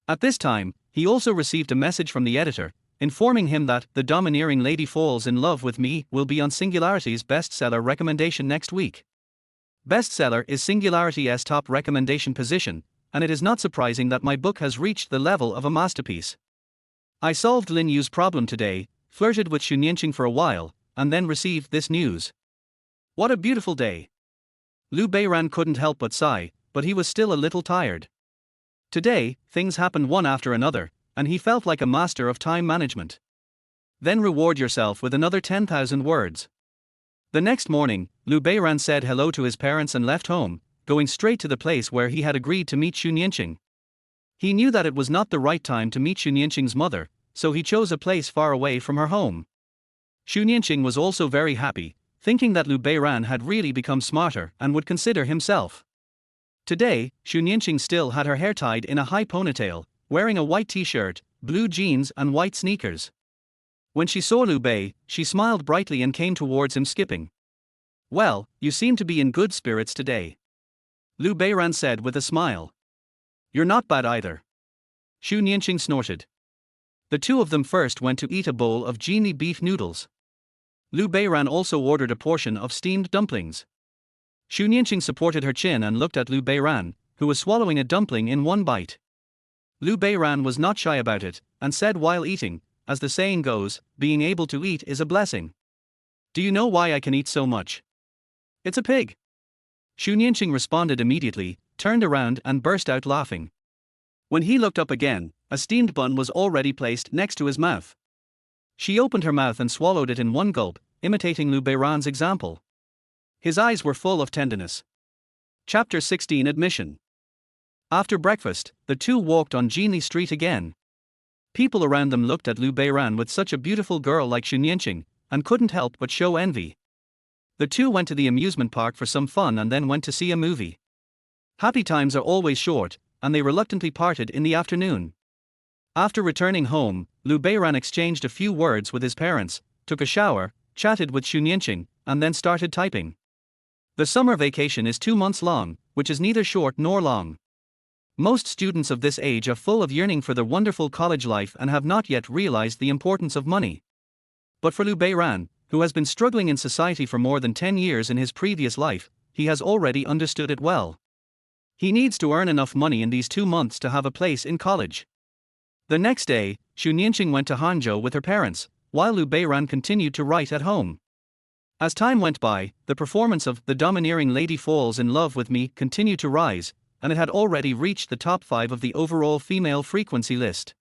At this time, he also received a message from the editor, informing him that The Domineering Lady Falls in Love with Me will be on Singularity's bestseller recommendation next week. Bestseller is Singularity's top recommendation position, and it is not surprising that my book has reached the level of a masterpiece. I solved Lin Yu's problem today, flirted with Xu Nianqing for a while, and then received this news. What a beautiful day. Liu Beiran couldn't help but sigh, but he was still a little tired. Today, things happened one after another, and he felt like a master of time management. Then reward yourself with another 10,000 words. The next morning, Liu Beiran said hello to his parents and left home, going straight to the place where he had agreed to meet Xu Nianqing. He knew that it was not the right time to meet Xu Nianqing's mother, so he chose a place far away from her home. Xu Nianqing was also very happy, thinking that Liu Beiran had really become smarter and would consider himself. Today, Xu Nianqing still had her hair tied in a high ponytail, wearing a white t-shirt, blue jeans and white sneakers. When she saw Liu Bei, she smiled brightly and came towards him skipping. Well, you seem to be in good spirits today. Liu Beiran said with a smile. You're not bad either. Xu Nianqing snorted. The two of them first went to eat a bowl of genie beef noodles. Liu Beiran also ordered a portion of steamed dumplings. Xu Nianqing supported her chin and looked at Liu Beiran, who was swallowing a dumpling in one bite. Liu Beiran was not shy about it, and said while eating, as the saying goes, being able to eat is a blessing. Do you know why I can eat so much? It's a pig. Xu Nianqing responded immediately, turned around and burst out laughing. When he looked up again, a steamed bun was already placed next to his mouth. She opened her mouth and swallowed it in one gulp, imitating Liu Beiran's example. His eyes were full of tenderness. Chapter 16 Admission. After breakfast, the two walked on Jinli Street again. People around them looked at Liu Beiran with such a beautiful girl like Xu Nianqing, and couldn't help but show envy. The two went to the amusement park for some fun and then went to see a movie. Happy times are always short, and they reluctantly parted in the afternoon. After returning home, Liu Beiran exchanged a few words with his parents, took a shower, chatted with Xu Nianqing, and then started typing. The summer vacation is 2 months long, which is neither short nor long. Most students of this age are full of yearning for the wonderful college life and have not yet realized the importance of money. But for Liu Beiran, who has been struggling in society for more than 10 years in his previous life, he has already understood it well. He needs to earn enough money in these 2 months to have a place in college. The next day, Xu Nianqing went to Hangzhou with her parents, while Liu Beiran continued to write at home. As time went by, the performance of The Domineering Lady Falls in Love with Me continued to rise, and it had already reached the top 5 of the overall female frequency list.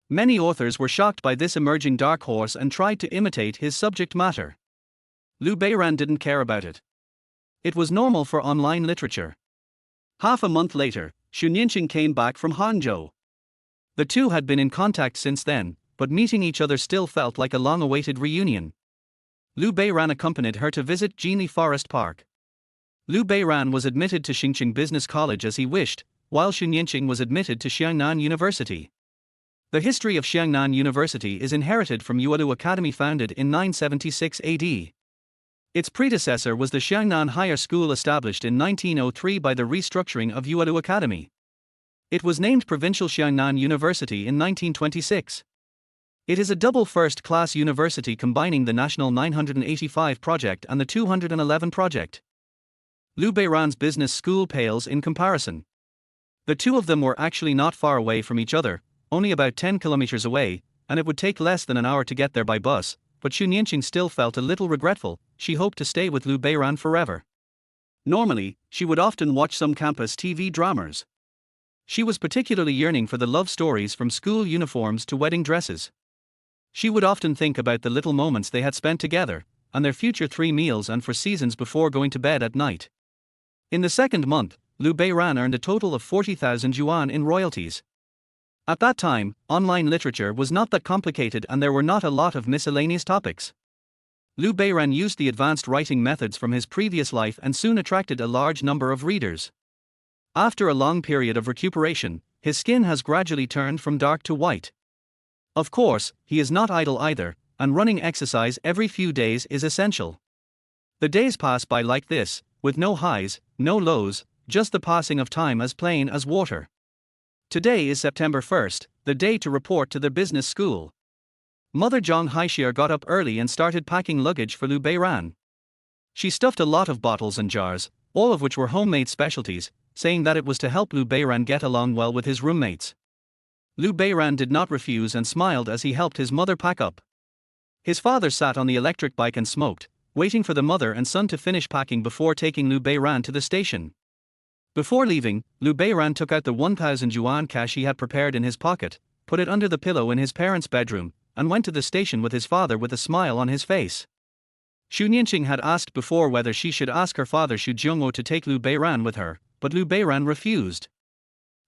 Many authors were shocked by this emerging dark horse and tried to imitate his subject matter. Liu Beiran didn't care about it. It was normal for online literature. Half a month later, Xu Nianqing came back from Hangzhou. The two had been in contact since then, but meeting each other still felt like a long-awaited reunion. Liu Beiran accompanied her to visit Jinli Forest Park. Liu Beiran was admitted to Xingqing Business College as he wished, while Xu Nianqing was admitted to Xiangnan University. The history of Xiangnan University is inherited from Yuelu Academy founded in 976 AD. Its predecessor was the Xiangnan Higher School established in 1903 by the restructuring of Yuelu Academy. It was named Provincial Xiangnan University in 1926. It is a double first-class university combining the National 985 project and the 211 project. Liu Beiran's business school pales in comparison. The two of them were actually not far away from each other, only about 10 kilometers away, and it would take less than an hour to get there by bus, but Xu Nianqing still felt a little regretful. She hoped to stay with Liu Beiran forever. Normally, she would often watch some campus TV dramas. She was particularly yearning for the love stories from school uniforms to wedding dresses. She would often think about the little moments they had spent together, and their future 3 meals and 4 seasons before going to bed at night. In the second month, Liu Beiran earned a total of 40,000 yuan in royalties. At that time, online literature was not that complicated and there were not a lot of miscellaneous topics. Liu Beiran used the advanced writing methods from his previous life and soon attracted a large number of readers. After a long period of recuperation, his skin has gradually turned from dark to white. Of course, he is not idle either, and running exercise every few days is essential. The days pass by like this, with no highs, no lows, just the passing of time as plain as water. Today is September 1st, the day to report to the business school. Mother Zhang Haixia got up early and started packing luggage for Liu Beiran. She stuffed a lot of bottles and jars, all of which were homemade specialties, saying that it was to help Liu Beiran get along well with his roommates. Liu Beiran did not refuse and smiled as he helped his mother pack up. His father sat on the electric bike and smoked, waiting for the mother and son to finish packing before taking Liu Beiran to the station. Before leaving, Liu Beiran took out the 1,000 yuan cash he had prepared in his pocket, put it under the pillow in his parents' bedroom, and went to the station with his father with a smile on his face. Xu Nianqing had asked before whether she should ask her father Xu Zhongwo to take Liu Beiran with her, but Liu Beiran refused.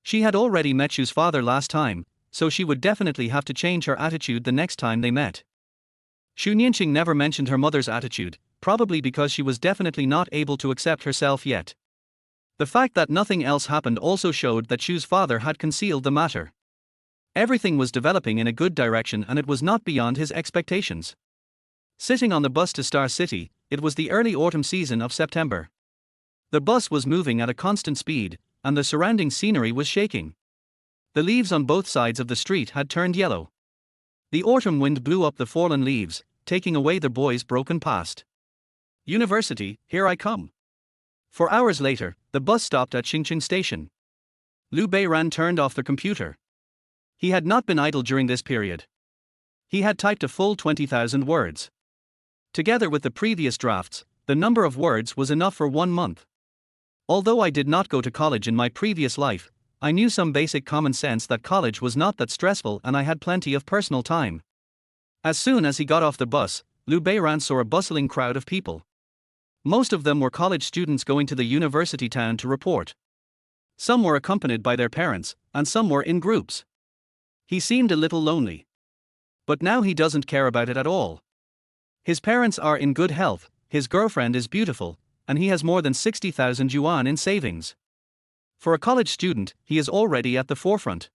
She had already met Xu's father last time, so she would definitely have to change her attitude the next time they met. Xu Nianqing never mentioned her mother's attitude, probably because she was definitely not able to accept herself yet. The fact that nothing else happened also showed that Xu's father had concealed the matter. Everything was developing in a good direction and it was not beyond his expectations. Sitting on the bus to Star City, it was the early autumn season of September. The bus was moving at a constant speed, and the surrounding scenery was shaking. The leaves on both sides of the street had turned yellow. The autumn wind blew up the fallen leaves, taking away the boy's broken past. University, here I come. 4 hours later, the bus stopped at Xingqing Station. Liu Beiran turned off the computer. He had not been idle during this period. He had typed a full 20,000 words. Together with the previous drafts, the number of words was enough for 1 month. Although I did not go to college in my previous life, I knew some basic common sense that college was not that stressful and I had plenty of personal time. As soon as he got off the bus, Liu Beiran saw a bustling crowd of people. Most of them were college students going to the university town to report. Some were accompanied by their parents, and some were in groups. He seemed a little lonely. But now he doesn't care about it at all. His parents are in good health, his girlfriend is beautiful, and he has more than 60,000 yuan in savings. For a college student, he is already at the forefront.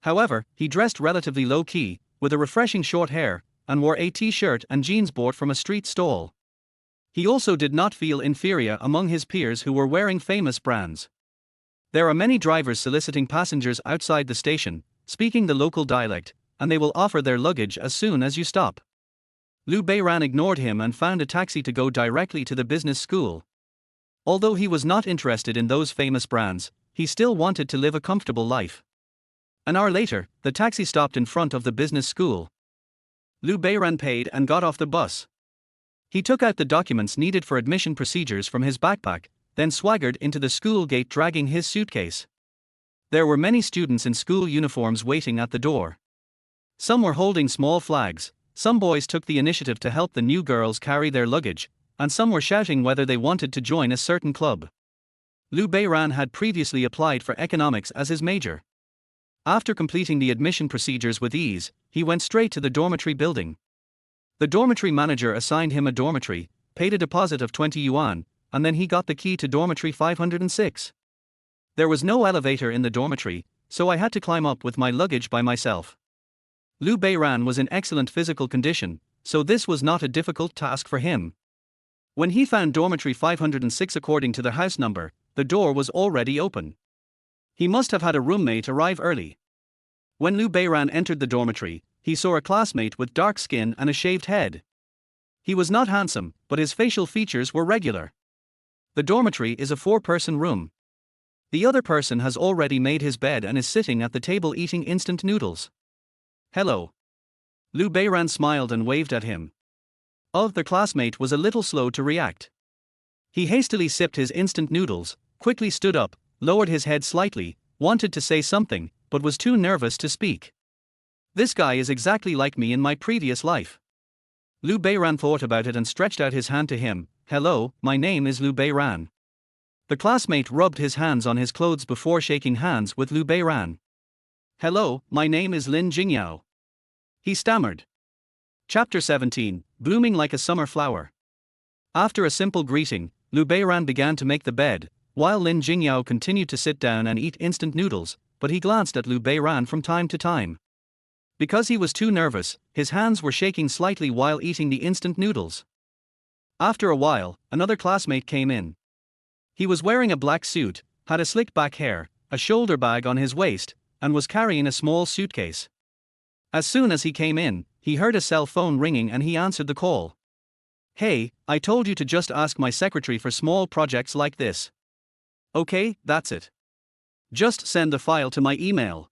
However, he dressed relatively low-key, with a refreshing short hair, and wore a t-shirt and jeans bought from a street stall. He also did not feel inferior among his peers who were wearing famous brands. There are many drivers soliciting passengers outside the station, speaking the local dialect, and they will offer their luggage as soon as you stop. Liu Beiran ignored him and found a taxi to go directly to the business school. Although he was not interested in those famous brands, he still wanted to live a comfortable life. An hour later, the taxi stopped in front of the business school. Liu Beiran paid and got off the bus. He took out the documents needed for admission procedures from his backpack, then swaggered into the school gate dragging his suitcase. There were many students in school uniforms waiting at the door. Some were holding small flags, some boys took the initiative to help the new girls carry their luggage, and some were shouting whether they wanted to join a certain club. Liu Beiran had previously applied for economics as his major. After completing the admission procedures with ease, he went straight to the dormitory building. The dormitory manager assigned him a dormitory, paid a deposit of 20 yuan, and then he got the key to dormitory 506. There was no elevator in the dormitory, so I had to climb up with my luggage by myself. Liu Beiran was in excellent physical condition, so this was not a difficult task for him. When he found dormitory 506 according to the house number, the door was already open. He must have had a roommate arrive early. When Liu Beiran entered the dormitory, he saw a classmate with dark skin and a shaved head. He was not handsome, but his facial features were regular. The dormitory is a 4-person room. The other person has already made his bed and is sitting at the table eating instant noodles. Hello. Liu Beiran smiled and waved at him. The classmate was a little slow to react. He hastily sipped his instant noodles, quickly stood up, lowered his head slightly, wanted to say something, but was too nervous to speak. This guy is exactly like me in my previous life. Liu Beiran thought about it and stretched out his hand to him. Hello, my name is Liu Beiran. The classmate rubbed his hands on his clothes before shaking hands with Liu Beiran. Hello, my name is Lin Jingyao. He stammered. Chapter 17, Blooming Like a Summer Flower. After a simple greeting, Liu Beiran began to make the bed, while Lin Jingyao continued to sit down and eat instant noodles, but he glanced at Liu Beiran from time to time. Because he was too nervous, his hands were shaking slightly while eating the instant noodles. After a while, another classmate came in. He was wearing a black suit, had a slicked back hair, a shoulder bag on his waist, and was carrying a small suitcase. As soon as he came in, he heard a cell phone ringing and he answered the call. Hey, I told you to just ask my secretary for small projects like this. Okay, that's it. Just send the file to my email.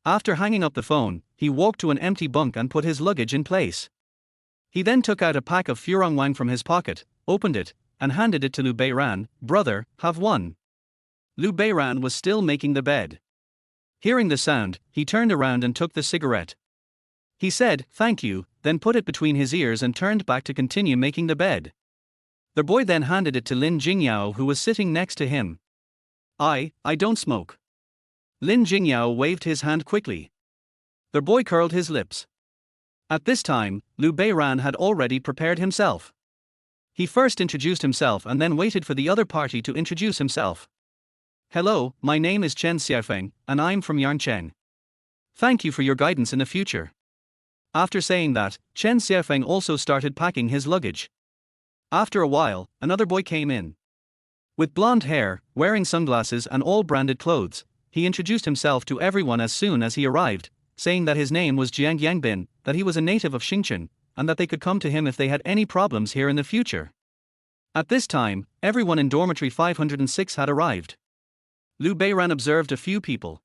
After hanging up the phone, he walked to an empty bunk and put his luggage in place. He then took out a pack of Furong Wang from his pocket, opened it, and handed it to Liu Beiran. Brother, have one. Liu Beiran was still making the bed. Hearing the sound, he turned around and took the cigarette. He said, "Thank you," then put it between his ears and turned back to continue making the bed. The boy then handed it to Lin Jingyao, who was sitting next to him. I don't smoke." Lin Jingyao waved his hand quickly. The boy curled his lips. At this time, Liu Beiran had already prepared himself. He first introduced himself and then waited for the other party to introduce himself. "Hello, my name is Chen Xiaofeng, and I'm from Yarncheng. Thank you for your guidance in the future." After saying that, Chen Xiaofeng also started packing his luggage. After a while, another boy came in. With blonde hair, wearing sunglasses and all branded clothes, he introduced himself to everyone as soon as he arrived, saying that his name was Jiang Yangbin, that he was a native of Xinchen, and that they could come to him if they had any problems here in the future. At this time, everyone in dormitory 506 had arrived. Liu Beiran observed a few people.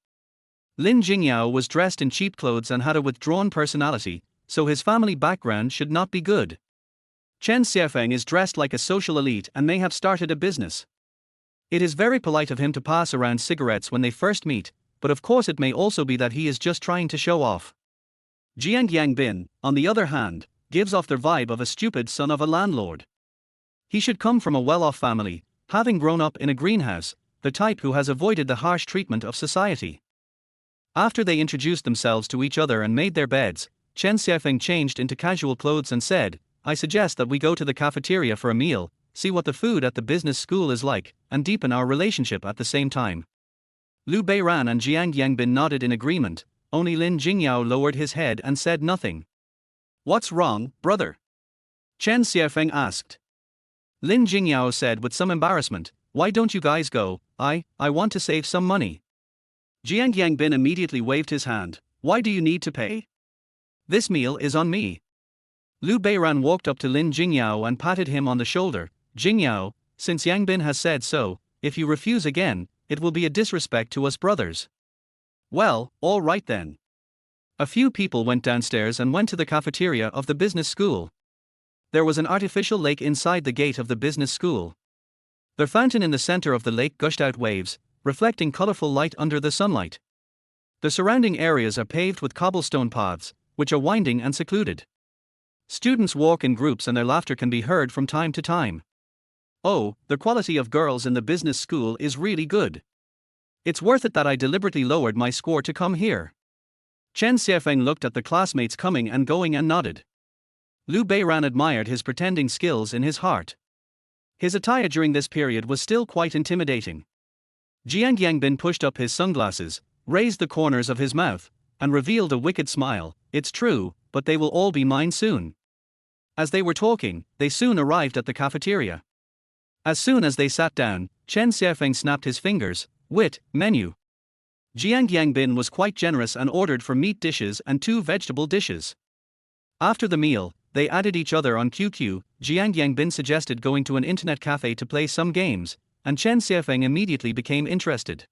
Lin Jingyao was dressed in cheap clothes and had a withdrawn personality, so his family background should not be good. Chen Xiaofeng is dressed like a social elite and may have started a business. It is very polite of him to pass around cigarettes when they first meet, but of course it may also be that he is just trying to show off. Jiang Yangbin, on the other hand, gives off the vibe of a stupid son of a landlord. He should come from a well-off family, having grown up in a greenhouse, the type who has avoided the harsh treatment of society. After they introduced themselves to each other and made their beds, Chen Xiaofeng changed into casual clothes and said, "I suggest that we go to the cafeteria for a meal, see what the food at the business school is like, and deepen our relationship at the same time." Liu Beiran and Jiang Yangbin nodded in agreement, only Lin Jingyao lowered his head and said nothing. "What's wrong, brother?" Chen Xiaofeng asked. Lin Jingyao said with some embarrassment, "Why don't you guys go? I want to save some money." Jiang Yangbin immediately waved his hand. "Why do you need to pay? This meal is on me." Liu Beiran walked up to Lin Jingyao and patted him on the shoulder. "Jingyao, since Yangbin has said so, if you refuse again, it will be a disrespect to us brothers." "Well, all right then." A few people went downstairs and went to the cafeteria of the business school. There was an artificial lake inside the gate of the business school. The fountain in the center of the lake gushed out waves, reflecting colorful light under the sunlight. The surrounding areas are paved with cobblestone paths, which are winding and secluded. Students walk in groups and their laughter can be heard from time to time. Oh, the quality of girls in the business school is really good. It's worth it that I deliberately lowered my score to come here. Chen Xiaofeng looked at the classmates coming and going and nodded. Liu Beiran admired his pretending skills in his heart. His attire during this period was still quite intimidating. Jiang Yangbin pushed up his sunglasses, raised the corners of his mouth, and revealed a wicked smile. "It's true, but they will all be mine soon." As they were talking, they soon arrived at the cafeteria. As soon as they sat down, Chen Xiaofeng snapped his fingers. "Wit, menu." Jiang Yangbin was quite generous and ordered for meat dishes and 2 vegetable dishes. After the meal, they added each other on QQ. Jiang Yangbin suggested going to an internet cafe to play some games, and Chen Xiaofeng immediately became interested.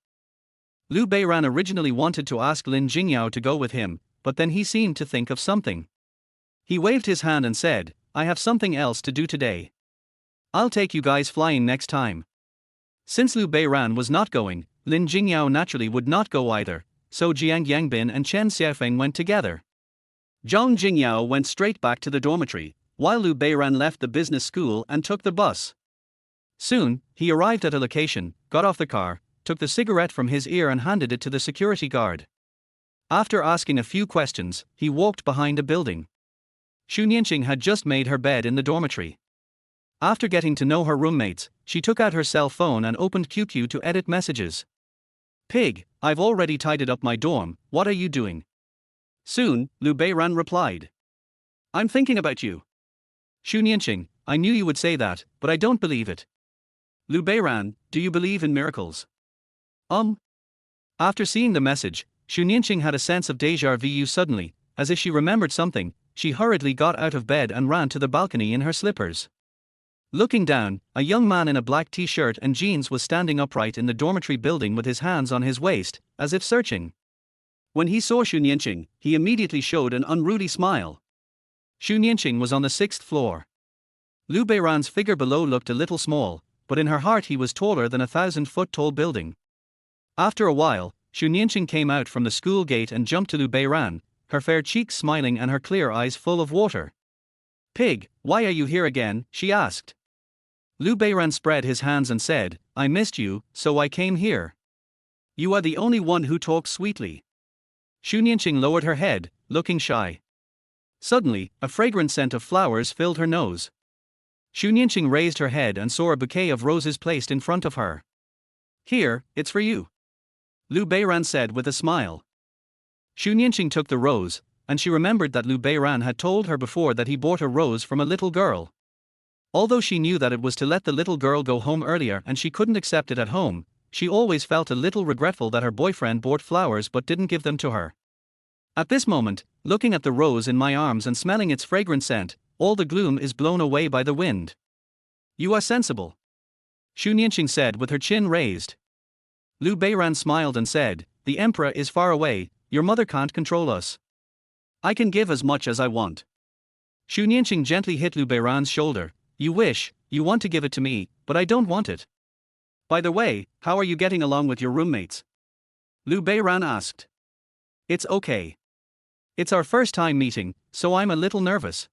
Liu Beiran originally wanted to ask Lin Jingyao to go with him, but then he seemed to think of something. He waved his hand and said, "I have something else to do today. I'll take you guys flying next time." Since Liu Beiran was not going, Lin Jingyao naturally would not go either, so Jiang Yangbin and Chen Xiaofeng went together. Zhang Jingyao went straight back to the dormitory, while Liu Beiran left the business school and took the bus. Soon, he arrived at a location, got off the car, took the cigarette from his ear and handed it to the security guard. After asking a few questions, he walked behind a building. Xu Nianqing had just made her bed in the dormitory. After getting to know her roommates, she took out her cell phone and opened QQ to edit messages. "Pig, I've already tidied up my dorm, what are you doing?" Soon, Liu Beiran replied. "I'm thinking about you." Xu Nianqing, "I knew you would say that, but I don't believe it." Liu Beiran, "Do you believe in miracles?" After seeing the message, Xu Nianqing had a sense of déjà vu suddenly, as if she remembered something. She hurriedly got out of bed and ran to the balcony in her slippers. Looking down, a young man in a black t-shirt and jeans was standing upright in the dormitory building with his hands on his waist, as if searching. When he saw Xu Nianqing, he immediately showed an unruly smile. Xu Nianqing was on the 6th floor. Lu Beiran's figure below looked a little small, but in her heart he was taller than a 1,000-foot-tall building. After a while, Xu Nianqing came out from the school gate and jumped to Lu Beiran, her fair cheeks smiling and her clear eyes full of water. "Pig, why are you here again?" she asked. Lu Beiran spread his hands and said, "I missed you, so I came here. You are the only one who talks sweetly." Xu Nianqing lowered her head, looking shy. Suddenly, a fragrant scent of flowers filled her nose. Xu Nianqing raised her head and saw a bouquet of roses placed in front of her. "Here, it's for you," Lu Beiran said with a smile. Xu Nianqing took the rose, and she remembered that Lu Beiran had told her before that he bought a rose from a little girl. Although she knew that it was to let the little girl go home earlier and she couldn't accept it at home, she always felt a little regretful that her boyfriend bought flowers but didn't give them to her. At this moment, looking at the rose in my arms and smelling its fragrant scent, all the gloom is blown away by the wind. "You are sensible," Xu Nianqing said with her chin raised. Lu Beiran smiled and said, "The emperor is far away, your mother can't control us. I can give as much as I want." Xu Nianqing gently hit Lu Beiran's shoulder. You want to give it to me, but I don't want it. By the way, how are you getting along with your roommates?" Lu Beiran asked. "It's okay. It's our first time meeting, so I'm a little nervous.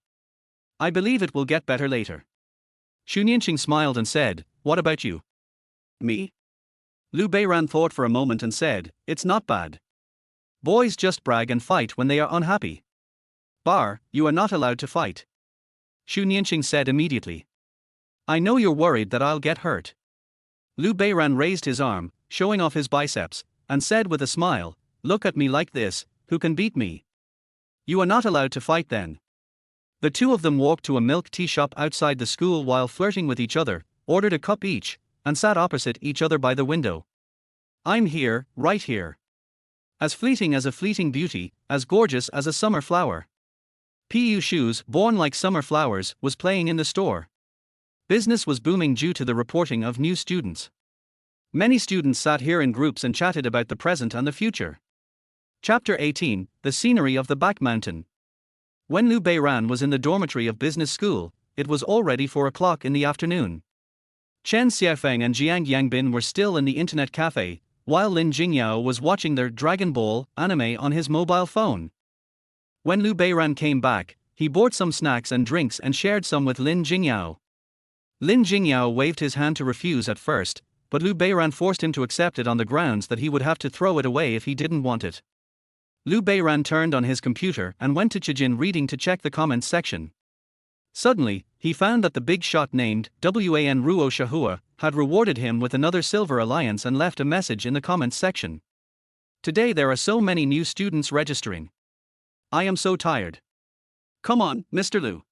I believe it will get better later." Xu Nianqing smiled and said, "What about you?" "Me?" Lu Beiran thought for a moment and said, "It's not bad. Boys just brag and fight when they are unhappy." You are not allowed to fight," Xu Nianqing said immediately. "I know you're worried that I'll get hurt." Lu Beiran raised his arm, showing off his biceps, and said with a smile, "Look at me like this, who can beat me?" "You are not allowed to fight then." The two of them walked to a milk tea shop outside the school while flirting with each other, ordered a cup each, and sat opposite each other by the window. "I'm here, right here. As fleeting as a fleeting beauty, as gorgeous as a summer flower." Pu Shoes, born like summer flowers, was playing in the store. Business was booming due to the reporting of new students. Many students sat here in groups and chatted about the present and the future. Chapter 18, The Scenery of the Back Mountain. When Lu Beiran was in the dormitory of business school, it was already 4 o'clock in the afternoon. Chen Xiaofeng and Jiang Yangbin were still in the internet cafe, while Lin Jingyao was watching their Dragon Ball anime on his mobile phone. When Lu Beiran came back, he bought some snacks and drinks and shared some with Lin Jingyao. Lin Jingyao waved his hand to refuse at first, but Lu Beiran forced him to accept it on the grounds that he would have to throw it away if he didn't want it. Lu Beiran turned on his computer and went to Chijin reading to check the comments section. Suddenly, he found that the big shot named Wan Ruo Shahua had rewarded him with another silver alliance and left a message in the comments section. "Today there are so many new students registering. I am so tired. Come on, Mr. Lu.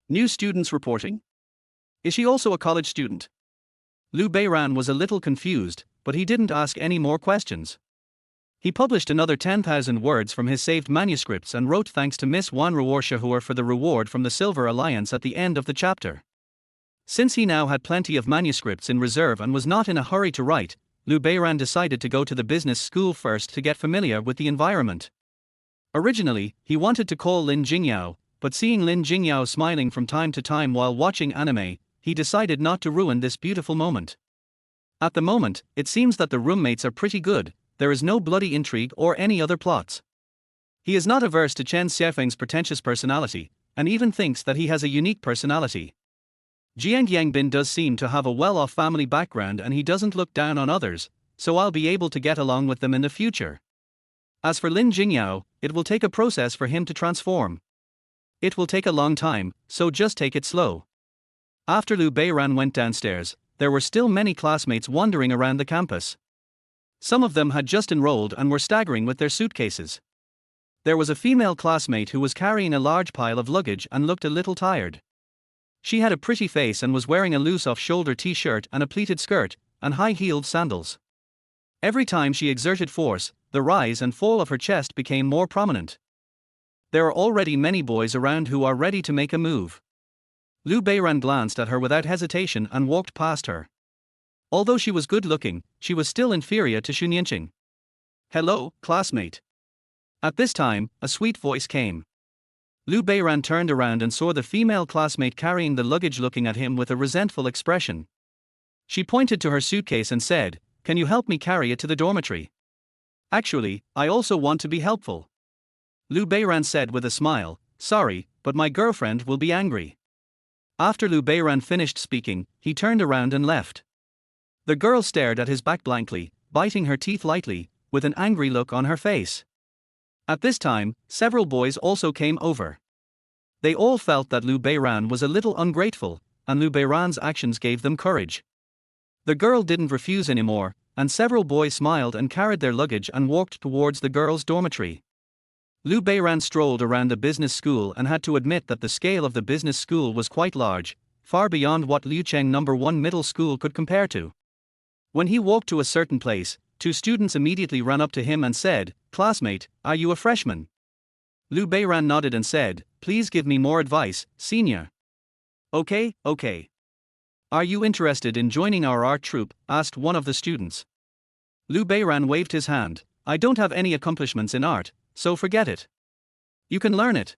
New students reporting? Is she also a college student?" Lu Beiran was a little confused, but he didn't ask any more questions. He published another 10,000 words from his saved manuscripts and wrote thanks to Miss Wan Ruo Shahua for the reward from the Silver Alliance at the end of the chapter. Since he now had plenty of manuscripts in reserve and was not in a hurry to write, Lu Beiran decided to go to the business school first to get familiar with the environment. Originally, he wanted to call Lin Jingyao, but seeing Lin Jingyao smiling from time to time while watching anime, he decided not to ruin this beautiful moment. At the moment, it seems that the roommates are pretty good, there is no bloody intrigue or any other plots. He is not averse to Chen Xiaofeng's pretentious personality, and even thinks that he has a unique personality. Jiang Yangbin does seem to have a well-off family background and he doesn't look down on others, so I'll be able to get along with them in the future. As for Lin Jingyao, it will take a process for him to transform. It will take a long time, so just take it slow. After Lu Beiran went downstairs, there were still many classmates wandering around the campus. Some of them had just enrolled and were staggering with their suitcases. There was a female classmate who was carrying a large pile of luggage and looked a little tired. She had a pretty face and was wearing a loose off-shoulder t-shirt and a pleated skirt, and high-heeled sandals. Every time she exerted force, the rise and fall of her chest became more prominent. There are already many boys around who are ready to make a move. Liu Beiran glanced at her without hesitation and walked past her. Although she was good-looking, she was still inferior to Xu Nianqing. "Hello, classmate." At this time, a sweet voice came. Liu Beiran turned around and saw the female classmate carrying the luggage looking at him with a resentful expression. She pointed to her suitcase and said, "Can you help me carry it to the dormitory?" "Actually, I also want to be helpful." Liu Beiran said with a smile, "Sorry, but my girlfriend will be angry." After Liu Beiran finished speaking, he turned around and left. The girl stared at his back blankly, biting her teeth lightly, with an angry look on her face. At this time, several boys also came over. They all felt that Liu Beiran was a little ungrateful, and Liu Beiran's actions gave them courage. The girl didn't refuse anymore, and several boys smiled and carried their luggage and walked towards the girls' dormitory. Liu Beiran strolled around the business school and had to admit that the scale of the business school was quite large, far beyond what Liucheng No. 1 middle school could compare to. When he walked to a certain place, 2 students immediately ran up to him and said, "Classmate, are you a freshman?" Liu Beiran nodded and said, "Please give me more advice, senior." Okay. "Are you interested in joining our art troupe?" asked one of the students. Liu Beiran waved his hand. "I don't have any accomplishments in art, so forget it. You can learn it.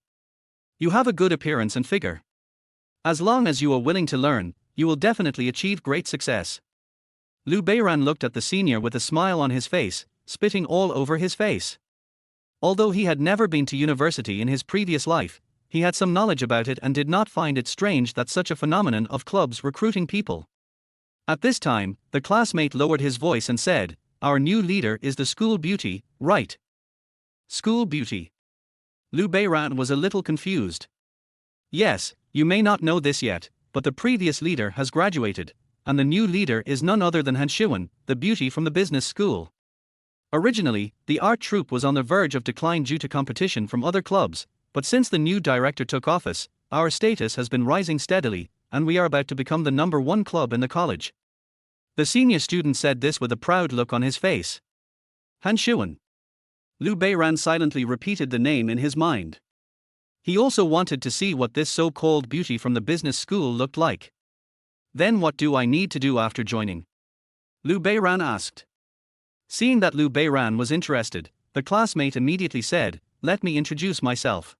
You have a good appearance and figure. As long as you are willing to learn, you will definitely achieve great success." Liu Beiran looked at the senior with a smile on his face, spitting all over his face. Although he had never been to university in his previous life, he had some knowledge about it and did not find it strange that such a phenomenon of clubs recruiting people. At this time, the classmate lowered his voice and said, "Our new leader is the school beauty, right?" School beauty. Liu Beiran was a little confused. "Yes, you may not know this yet, but the previous leader has graduated, and the new leader is none other than Han Shiwen, the beauty from the business school." Originally, the art troupe was on the verge of decline due to competition from other clubs, but since the new director took office, our status has been rising steadily, and we are about to become the number 1 club in the college. The senior student said this with a proud look on his face. Han Shiwen. Liu Beiran silently repeated the name in his mind. He also wanted to see what this so-called beauty from the business school looked like. "Then what do I need to do after joining?" Liu Beiran asked. Seeing that Liu Beiran was interested, the classmate immediately said, "Let me introduce myself.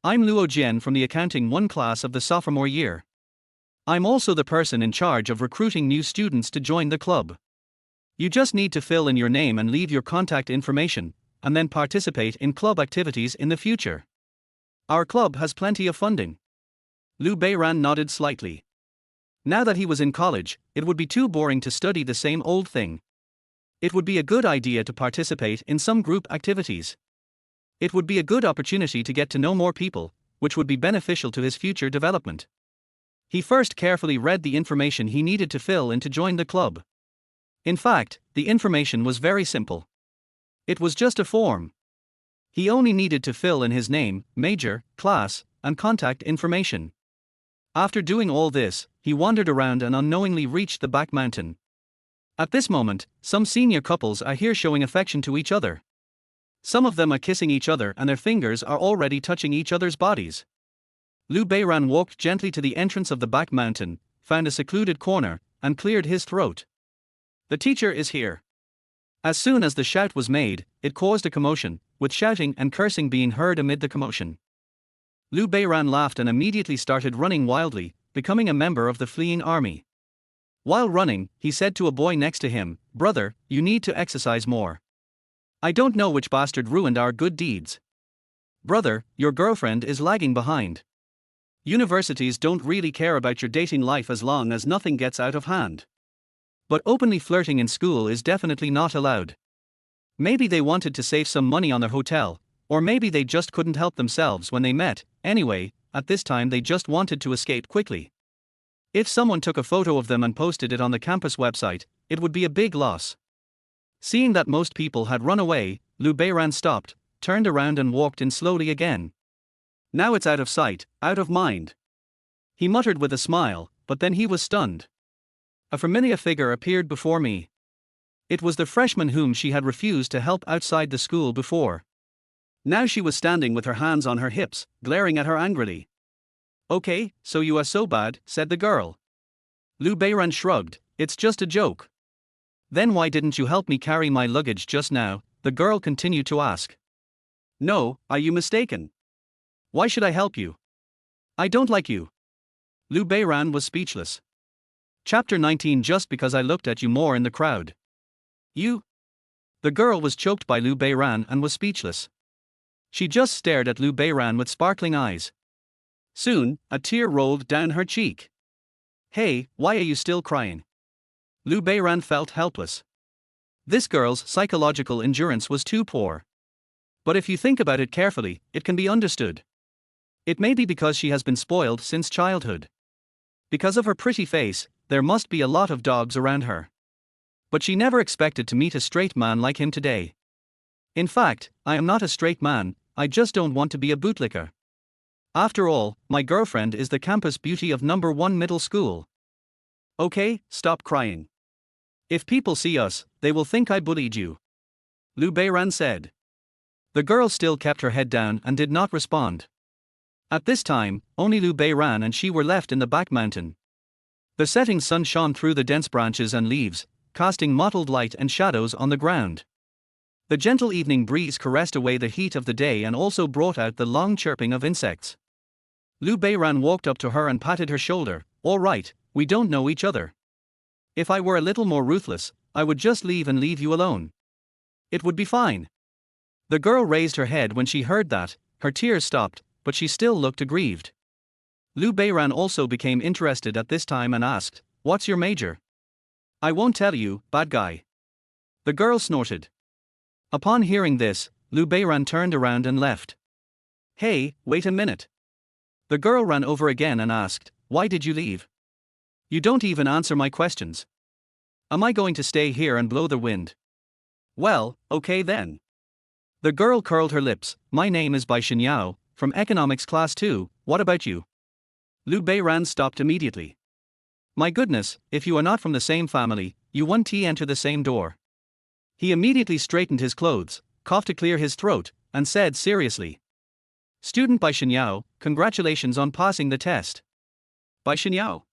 I'm Luo Jian from the Accounting 1 class of the sophomore year. I'm also the person in charge of recruiting new students to join the club. You just need to fill in your name and leave your contact information, and then participate in club activities in the future. Our club has plenty of funding." Liu Beiran nodded slightly. Now that he was in college, it would be too boring to study the same old thing. It would be a good idea to participate in some group activities. It would be a good opportunity to get to know more people, which would be beneficial to his future development. He first carefully read the information he needed to fill in to join the club. In fact, the information was very simple. It was just a form. He only needed to fill in his name, major, class, and contact information. After doing all this, he wandered around and unknowingly reached the back mountain. At this moment, some senior couples are here showing affection to each other. Some of them are kissing each other and their fingers are already touching each other's bodies. Liu Beiran walked gently to the entrance of the back mountain, found a secluded corner, and cleared his throat. "The teacher is here." As soon as the shout was made, it caused a commotion, with shouting and cursing being heard amid the commotion. Liu Beiran laughed and immediately started running wildly, becoming a member of the fleeing army. While running, he said to a boy next to him, "Brother, you need to exercise more. I don't know which bastard ruined our good deeds. Brother, your girlfriend is lagging behind. Universities don't really care about your dating life as long as nothing gets out of hand. But openly flirting in school is definitely not allowed. Maybe they wanted to save some money on their hotel, or maybe they just couldn't help themselves when they met. Anyway, at this time they just wanted to escape quickly. If someone took a photo of them and posted it on the campus website, it would be a big loss." Seeing that most people had run away, Liu Beiran stopped, turned around and walked in slowly again. "Now it's out of sight, out of mind," he muttered with a smile, but then he was stunned. A familiar figure appeared before me. It was the freshman whom she had refused to help outside the school before. Now she was standing with her hands on her hips, glaring at her angrily. Okay, so you are so bad, said the girl. Lu Beiran shrugged, it's just a joke. Then why didn't you help me carry my luggage just now? The girl continued to ask. No, are you mistaken? Why should I help you? I don't like you. Lu Beiran was speechless. Chapter 19. Just because I looked at you more in the crowd. You? The girl was choked by Lu Beiran and was speechless. She just stared at Lu Beiran with sparkling eyes. Soon, a tear rolled down her cheek. Hey, why are you still crying? Lu Beiran felt helpless. This girl's psychological endurance was too poor. But if you think about it carefully, it can be understood. It may be because she has been spoiled since childhood. Because of her pretty face, there must be a lot of dogs around her. But she never expected to meet a straight man like him today. In fact, I am not a straight man, I just don't want to be a bootlicker. After all, my girlfriend is the campus beauty of number 1 middle school. Okay, stop crying. If people see us, they will think I bullied you. Lu Beiran said. The girl still kept her head down and did not respond. At this time, only Lu Beiran and she were left in the back mountain. The setting sun shone through the dense branches and leaves, casting mottled light and shadows on the ground. The gentle evening breeze caressed away the heat of the day and also brought out the long chirping of insects. Lu Beiran walked up to her and patted her shoulder. All right, we don't know each other. If I were a little more ruthless, I would just leave and leave you alone. It would be fine. The girl raised her head when she heard that, her tears stopped, but she still looked aggrieved. Lu Beiran also became interested at this time and asked, "What's your major?" "I won't tell you, bad guy." The girl snorted. Upon hearing this, Lu Beiran turned around and left. "Hey, wait a minute." The girl ran over again and asked, "Why did you leave? You don't even answer my questions. Am I going to stay here and blow the wind?" "Well, okay then." The girl curled her lips. "My name is Beiran Yao, from economics class 2, what about you?" Lu Beiran stopped immediately. "My goodness, if you are not from the same family, you won't enter the same door." He immediately straightened his clothes, coughed to clear his throat, and said seriously, "Student Beiran Yao, congratulations on passing the test." "Beiran Yao?"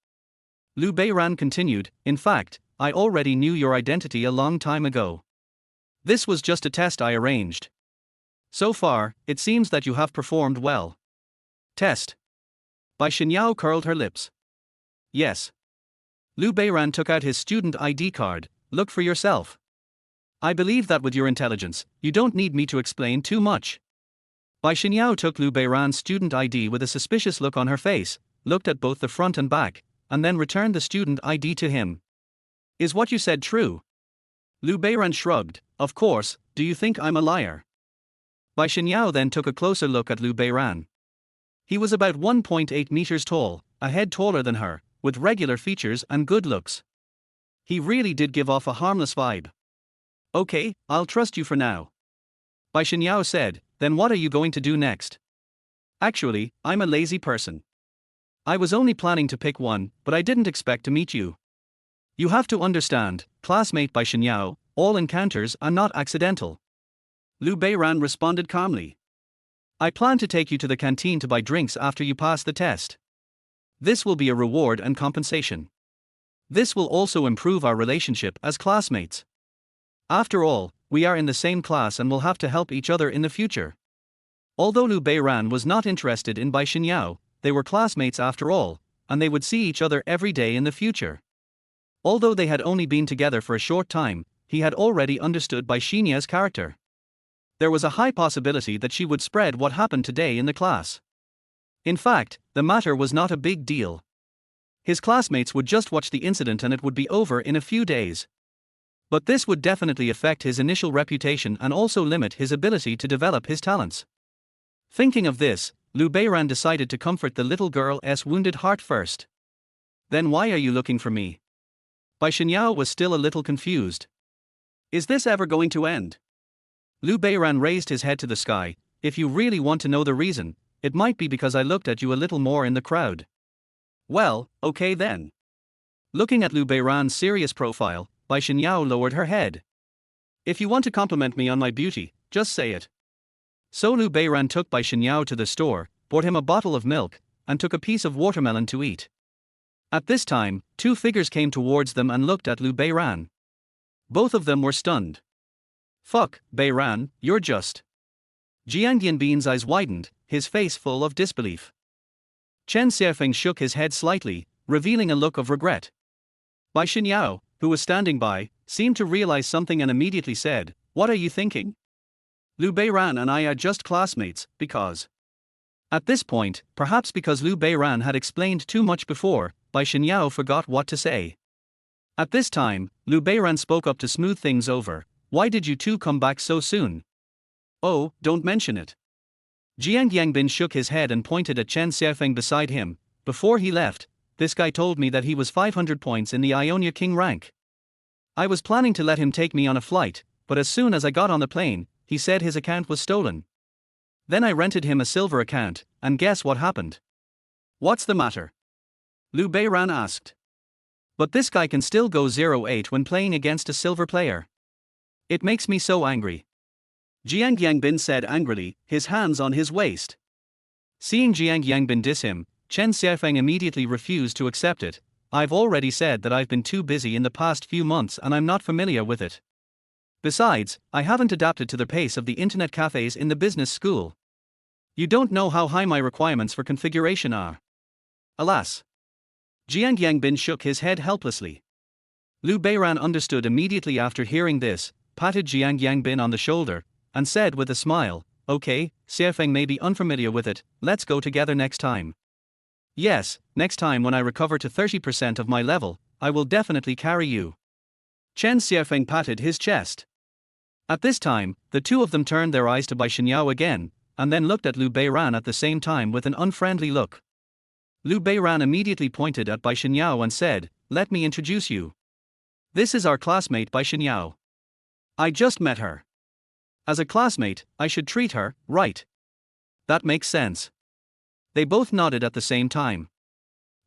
Lu Beiran continued, "In fact, I already knew your identity a long time ago. This was just a test I arranged. So far, it seems that you have performed well." "Test?" Beiran Yao curled her lips. "Yes." Lu Beiran took out his student ID card. "Look for yourself. I believe that with your intelligence, you don't need me to explain too much." Beiran Yao took Lu Beiran's student ID with a suspicious look on her face, looked at both the front and back, and then returned the student ID to him. "Is what you said true?" Lu Beiran shrugged. "Of course, do you think I'm a liar?" Beiran Yao then took a closer look at Lu Beiran. He was about 1.8 meters tall, a head taller than her, with regular features and good looks. He really did give off a harmless vibe. "Okay, I'll trust you for now." Beiran Yao said, "Then what are you going to do next?" "Actually, I'm a lazy person. I was only planning to pick one, but I didn't expect to meet you. You have to understand, classmate Beiran Yao, all encounters are not accidental." Lu Beiran responded calmly. "I plan to take you to the canteen to buy drinks after you pass the test. This will be a reward and compensation. This will also improve our relationship as classmates. After all, we are in the same class and will have to help each other in the future." Although Lu Beiran was not interested in Beiran Yao, they were classmates after all, and they would see each other every day in the future. Although they had only been together for a short time, he had already understood Beiran Yao's character. There was a high possibility that she would spread what happened today in the class. In fact, the matter was not a big deal. His classmates would just watch the incident and it would be over in a few days. But this would definitely affect his initial reputation and also limit his ability to develop his talents. Thinking of this, Lu Beiran decided to comfort the little girl's wounded heart first. "Then why are you looking for me?" Beiran Yao was still a little confused. "Is this ever going to end?" Lu Beiran raised his head to the sky. "If you really want to know the reason, it might be because I looked at you a little more in the crowd." "Well, okay then." Looking at Lu Beiran's serious profile, Beiran Yao lowered her head. "If you want to compliment me on my beauty, just say it." So Lu Beiran took Beiran Yao to the store, bought him a bottle of milk, and took a piece of watermelon to eat. At this time, two figures came towards them and looked at Beiran. Both of them were stunned. "Fuck, Beiran, you're just..." Zhuang Zhou's eyes widened, his face full of disbelief. Chen Xiaofeng shook his head slightly, revealing a look of regret. Bai Xinyao, who was standing by, seemed to realize something and immediately said, "What are you thinking? Beiran and I are just classmates, because..." At this point, perhaps because Beiran had explained too much before, Bai Xinyao forgot what to say. At this time, Beiran spoke up to smooth things over. "Why did you two come back so soon?" "Oh, don't mention it." Zhuang Zhou shook his head and pointed at Chen Xiaofeng beside him. "Before he left, this guy told me that he was 500 points in the Ionia King rank. I was planning to let him take me on a flight, but as soon as I got on the plane, he said his account was stolen. Then I rented him a silver account, and guess what happened?" "What's the matter?" Beiran asked. "But this guy can still go 0-8 when playing against a silver player. It makes me so angry," Zhuang Zhou said angrily, his hands on his waist. Seeing Zhuang Zhou diss him, Chen Xiaofeng immediately refused to accept it. "I've already said that I've been too busy in the past few months and I'm not familiar with it. Besides, I haven't adapted to the pace of the internet cafes in the business school. You don't know how high my requirements for configuration are." Alas. Zhuang Zhou shook his head helplessly. Beiran understood immediately after hearing this, patted Zhuang Zhou on the shoulder, and said with a smile, "Okay, Xiaofeng may be unfamiliar with it, let's go together next time." "Yes, next time when I recover to 30% of my level, I will definitely carry you." Chen Xiaofeng patted his chest. At this time, the two of them turned their eyes to Bai Xinyao again, and then looked at Beiran at the same time with an unfriendly look. Beiran immediately pointed at Bai Xinyao and said, "Let me introduce you. This is our classmate Bai Xinyao. I just met her. As a classmate, I should treat her right. That makes sense." They both nodded at the same time.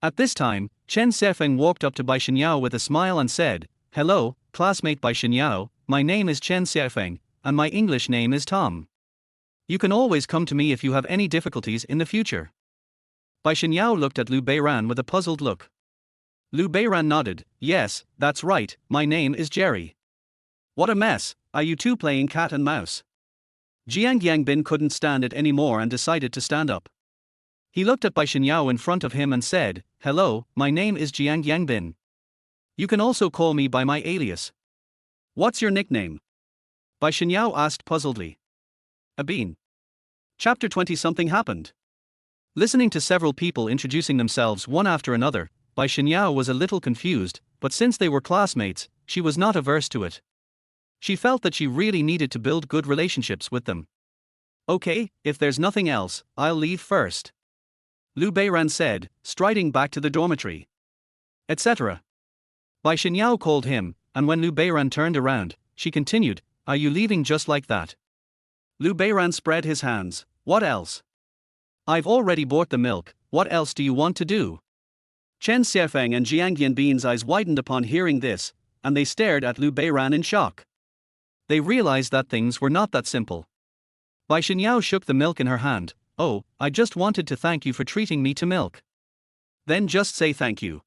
At this time, Chen Xiaofeng walked up to Bai Xinyao with a smile and said, "Hello, classmate Bai Xinyao, my name is Chen Xiaofeng, and my English name is Tom. You can always come to me if you have any difficulties in the future." Bai Xinyao looked at Beiran with a puzzled look. Beiran nodded, "Yes, that's right, my name is Jerry." "What a mess, are you two playing cat and mouse?" Zhuang Zhou couldn't stand it anymore and decided to stand up. He looked at Bai Xinyao in front of him and said, "Hello, my name is Zhuang Zhou. You can also call me by my alias." "What's your nickname?" Bai Xinyao asked puzzledly. "A bean." Chapter 20. Something happened. Listening to several people introducing themselves one after another, Bai Xinyao was a little confused, but since they were classmates, she was not averse to it. She felt that she really needed to build good relationships with them. "Okay, if there's nothing else, I'll leave first," Beiran said, striding back to the dormitory. Etc. Bai Xinyao called him, and when Beiran turned around, she continued, "Are you leaving just like that?" Beiran spread his hands. "What else? I've already bought the milk, what else do you want to do?" Chen Xiaofeng and Zhuang Zhou's eyes widened upon hearing this, and they stared at Beiran in shock. They realized that things were not that simple. Bai Xinyao shook the milk in her hand. "Oh, I just wanted to thank you for treating me to milk." "Then just say thank you,"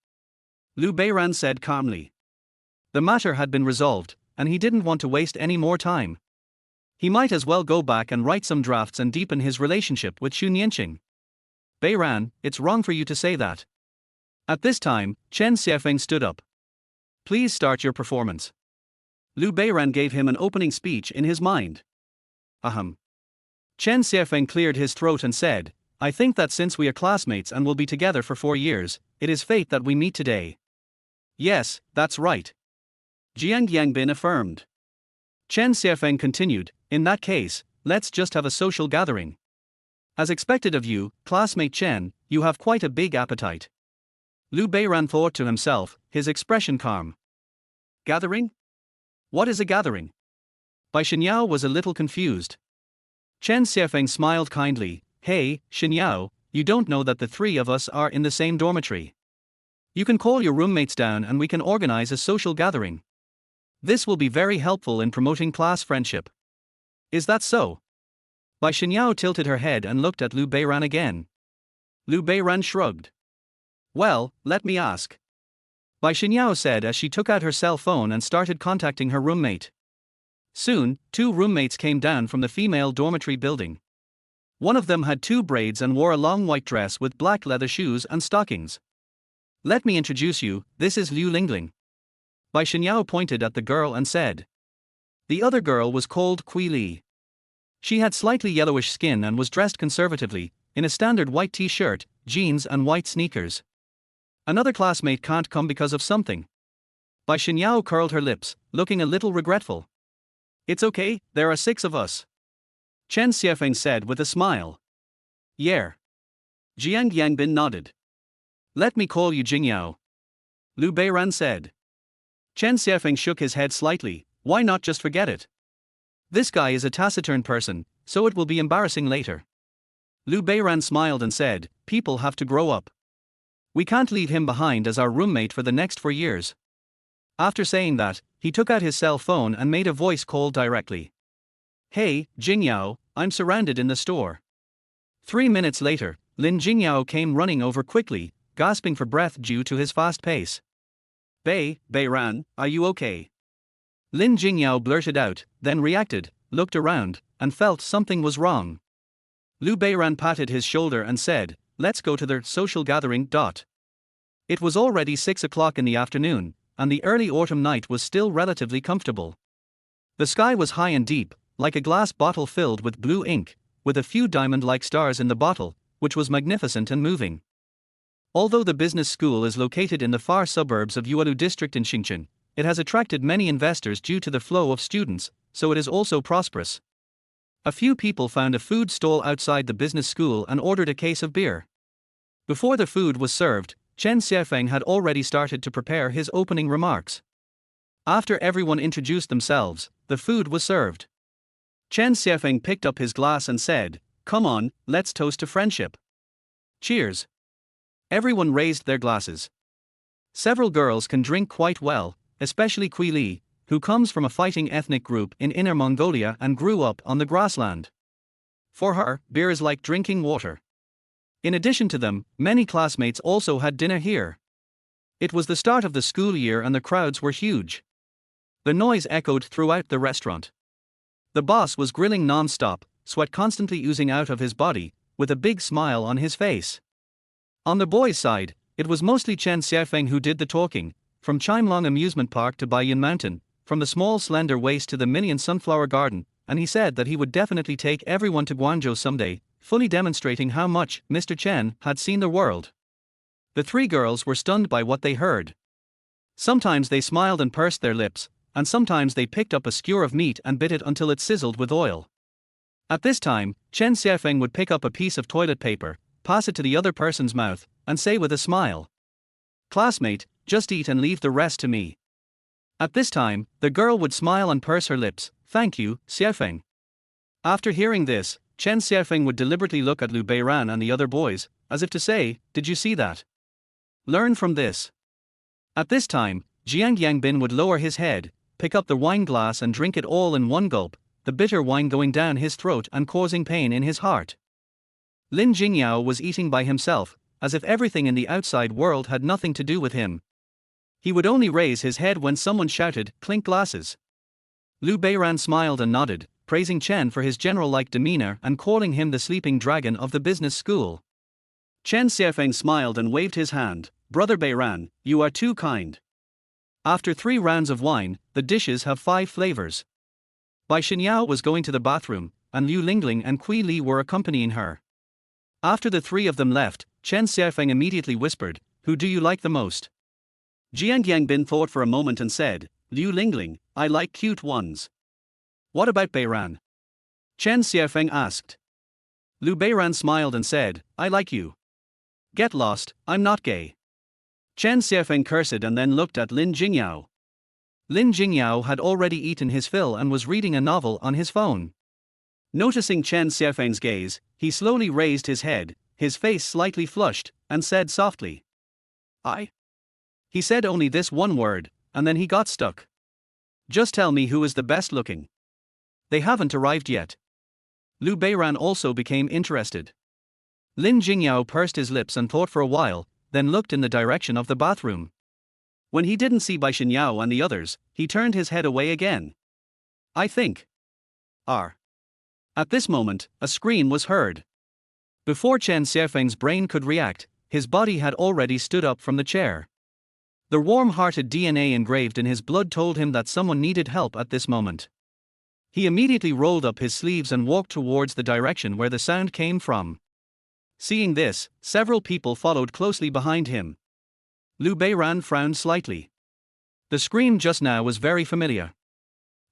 Beiran said calmly. The matter had been resolved, and he didn't want to waste any more time. He might as well go back and write some drafts and deepen his relationship with Xun Yanqing. "Beiran, it's wrong for you to say that." At this time, Chen Xiaofeng stood up. "Please start your performance." Beiran gave him an opening speech in his mind. Ahem. Chen Xiaofeng cleared his throat and said, "I think that since we are classmates and will be together for 4 years, it is fate that we meet today." "Yes, that's right," Zhuang Zhou affirmed. Chen Xiaofeng continued, "In that case, let's just have a social gathering. As expected of you, classmate Chen, you have quite a big appetite." Beiran thought to himself, his expression calm. "Gathering? What is a gathering?" Bai Xinyao was a little confused. Chen Xiaofeng smiled kindly. "Hey, Xinyao, you don't know that the three of us are in the same dormitory. You can call your roommates down and we can organize a social gathering. This will be very helpful in promoting class friendship." "Is that so?" Bai Xinyao tilted her head and looked at Beiran again. Liu Beiran shrugged. Well, let me ask. Bai Xinyao said as she took out her cell phone and started contacting her roommate. Soon, two roommates came down from the female dormitory building. One of them had two braids and wore a long white dress with black leather shoes and stockings. Let me introduce you, this is Liu Lingling. Bai Xinyao pointed at the girl and said. The other girl was called Kui Li. She had slightly yellowish skin and was dressed conservatively, in a standard white t-shirt, jeans and white sneakers. Another classmate can't come because of something. Bai Xinyao curled her lips, looking a little regretful. It's okay, there are 6 of us. Chen Xiefeng said with a smile. Yeah. Jiang Yangbin nodded. Let me call you Jingyao. Liu Beiran said. Chen Xiefeng shook his head slightly. Why not just forget it? This guy is a taciturn person, so it will be embarrassing later. Liu Beiran smiled and said, people have to grow up. We can't leave him behind as our roommate for the next 4 years. After saying that, he took out his cell phone and made a voice call directly. Hey, Jingyao, I'm surrounded in the store. 3 minutes later, Lin Jingyao came running over quickly, gasping for breath due to his fast pace. Beiran, are you okay? Lin Jingyao blurted out, then reacted, looked around, and felt something was wrong. Liu Beiran patted his shoulder and said, let's go to their social gathering. It was already 6 o'clock in the afternoon, and the early autumn night was still relatively comfortable. The sky was high and deep, like a glass bottle filled with blue ink, with a few diamond-like stars in the bottle, which was magnificent and moving. Although the business school is located in the far suburbs of Yuelu district in Xinjiang, it has attracted many investors due to the flow of students, so it is also prosperous. A few people found a food stall outside the business school and ordered a case of beer. Before the food was served, Chen Xiefeng had already started to prepare his opening remarks. After everyone introduced themselves, the food was served. Chen Xiefeng picked up his glass and said, come on, let's toast to friendship. Cheers. Everyone raised their glasses. Several girls can drink quite well, especially Kui Li, who comes from a fighting ethnic group in Inner Mongolia and grew up on the grassland. For her, beer is like drinking water. In addition to them, many classmates also had dinner here. It was the start of the school year and the crowds were huge. The noise echoed throughout the restaurant. The boss was grilling non-stop, sweat constantly oozing out of his body, with a big smile on his face. On the boys' side, it was mostly Chen Xiefeng who did the talking, from Chimelong Amusement Park to Baiyan Mountain, from the small slender waist to the Minion Sunflower Garden, and he said that he would definitely take everyone to Guangzhou someday, fully demonstrating how much Mr. Chen had seen the world. The 3 girls were stunned by what they heard. Sometimes they smiled and pursed their lips, and sometimes they picked up a skewer of meat and bit it until it sizzled with oil. At this time, Chen Xiefeng would pick up a piece of toilet paper, pass it to the other person's mouth, and say with a smile, classmate, just eat and leave the rest to me. At this time, the girl would smile and purse her lips, thank you, Xiefeng. After hearing this, Chen Xiefeng would deliberately look at Liu Beiran and the other boys, as if to say, did you see that? Learn from this. At this time, Jiang Yangbin would lower his head, pick up the wine glass and drink it all in one gulp, the bitter wine going down his throat and causing pain in his heart. Lin Jingyao was eating by himself, as if everything in the outside world had nothing to do with him. He would only raise his head when someone shouted, clink glasses. Liu Beiran smiled and nodded, praising Chen for his general-like demeanor and calling him the sleeping dragon of the business school. Chen Xiefeng smiled and waved his hand, Brother Beiran, you are too kind. After 3 rounds of wine, the dishes have 5 flavors. Bai Xinyao was going to the bathroom, and Liu Lingling and Kui Li were accompanying her. After the 3 of them left, Chen Xiefeng immediately whispered, who do you like the most? Jiang Yangbin thought for a moment and said, Liu Lingling, I like cute ones. What about Beiran? Chen Xiefeng asked. Liu Beiran smiled and said, I like you. Get lost, I'm not gay. Chen Xiefeng cursed and then looked at Lin Jingyao. Lin Jingyao had already eaten his fill and was reading a novel on his phone. Noticing Chen Xiefeng's gaze, he slowly raised his head, his face slightly flushed, and said softly, I? He said only this one word, and then he got stuck. Just tell me who is the best looking. They haven't arrived yet. Liu Beiran also became interested. Lin Jingyao pursed his lips and thought for a while, then looked in the direction of the bathroom. When he didn't see Bai Xinyao and the others, he turned his head away again. I think. R. At this moment, a scream was heard. Before Chen Xiaofeng's brain could react, his body had already stood up from the chair. The warm-hearted DNA engraved in his blood told him that someone needed help at this moment. He immediately rolled up his sleeves and walked towards the direction where the sound came from. Seeing this, several people followed closely behind him. Liu Beiran frowned slightly. The scream just now was very familiar.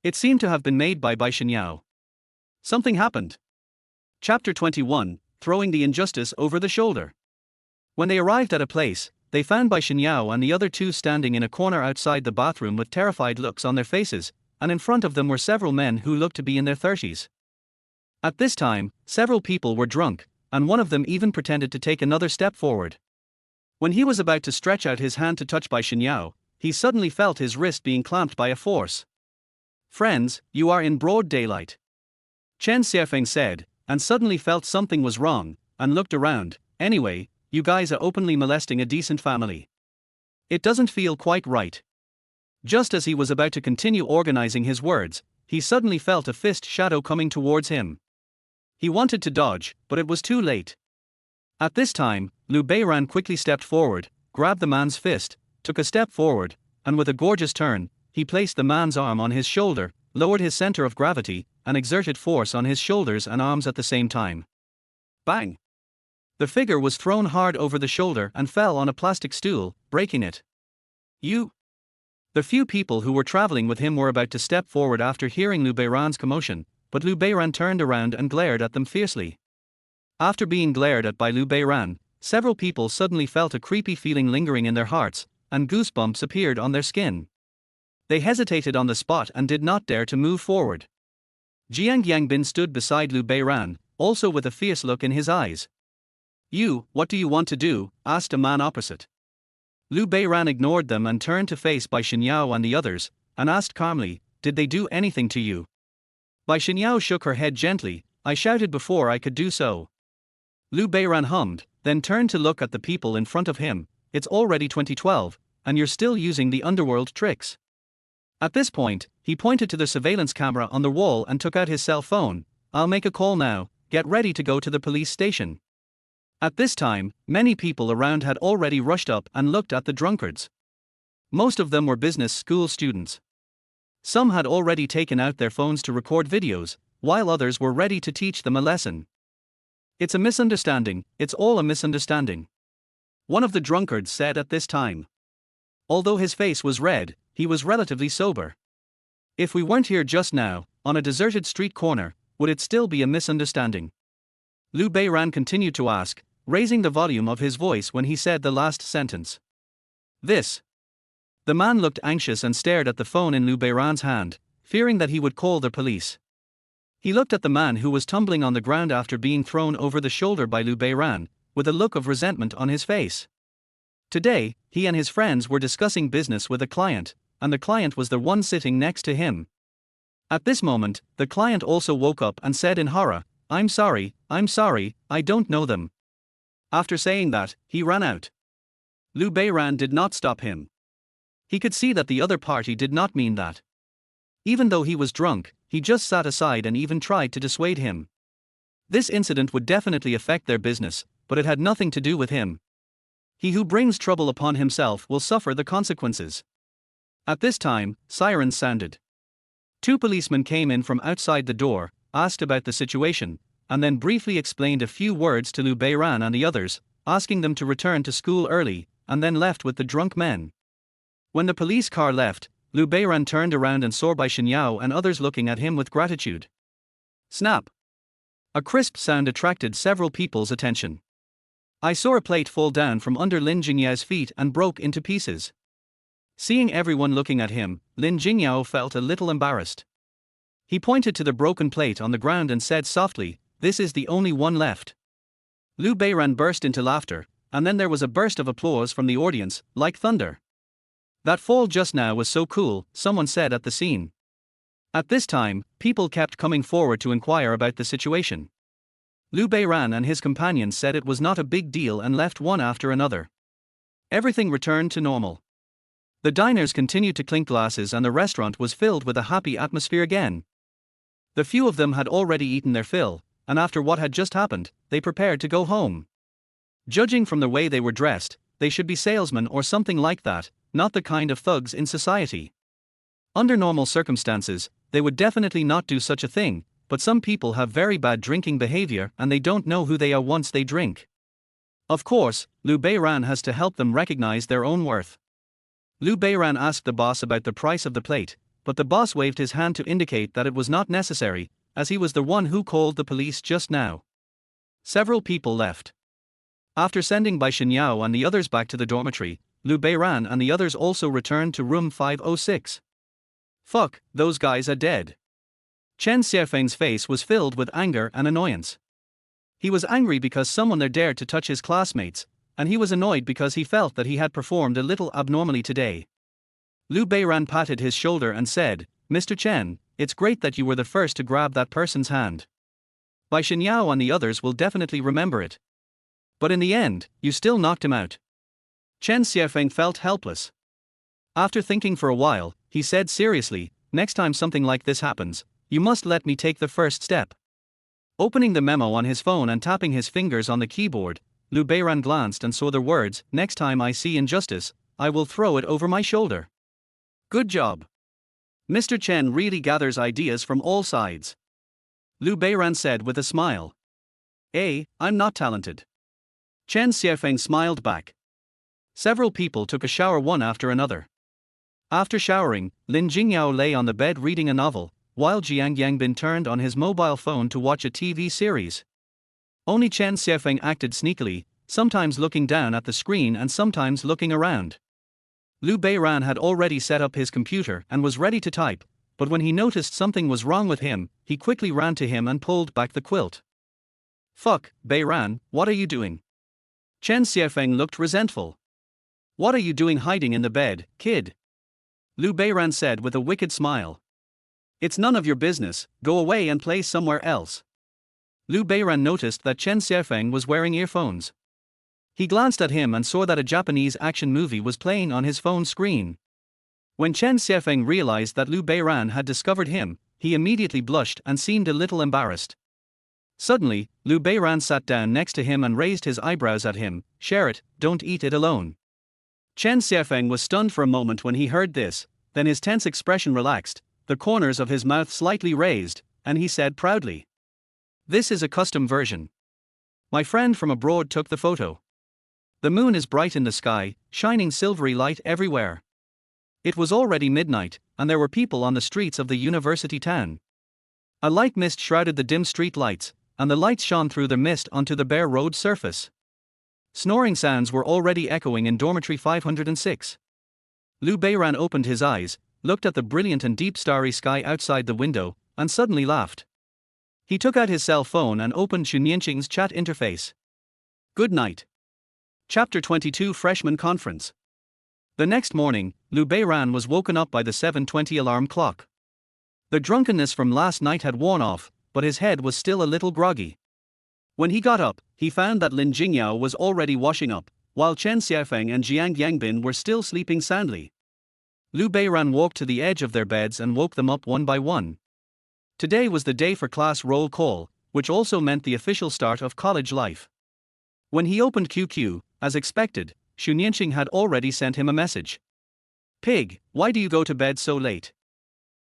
It seemed to have been made by Bai Xinyao. Something happened. Chapter 21, Throwing the Injustice Over the Shoulder. When they arrived at a place, they found Bai Xinyao and the other two standing in a corner outside the bathroom with terrified looks on their faces, and in front of them were several men who looked to be in their 30s. At this time, several people were drunk, and one of them even pretended to take another step forward. When he was about to stretch out his hand to touch Bai Xinyao, he suddenly felt his wrist being clamped by a force. Friends, you are in broad daylight. Chen Xiaofeng said, and suddenly felt something was wrong, and looked around. Anyway, you guys are openly molesting a decent family. It doesn't feel quite right. Just as he was about to continue organizing his words, he suddenly felt a fist shadow coming towards him. He wanted to dodge, but it was too late. At this time, Liu Beiran quickly stepped forward, grabbed the man's fist, took a step forward, and with a gorgeous turn, he placed the man's arm on his shoulder, lowered his center of gravity, and exerted force on his shoulders and arms at the same time. Bang! The figure was thrown hard over the shoulder and fell on a plastic stool, breaking it. You! The few people who were traveling with him were about to step forward after hearing Liu Beiran's commotion, but Liu Beiran turned around and glared at them fiercely. After being glared at by Liu Beiran, several people suddenly felt a creepy feeling lingering in their hearts, and goosebumps appeared on their skin. They hesitated on the spot and did not dare to move forward. Jiang Yangbin stood beside Liu Beiran, also with a fierce look in his eyes. You, what do you want to do? Asked a man opposite. Liu Beiran ignored them and turned to face Bai Xinyao and the others, and asked calmly, did they do anything to you? Bai Xinyao shook her head gently, I shouted before I could do so. Liu Beiran hummed, then turned to look at the people in front of him, it's already 2012, and you're still using the underworld tricks. At this point, he pointed to the surveillance camera on the wall and took out his cell phone. I'll make a call now, get ready to go to the police station. At this time, many people around had already rushed up and looked at the drunkards. Most of them were business school students. Some had already taken out their phones to record videos, while others were ready to teach them a lesson. It's a misunderstanding, it's all a misunderstanding. One of the drunkards said at this time. Although his face was red, he was relatively sober. If we weren't here just now, on a deserted street corner, would it still be a misunderstanding? Liu Beiran continued to ask, raising the volume of his voice when he said the last sentence. This. The man looked anxious and stared at the phone in Liu Beiran's hand, fearing that he would call the police. He looked at the man who was tumbling on the ground after being thrown over the shoulder by Liu Beiran, with a look of resentment on his face. Today, he and his friends were discussing business with a client, and the client was the one sitting next to him. At this moment, the client also woke up and said in horror, I'm sorry, I don't know them. After saying that, he ran out. Liu Beiran did not stop him. He could see that the other party did not mean that. Even though he was drunk, he just sat aside and even tried to dissuade him. This incident would definitely affect their business, but it had nothing to do with him. He who brings trouble upon himself will suffer the consequences. At this time, sirens sounded. Two policemen came in from outside the door, asked about the situation, and then briefly explained a few words to Liu Beiran and the others, asking them to return to school early, and then left with the drunk men. When the police car left, Liu Beiran turned around and saw Bai Xinyao and others looking at him with gratitude. Snap! A crisp sound attracted several people's attention. I saw a plate fall down from under Lin Jingyao's feet and broke into pieces. Seeing everyone looking at him, Lin Jingyao felt a little embarrassed. He pointed to the broken plate on the ground and said softly, this is the only one left. Liu Beiran burst into laughter, and then there was a burst of applause from the audience, like thunder. That fall just now was so cool, someone said at the scene. At this time, people kept coming forward to inquire about the situation. Liu Beiran and his companions said it was not a big deal and left one after another. Everything returned to normal. The diners continued to clink glasses and the restaurant was filled with a happy atmosphere again. The few of them had already eaten their fill, and after what had just happened, they prepared to go home. Judging from the way they were dressed, they should be salesmen or something like that, not the kind of thugs in society. Under normal circumstances, they would definitely not do such a thing, but some people have very bad drinking behavior and they don't know who they are once they drink. Of course, Liu Beiran has to help them recognize their own worth. Liu Beiran asked the boss about the price of the plate, but the boss waved his hand to indicate that it was not necessary, as he was the one who called the police just now. Several people left. After sending Bai Xinyao and the others back to the dormitory, Liu Beiran and the others also returned to room 506. Fuck, those guys are dead. Chen Xiaofeng's face was filled with anger and annoyance. He was angry because someone there dared to touch his classmates, and he was annoyed because he felt that he had performed a little abnormally today. Liu Beiran patted his shoulder and said, "Mr. Chen, it's great that you were the first to grab that person's hand. Bai Xinyao and the others will definitely remember it. But in the end, you still knocked him out." Chen Xiaofeng felt helpless. After thinking for a while, he said seriously, "Next time something like this happens, you must let me take the first step." Opening the memo on his phone and tapping his fingers on the keyboard, Liu Beiran glanced and saw the words, "Next time I see injustice, I will throw it over my shoulder." Good job. Mr. Chen really gathers ideas from all sides. Liu Beiran said with a smile. I'm not talented. Chen Xiaofeng smiled back. Several people took a shower one after another. After showering, Lin Jingyao lay on the bed reading a novel, while Jiang Yangbin turned on his mobile phone to watch a TV series. Only Chen Xiaofeng acted sneakily, sometimes looking down at the screen and sometimes looking around. Liu Beiran had already set up his computer and was ready to type, but when he noticed something was wrong with him, he quickly ran to him and pulled back the quilt. "Fuck, Beiran, what are you doing?" Chen Xiaofeng looked resentful. "What are you doing hiding in the bed, kid?" Liu Beiran said with a wicked smile. "It's none of your business, go away and play somewhere else." Liu Beiran noticed that Chen Xiaofeng was wearing earphones. He glanced at him and saw that a Japanese action movie was playing on his phone screen. When Chen Xiaofeng realized that Liu Beiran had discovered him, he immediately blushed and seemed a little embarrassed. Suddenly, Liu Beiran sat down next to him and raised his eyebrows at him. "Share it, don't eat it alone." Chen Xiaofeng was stunned for a moment when he heard this, then his tense expression relaxed, the corners of his mouth slightly raised, and he said proudly, "This is a custom version. My friend from abroad took the photo. The moon is bright in the sky, shining silvery light everywhere." It was already midnight, and there were people on the streets of the university town. A light mist shrouded the dim street lights, and the lights shone through the mist onto the bare road surface. Snoring sounds were already echoing in dormitory 506. Liu Beiran opened his eyes, looked at the brilliant and deep starry sky outside the window, and suddenly laughed. He took out his cell phone and opened Xu Nianqing's chat interface. Good night. Chapter 22 Freshman Conference. The next morning, Liu Beiran was woken up by the 7:20 alarm clock. The drunkenness from last night had worn off, but his head was still a little groggy. When he got up, he found that Lin Jingyao was already washing up, while Chen Xiaofeng and Jiang Yangbin were still sleeping soundly. Liu Beiran walked to the edge of their beds and woke them up one by one. Today was the day for class roll call, which also meant the official start of college life. When he opened QQ, as expected, Xu Nianqing had already sent him a message. "Pig, why do you go to bed so late?"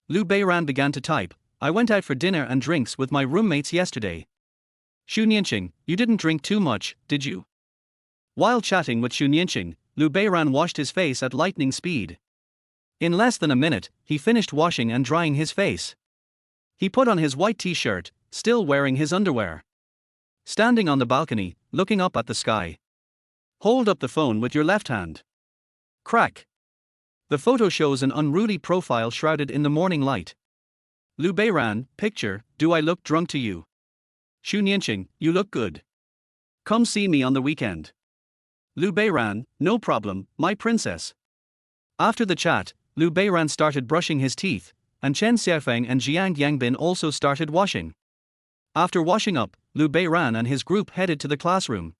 Liu Beiran began to type, "I went out for dinner and drinks with my roommates yesterday." "Xu Nianqing, you didn't drink too much, did you?" While chatting with Xu Nianqing, Liu Beiran washed his face at lightning speed. In less than a minute, he finished washing and drying his face. He put on his white t-shirt, still wearing his underwear. Standing on the balcony, looking up at the sky. Hold up the phone with your left hand. Crack. The photo shows an unruly profile shrouded in the morning light. Liu Beiran, picture, "Do I look drunk to you?" Xu Nianqing, "You look good. Come see me on the weekend." Liu Beiran, "No problem, my princess." After the chat, Liu Beiran started brushing his teeth, and Chen Xiaofeng and Jiang Yangbin also started washing. After washing up, Liu Beiran and his group headed to the classroom.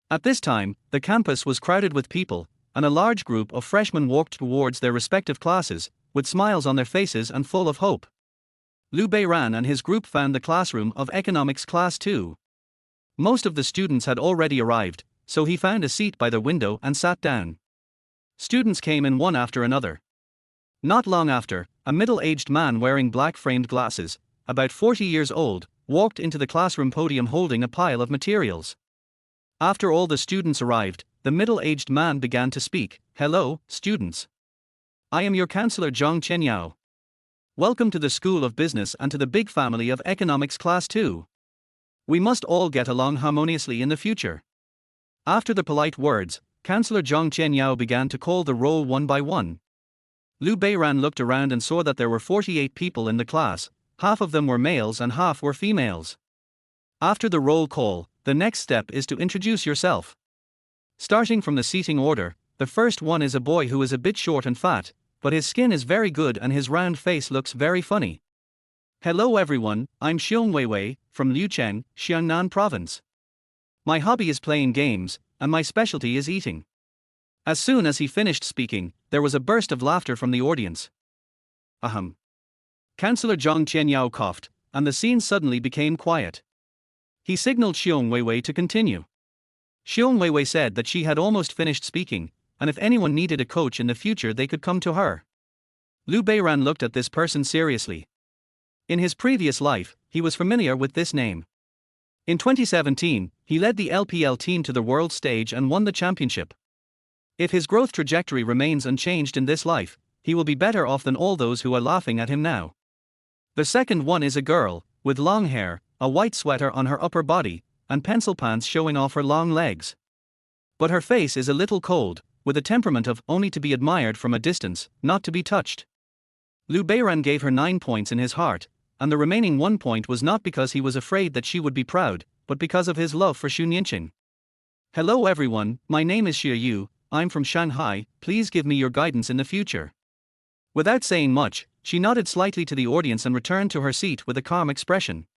At this time, the campus was crowded with people, and a large group of freshmen walked towards their respective classes, with smiles on their faces and full of hope. Liu Beiran and his group found the classroom of Economics Class 2. Most of the students had already arrived, so he found a seat by the window and sat down. Students came in one after another. Not long after, a middle-aged man wearing black-framed glasses, about 40 years old, walked into the classroom podium holding a pile of materials. After all the students arrived, the middle-aged man began to speak. "Hello, students. I am your counselor Zhang Zhou. Welcome to the School of Business and to the big family of Economics Class 2. We must all get along harmoniously in the future." After the polite words, Counselor Zhang Zhou began to call the roll one by one. Liu Beiran looked around and saw that there were 48 people in the class, half of them were males and half were females. After the roll call, the next step is to introduce yourself. Starting from the seating order, the first one is a boy who is a bit short and fat, but his skin is very good and his round face looks very funny. "Hello everyone, I'm Xiong Weiwei, from Liucheng, Xiangnan Province. My hobby is playing games, and my specialty is eating." As soon as he finished speaking, there was a burst of laughter from the audience. Ahem. Counselor Zhang Qianyao coughed, and the scene suddenly became quiet. He signaled Xiong Weiwei to continue. Xiong Weiwei said that she had almost finished speaking, and if anyone needed a coach in the future they could come to her. Liu Beiran looked at this person seriously. In his previous life, he was familiar with this name. In 2017, he led the LPL team to the world stage and won the championship. If his growth trajectory remains unchanged in this life, he will be better off than all those who are laughing at him now. The second one is a girl, with long hair, a white sweater on her upper body, and pencil pants showing off her long legs. But her face is a little cold, with a temperament of only to be admired from a distance, not to be touched. Liu Beiran gave her 9 points in his heart, and the remaining 1 point was not because he was afraid that she would be proud, but because of his love for Xu Nianqing. "Hello everyone, my name is Xie Yu, I'm from Shanghai, please give me your guidance in the future." Without saying much, she nodded slightly to the audience and returned to her seat with a calm expression.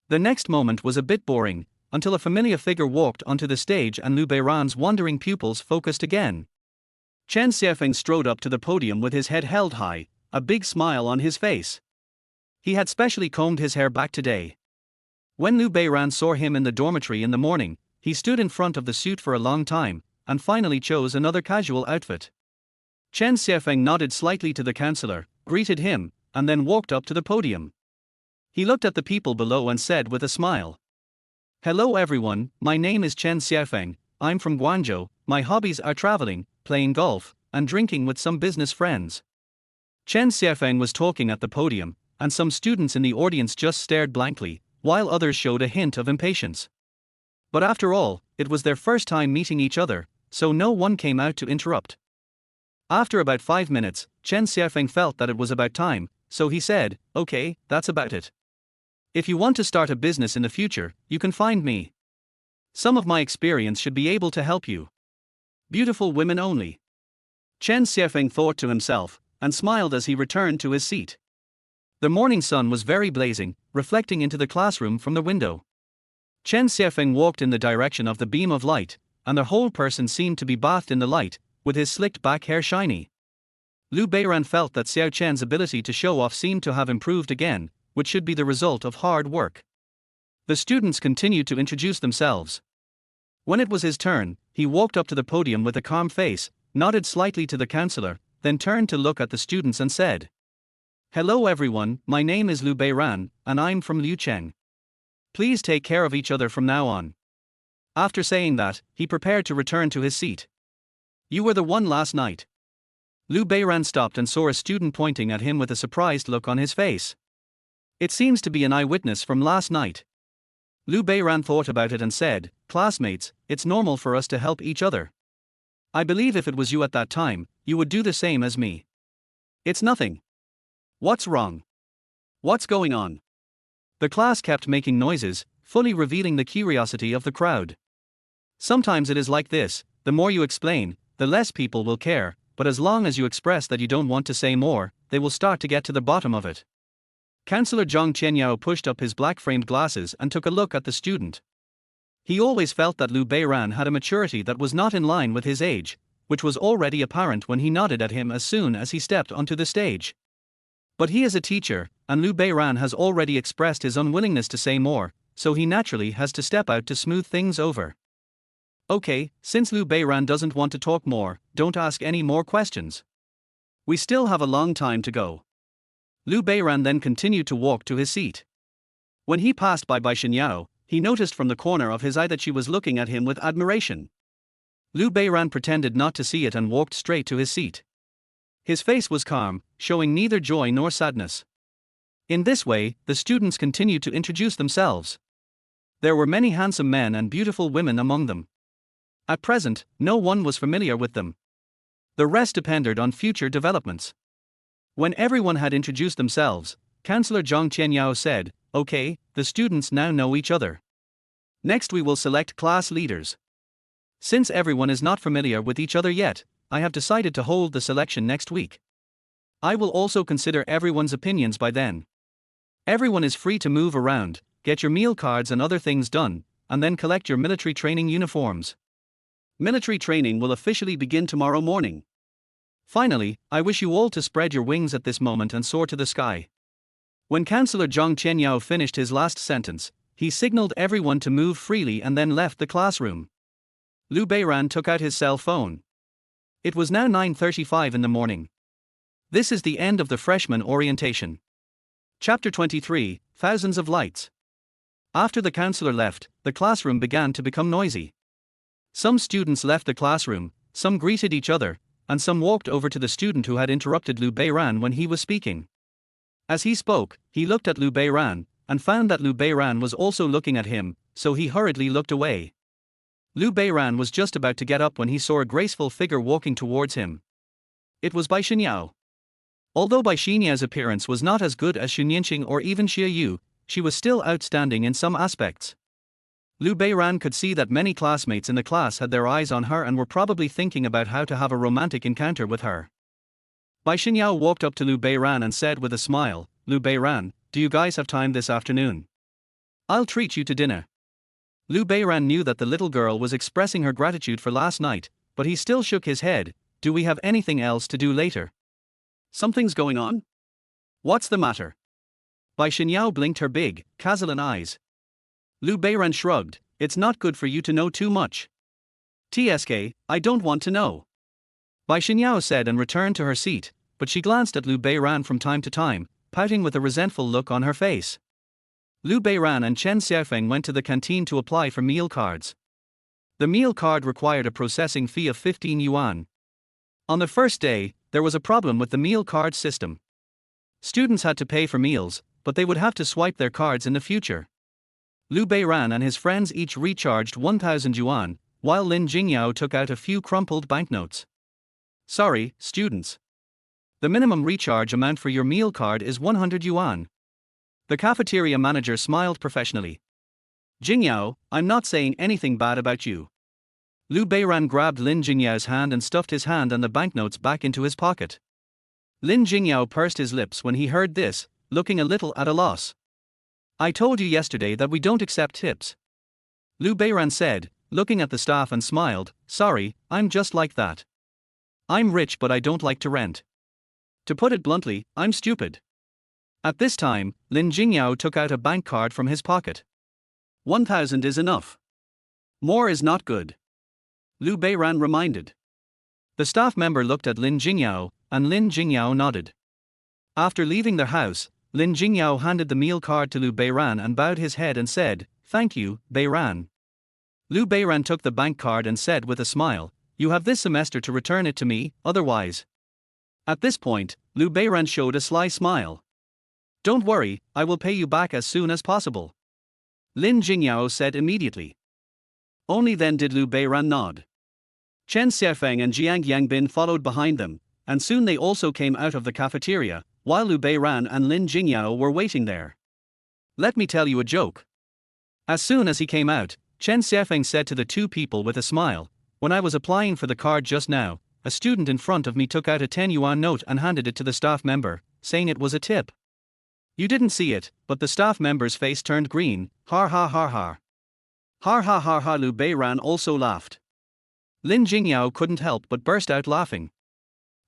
The next moment was a bit boring, until a familiar figure walked onto the stage and Liu Beiran's wandering pupils focused again. Chen Xiefeng strode up to the podium with his head held high, a big smile on his face. He had specially combed his hair back today. When Liu Beiran saw him in the dormitory in the morning, he stood in front of the suit for a long time, and finally chose another casual outfit. Chen Xiefeng nodded slightly to the counselor, greeted him, and then walked up to the podium. He looked at the people below and said with a smile, "Hello everyone, my name is Chen Xiefeng, I'm from Guangzhou, my hobbies are traveling, playing golf, and drinking with some business friends." Chen Xiefeng was talking at the podium, and some students in the audience just stared blankly, while others showed a hint of impatience. But after all, it was their first time meeting each other, so no one came out to interrupt. After about 5 minutes, Chen Xiefeng felt that it was about time, so he said, "Okay, that's about it. If you want to start a business in the future, you can find me. Some of my experience should be able to help you. Beautiful women only." Chen Xiefeng thought to himself, and smiled as he returned to his seat. The morning sun was very blazing, reflecting into the classroom from the window. Chen Xiefeng walked in the direction of the beam of light, and the whole person seemed to be bathed in the light, with his slicked back hair shiny. Liu Beiran felt that Xiao Chen's ability to show off seemed to have improved again, which should be the result of hard work. The students continued to introduce themselves. When it was his turn, he walked up to the podium with a calm face, nodded slightly to the counselor, then turned to look at the students and said, "Hello everyone, my name is Liu Beiran, and I'm from Liucheng. Please take care of each other from now on." After saying that, he prepared to return to his seat. "You were the one last night." Liu Beiran stopped and saw a student pointing at him with a surprised look on his face. "It seems to be an eyewitness from last night." Liu Beiran thought about it and said, "Classmates, it's normal for us to help each other. I believe if it was you at that time, you would do the same as me. It's nothing. What's wrong? What's going on?" The class kept making noises, fully revealing the curiosity of the crowd. Sometimes it is like this, the more you explain, the less people will care, but as long as you express that you don't want to say more, they will start to get to the bottom of it. Counselor Zhang Qianyao pushed up his black-framed glasses and took a look at the student. He always felt that Liu Beiran had a maturity that was not in line with his age, which was already apparent when he nodded at him as soon as he stepped onto the stage. But he is a teacher, and Liu Beiran has already expressed his unwillingness to say more, so he naturally has to step out to smooth things over. Okay, since Liu Beiran doesn't want to talk more, don't ask any more questions. We still have a long time to go. Liu Beiran then continued to walk to his seat. When he passed by Xinyao, he noticed from the corner of his eye that she was looking at him with admiration. Liu Beiran pretended not to see it and walked straight to his seat. His face was calm, showing neither joy nor sadness. In this way, the students continued to introduce themselves. There were many handsome men and beautiful women among them. At present, no one was familiar with them. The rest depended on future developments. When everyone had introduced themselves, Counselor Zhang Qianyao said, "Okay, the students now know each other. Next we will select class leaders. Since everyone is not familiar with each other yet, I have decided to hold the selection next week. I will also consider everyone's opinions by then. Everyone is free to move around, get your meal cards and other things done, and then collect your military training uniforms. Military training will officially begin tomorrow morning. Finally, I wish you all to spread your wings at this moment and soar to the sky." When Counselor Zhang Qianyao finished his last sentence, he signaled everyone to move freely and then left the classroom. Liu Beiran took out his cell phone. It was now 9:35 in the morning. This is the end of the freshman orientation. Chapter 23, Thousands of Lights. After the counselor left, the classroom began to become noisy. Some students left the classroom, some greeted each other, and some walked over to the student who had interrupted Liu Beiran when he was speaking. As he spoke, he looked at Liu Beiran, and found that Liu Beiran was also looking at him, so he hurriedly looked away. Liu Beiran was just about to get up when he saw a graceful figure walking towards him. It was Bai Xinyao. Although Bai Xinyao's appearance was not as good as Xu Nianqing or even Xie Yu, she was still outstanding in some aspects. Liu Beiran could see that many classmates in the class had their eyes on her and were probably thinking about how to have a romantic encounter with her. Bai Xinyao walked up to Liu Beiran and said with a smile, "Liu Beiran, do you guys have time this afternoon? I'll treat you to dinner." Liu Beiran knew that the little girl was expressing her gratitude for last night, but he still shook his head. "Do we have anything else to do later?" "Something's going on? What's the matter?" Bai Xinyao blinked her big, Kazalan eyes. Liu Beiran shrugged, "It's not good for you to know too much." "TSK, I don't want to know," Bai Xinyao said and returned to her seat, but she glanced at Liu Beiran from time to time, pouting with a resentful look on her face. Liu Beiran and Chen Xiaofeng went to the canteen to apply for meal cards. The meal card required a processing fee of 15 yuan. On the first day, there was a problem with the meal card system. Students had to pay for meals, but they would have to swipe their cards in the future. Liu Beiran and his friends each recharged 1,000 yuan, while Lin Jingyao took out a few crumpled banknotes. "Sorry, students. The minimum recharge amount for your meal card is 100 yuan. The cafeteria manager smiled professionally. "Jingyao, I'm not saying anything bad about you." Liu Beiran grabbed Lin Jingyao's hand and stuffed his hand and the banknotes back into his pocket. Lin Jingyao pursed his lips when he heard this, looking a little at a loss. "I told you yesterday that we don't accept tips," Liu Beiran said, looking at the staff and smiled. "Sorry, I'm just like that. I'm rich but I don't like to rent. To put it bluntly, I'm stupid." At this time, Lin Jingyao took out a bank card from his pocket. 1,000 is enough. More is not good," Liu Beiran reminded. The staff member looked at Lin Jingyao, and Lin Jingyao nodded. After leaving their house, Lin Jingyao handed the meal card to Liu Beiran and bowed his head and said, "Thank you, Beiran." Liu Beiran took the bank card and said with a smile, "You have this semester to return it to me, otherwise." At this point, Liu Beiran showed a sly smile. "Don't worry, I will pay you back as soon as possible," Lin Jingyao said immediately. Only then did Liu Beiran nod. Chen Xiaofeng and Jiang Yangbin followed behind them, and soon they also came out of the cafeteria, while Liu Beiran and Lin Jingyao were waiting there. "Let me tell you a joke." As soon as he came out, Chen Xiaofeng said to the two people with a smile, "When I was applying for the card just now, a student in front of me took out a 10 yuan note and handed it to the staff member, saying it was a tip. You didn't see it, but the staff member's face turned green. Har ha har har. Har ha har ha. Liu Beiran also laughed. Lin Jingyao couldn't help but burst out laughing.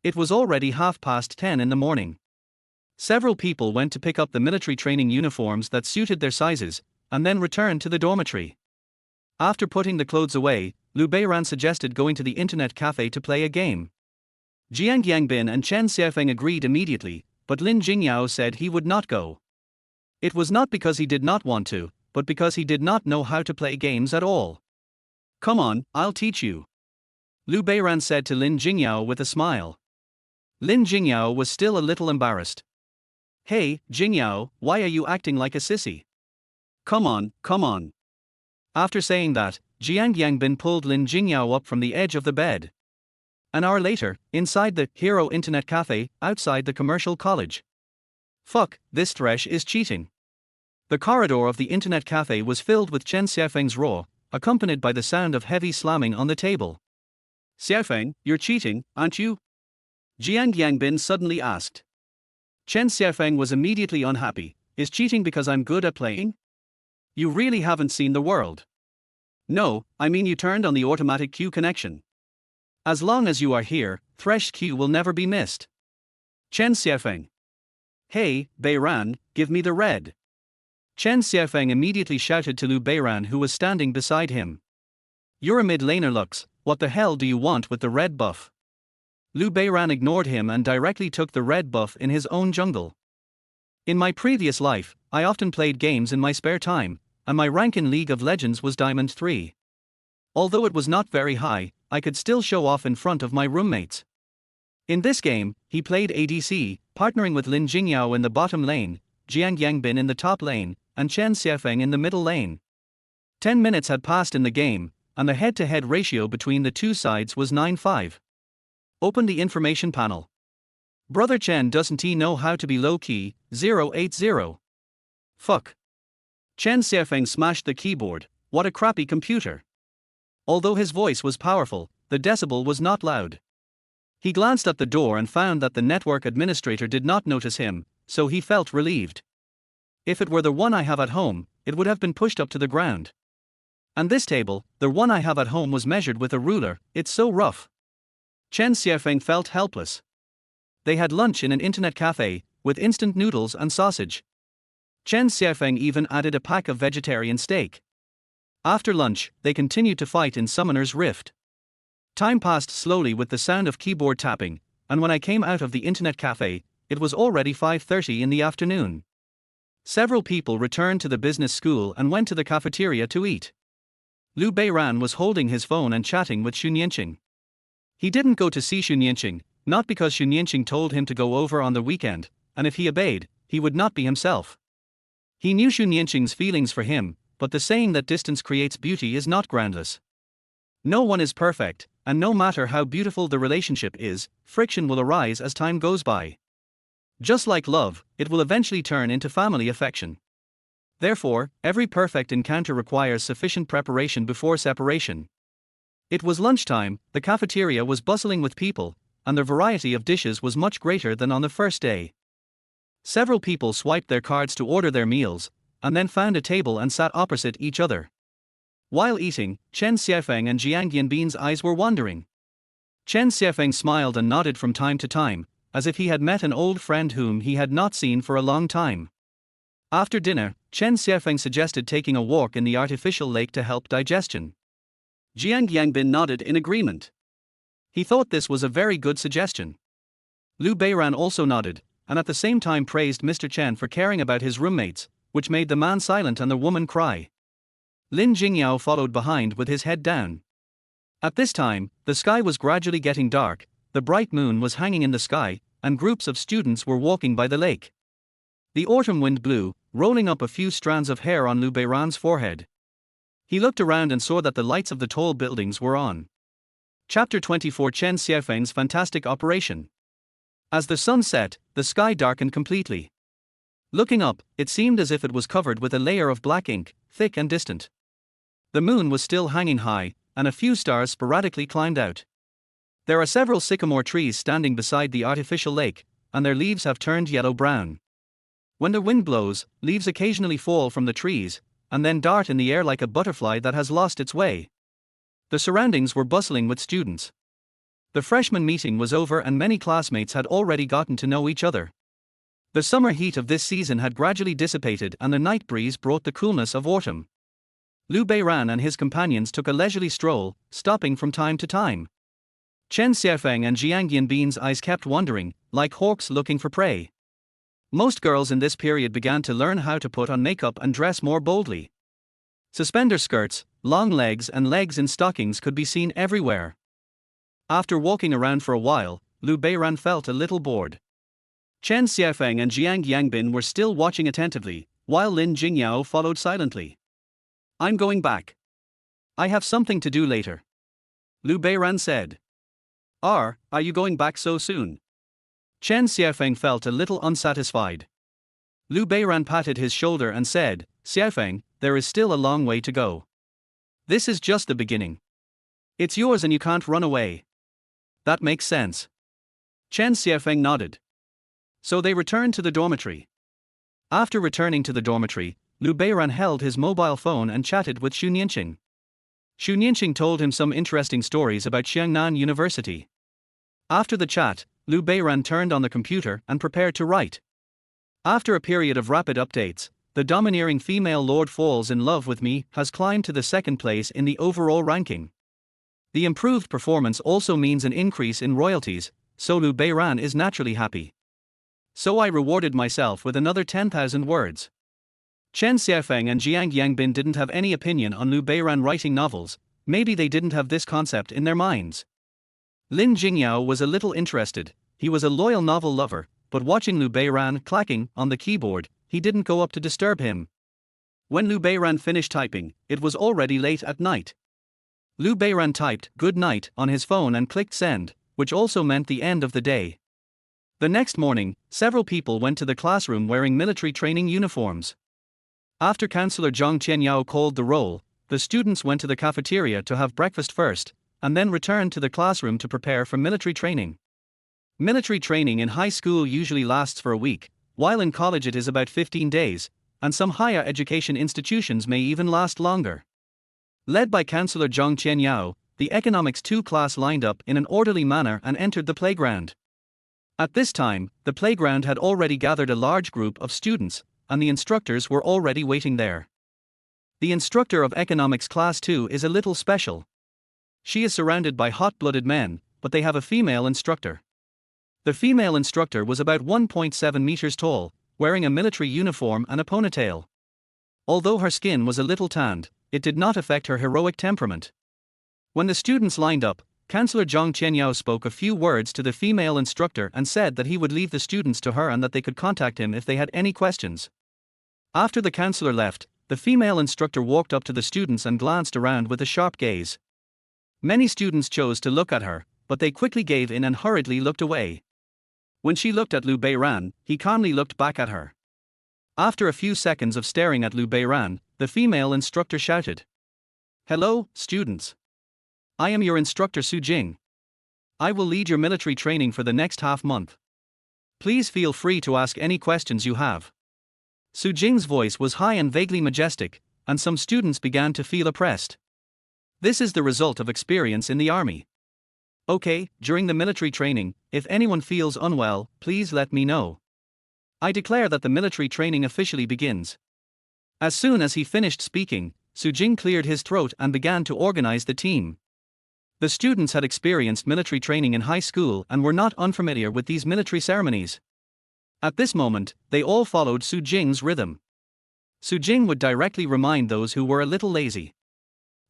It was already 10:30 in the morning. Several people went to pick up the military training uniforms that suited their sizes, and then returned to the dormitory. After putting the clothes away, Liu Beiran suggested going to the internet cafe to play a game. Jiang Yangbin and Chen Xiaofeng agreed immediately, but Lin Jingyao said he would not go. It was not because he did not want to, but because he did not know how to play games at all. Come on, I'll teach you. Liu Beiran said to Lin Jingyao with a smile. Lin Jingyao was still a little embarrassed. Hey, Jingyao, why are you acting like a sissy? Come on, come on. After saying that, Jiang Yangbin pulled Lin Jingyao up from the edge of the bed. An hour later, inside the Hero Internet Cafe, outside the commercial college. Fuck, this Thresh is cheating. The corridor of the Internet Cafe was filled with Chen Xiaofeng's roar, accompanied by the sound of heavy slamming on the table. Xiaofeng, you're cheating, aren't you? Jiang Yangbin suddenly asked. Chen Xiaofeng was immediately unhappy. Is cheating because I'm good at playing? You really haven't seen the world. No, I mean you turned on the automatic queue connection. As long as you are here, Thresh queue will never be missed. Chen Xiaofeng. Hey, Beiran, give me the red. Chen Xiaofeng immediately shouted to Liu Beiran, who was standing beside him. You're a mid-laner, Lux, what the hell do you want with the red buff? Liu Beiran ignored him and directly took the red buff in his own jungle. In my previous life, I often played games in my spare time, and my rank in League of Legends was Diamond 3. Although it was not very high, I could still show off in front of my roommates. In this game, he played ADC, partnering with Lin Jingyao in the bottom lane, Jiang Yangbin in the top lane, and Chen Xiaofeng in the middle lane. 10 minutes had passed in the game, and the head-to-head ratio between the two sides was 9-5. Open the information panel. Brother Chen doesn't he know how to be low-key, 080. Fuck. Chen Xiaofeng smashed the keyboard. What a crappy computer. Although his voice was powerful, the decibel was not loud. He glanced at the door and found that the network administrator did not notice him, so he felt relieved. If it were the one I have at home, it would have been pushed up to the ground. And this table, the one I have at home, was measured with a ruler. It's so rough. Chen Xiaofeng felt helpless. They had lunch in an internet cafe, with instant noodles and sausage. Chen Xiaofeng even added a pack of vegetarian steak. After lunch, they continued to fight in Summoner's Rift. Time passed slowly with the sound of keyboard tapping, and when I came out of the internet cafe, it was already 5:30 in the afternoon. Several people returned to the business school and went to the cafeteria to eat. Liu Beiran was holding his phone and chatting with Xun Yanqing. He didn't go to see Xun Yanqing, not because Xun Yanqing told him to go over on the weekend, and if he obeyed, he would not be himself. He knew Xun Yanqing's feelings for him, but the saying that distance creates beauty is not groundless. No one is perfect, and no matter how beautiful the relationship is, friction will arise as time goes by. Just like love, it will eventually turn into family affection. Therefore, every perfect encounter requires sufficient preparation before separation. It was lunchtime, the cafeteria was bustling with people, and the variety of dishes was much greater than on the first day. Several people swiped their cards to order their meals, and then found a table and sat opposite each other. While eating, Chen Xiaofeng and Jiang Yanbin's eyes were wandering. Chen Xiaofeng smiled and nodded from time to time, as if he had met an old friend whom he had not seen for a long time. After dinner, Chen Xiaofeng suggested taking a walk in the artificial lake to help digestion. Jiang Yangbin nodded in agreement. He thought this was a very good suggestion. Liu Beiran also nodded, and at the same time praised Mr. Chen for caring about his roommates, which made the man silent and the woman cry. Lin Jingyao followed behind with his head down. At this time, the sky was gradually getting dark, the bright moon was hanging in the sky, and groups of students were walking by the lake. The autumn wind blew, rolling up a few strands of hair on Liu Beiran's forehead. He looked around and saw that the lights of the tall buildings were on. Chapter 24: Chen Xiaofeng's Fantastic Operation. As the sun set, the sky darkened completely. Looking up, it seemed as if it was covered with a layer of black ink, thick and distant. The moon was still hanging high, and a few stars sporadically climbed out. There are several sycamore trees standing beside the artificial lake, and their leaves have turned yellow-brown. When the wind blows, leaves occasionally fall from the trees, and then dart in the air like a butterfly that has lost its way. The surroundings were bustling with students. The freshman meeting was over and many classmates had already gotten to know each other. The summer heat of this season had gradually dissipated and the night breeze brought the coolness of autumn. Liu Beiran and his companions took a leisurely stroll, stopping from time to time. Chen Xiaofeng and Jiang Yanbin's eyes kept wandering, like hawks looking for prey. Most girls in this period began to learn how to put on makeup and dress more boldly. Suspender skirts, long legs and legs in stockings could be seen everywhere. After walking around for a while, Liu Beiran felt a little bored. Chen Xiaofeng and Jiang Yangbin were still watching attentively, while Lin Jingyao followed silently. "I'm going back. I have something to do later," Liu Beiran said. Are you going back so soon?" Chen Xiaofeng felt a little unsatisfied. Liu Beiran patted his shoulder and said, "Xiaofeng, there is still a long way to go. This is just the beginning. It's yours and you can't run away." "That makes sense." Chen Xiaofeng nodded. So they returned to the dormitory. After returning to the dormitory, Liu Beiran held his mobile phone and chatted with Xu Nianqing. Xu Nianqing told him some interesting stories about Xiangnan University. After the chat, Liu Beiran turned on the computer and prepared to write. After a period of rapid updates, the domineering female Lord Falls in Love with Me has climbed to the second place in the overall ranking. The improved performance also means an increase in royalties, so Liu Beiran is naturally happy. So I rewarded myself with another 10,000 words. Chen Xiaofeng and Jiang Yangbin didn't have any opinion on Liu Beiran writing novels, maybe they didn't have this concept in their minds. Lin Jingyao was a little interested, he was a loyal novel lover, but watching Liu Beiran clacking on the keyboard, he didn't go up to disturb him. When Liu Beiran finished typing, it was already late at night. Liu Beiran typed "good night" on his phone and clicked send, which also meant the end of the day. The next morning, several people went to the classroom wearing military training uniforms. After Counselor Zhang Qianyao called the roll, the students went to the cafeteria to have breakfast first, and then returned to the classroom to prepare for military training. Military training in high school usually lasts for a week, while in college it is about 15 days, and some higher education institutions may even last longer. Led by Counselor Zhang Qianyao, the Economics 2 class lined up in an orderly manner and entered the playground. At this time, the playground had already gathered a large group of students, and the instructors were already waiting there. The instructor of Economics Class 2 is a little special. She is surrounded by hot-blooded men, but they have a female instructor. The female instructor was about 1.7 meters tall, wearing a military uniform and a ponytail. Although her skin was a little tanned, it did not affect her heroic temperament. When the students lined up, Counselor Zhang Qianyao spoke a few words to the female instructor and said that he would leave the students to her and that they could contact him if they had any questions. After the counselor left, the female instructor walked up to the students and glanced around with a sharp gaze. Many students chose to look at her, but they quickly gave in and hurriedly looked away. When she looked at Liu Beiran, he calmly looked back at her. After a few seconds of staring at Liu Beiran, the female instructor shouted, "Hello, students. I am your instructor Su Jing. I will lead your military training for the next half-month. Please feel free to ask any questions you have." Su Jing's voice was high and vaguely majestic, and some students began to feel oppressed. This is the result of experience in the army. "Okay, during the military training, if anyone feels unwell, please let me know. I declare that the military training officially begins." As soon as he finished speaking, Su Jing cleared his throat and began to organize the team. The students had experienced military training in high school and were not unfamiliar with these military ceremonies. At this moment, they all followed Su Jing's rhythm. Su Jing would directly remind those who were a little lazy.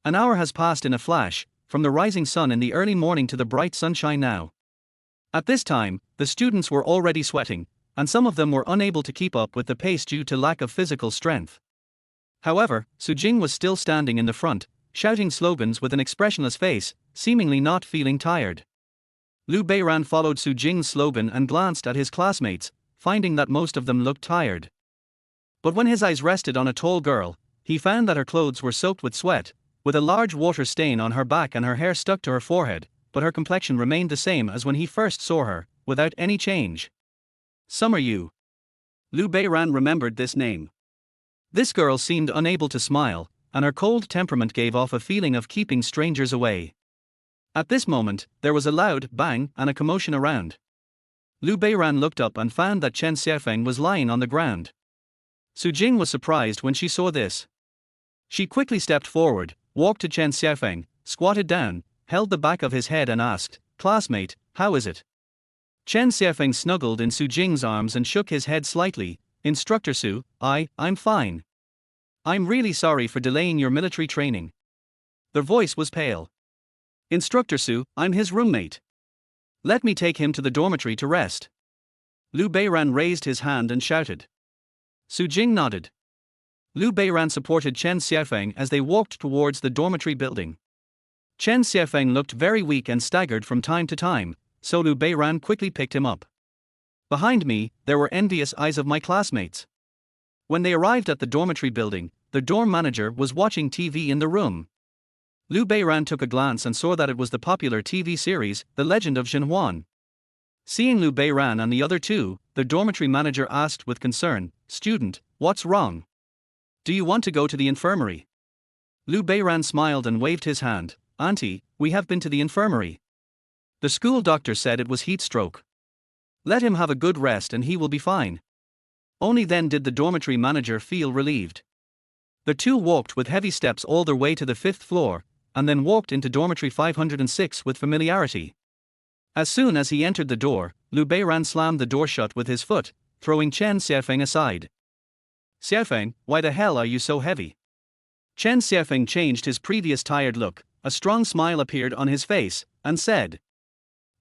An hour has passed in a flash, from the rising sun in the early morning to the bright sunshine now. At this time, the students were already sweating, and some of them were unable to keep up with the pace due to lack of physical strength. However, Su Jing was still standing in the front, shouting slogans with an expressionless face, seemingly not feeling tired. Liu Beiran followed Su Jing's slogan and glanced at his classmates, finding that most of them looked tired. But when his eyes rested on a tall girl, he found that her clothes were soaked with sweat, with a large water stain on her back and her hair stuck to her forehead, but her complexion remained the same as when he first saw her, without any change. "Some are you?" Liu Beiran remembered this name. This girl seemed unable to smile, and her cold temperament gave off a feeling of keeping strangers away. At this moment, there was a loud bang and a commotion around. Liu Beiran looked up and found that Chen Xiaofeng was lying on the ground. Su Jing was surprised when she saw this. She quickly stepped forward, walked to Chen Xiaofeng, squatted down, held the back of his head and asked, "Classmate, how is it?" Chen Xiaofeng snuggled in Su Jing's arms and shook his head slightly. "Instructor Su, I'm fine. I'm really sorry for delaying your military training." Their voice was pale. "Instructor Su, I'm his roommate. Let me take him to the dormitory to rest." Liu Beiran raised his hand and shouted. Su Jing nodded. Liu Beiran supported Chen Xiaofeng as they walked towards the dormitory building. Chen Xiaofeng looked very weak and staggered from time to time, so Liu Beiran quickly picked him up. Behind me, there were envious eyes of my classmates. When they arrived at the dormitory building, the dorm manager was watching TV in the room. Liu Beiran took a glance and saw that it was the popular TV series, The Legend of Zhenhuan. Seeing Liu Beiran and the other two, the dormitory manager asked with concern, "Student, what's wrong? Do you want to go to the infirmary?" Liu Beiran smiled and waved his hand. "Auntie, we have been to the infirmary. The school doctor said it was heat stroke. Let him have a good rest and he will be fine." Only then did the dormitory manager feel relieved. The two walked with heavy steps all their way to the 5th floor, and then walked into dormitory 506 with familiarity. As soon as he entered the door, Liu Beiran slammed the door shut with his foot, throwing Chen Xiaofeng aside. "Xiaofeng, why the hell are you so heavy?" Chen Xiaofeng changed his previous tired look, a strong smile appeared on his face, and said,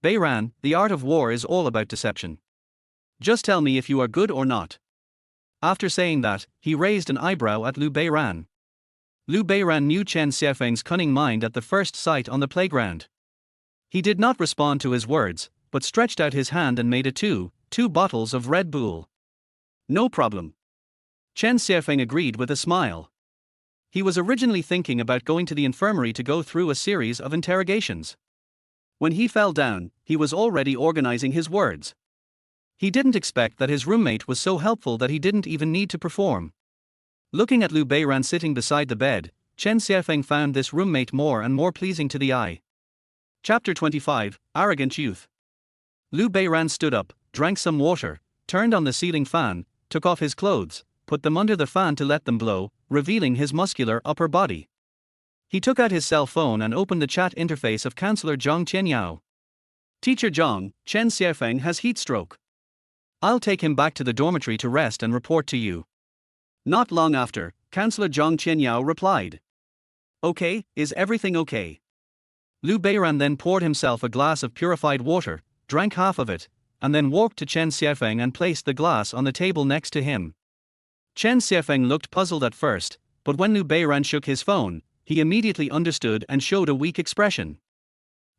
"Beiran, the art of war is all about deception. Just tell me if you are good or not." After saying that, he raised an eyebrow at Liu Beiran. Liu Beiran knew Chen Xiaofeng's cunning mind at the first sight on the playground. He did not respond to his words, but stretched out his hand and made a two bottles of Red Bull. "No problem." Chen Xiaofeng agreed with a smile. He was originally thinking about going to the infirmary to go through a series of interrogations. When he fell down, he was already organizing his words. He didn't expect that his roommate was so helpful that he didn't even need to perform. Looking at Liu Beiran sitting beside the bed, Chen Xiaofeng found this roommate more and more pleasing to the eye. Chapter 25, Arrogant Youth. Liu Beiran stood up, drank some water, turned on the ceiling fan, took off his clothes, put them under the fan to let them blow, revealing his muscular upper body. He took out his cell phone and opened the chat interface of Counselor Zhang Qianyao. "Teacher Zhang, Chen Xiaofeng has heat stroke. I'll take him back to the dormitory to rest and report to you." Not long after, Counselor Zhang Qianyao replied, "Okay, is everything okay?" Liu Beiran then poured himself a glass of purified water, drank half of it, and then walked to Chen Xiaofeng and placed the glass on the table next to him. Chen Xiaofeng looked puzzled at first, but when Liu Beiran shook his phone, he immediately understood and showed a weak expression.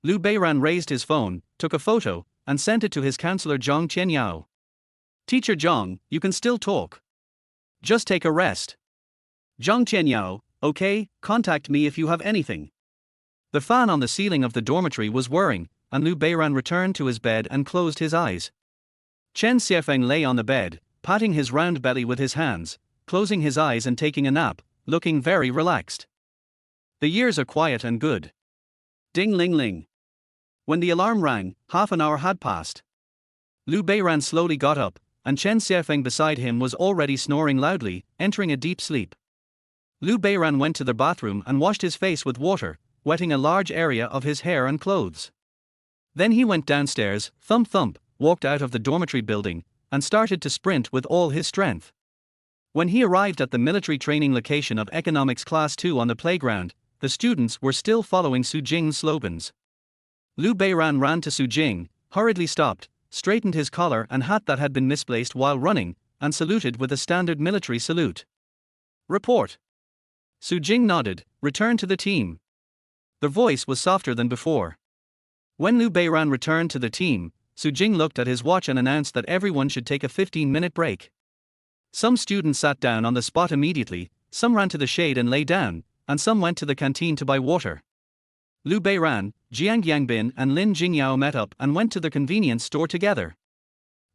Liu Beiran raised his phone, took a photo, and sent it to his counselor Zhang Qianyao. "Teacher Zhang, you can still talk. Just take a rest." Zhang Qianyao, "Okay, contact me if you have anything." The fan on the ceiling of the dormitory was whirring, and Liu Beiran returned to his bed and closed his eyes. Chen Xiaofeng lay on the bed, patting his round belly with his hands, closing his eyes and taking a nap, looking very relaxed. The years are quiet and good. Ding ling ling. When the alarm rang, half an hour had passed. Liu Beiran slowly got up, and Chen Xiaofeng beside him was already snoring loudly, entering a deep sleep. Liu Beiran went to the bathroom and washed his face with water, wetting a large area of his hair and clothes. Then he went downstairs, thump thump, walked out of the dormitory building, and started to sprint with all his strength. When he arrived at the military training location of Economics Class 2 on the playground, the students were still following Su Jing's slogans. Liu Beiran ran to Su Jing, hurriedly stopped, straightened his collar and hat that had been misplaced while running, and saluted with a standard military salute. "Report." Su Jing nodded, "Return to the team." The voice was softer than before. When Liu Beiran returned to the team, Su Jing looked at his watch and announced that everyone should take a 15-minute break. Some students sat down on the spot immediately, some ran to the shade and lay down, and some went to the canteen to buy water. Liu Beiran, Jiang Yangbin and Lin Jingyao met up and went to the convenience store together.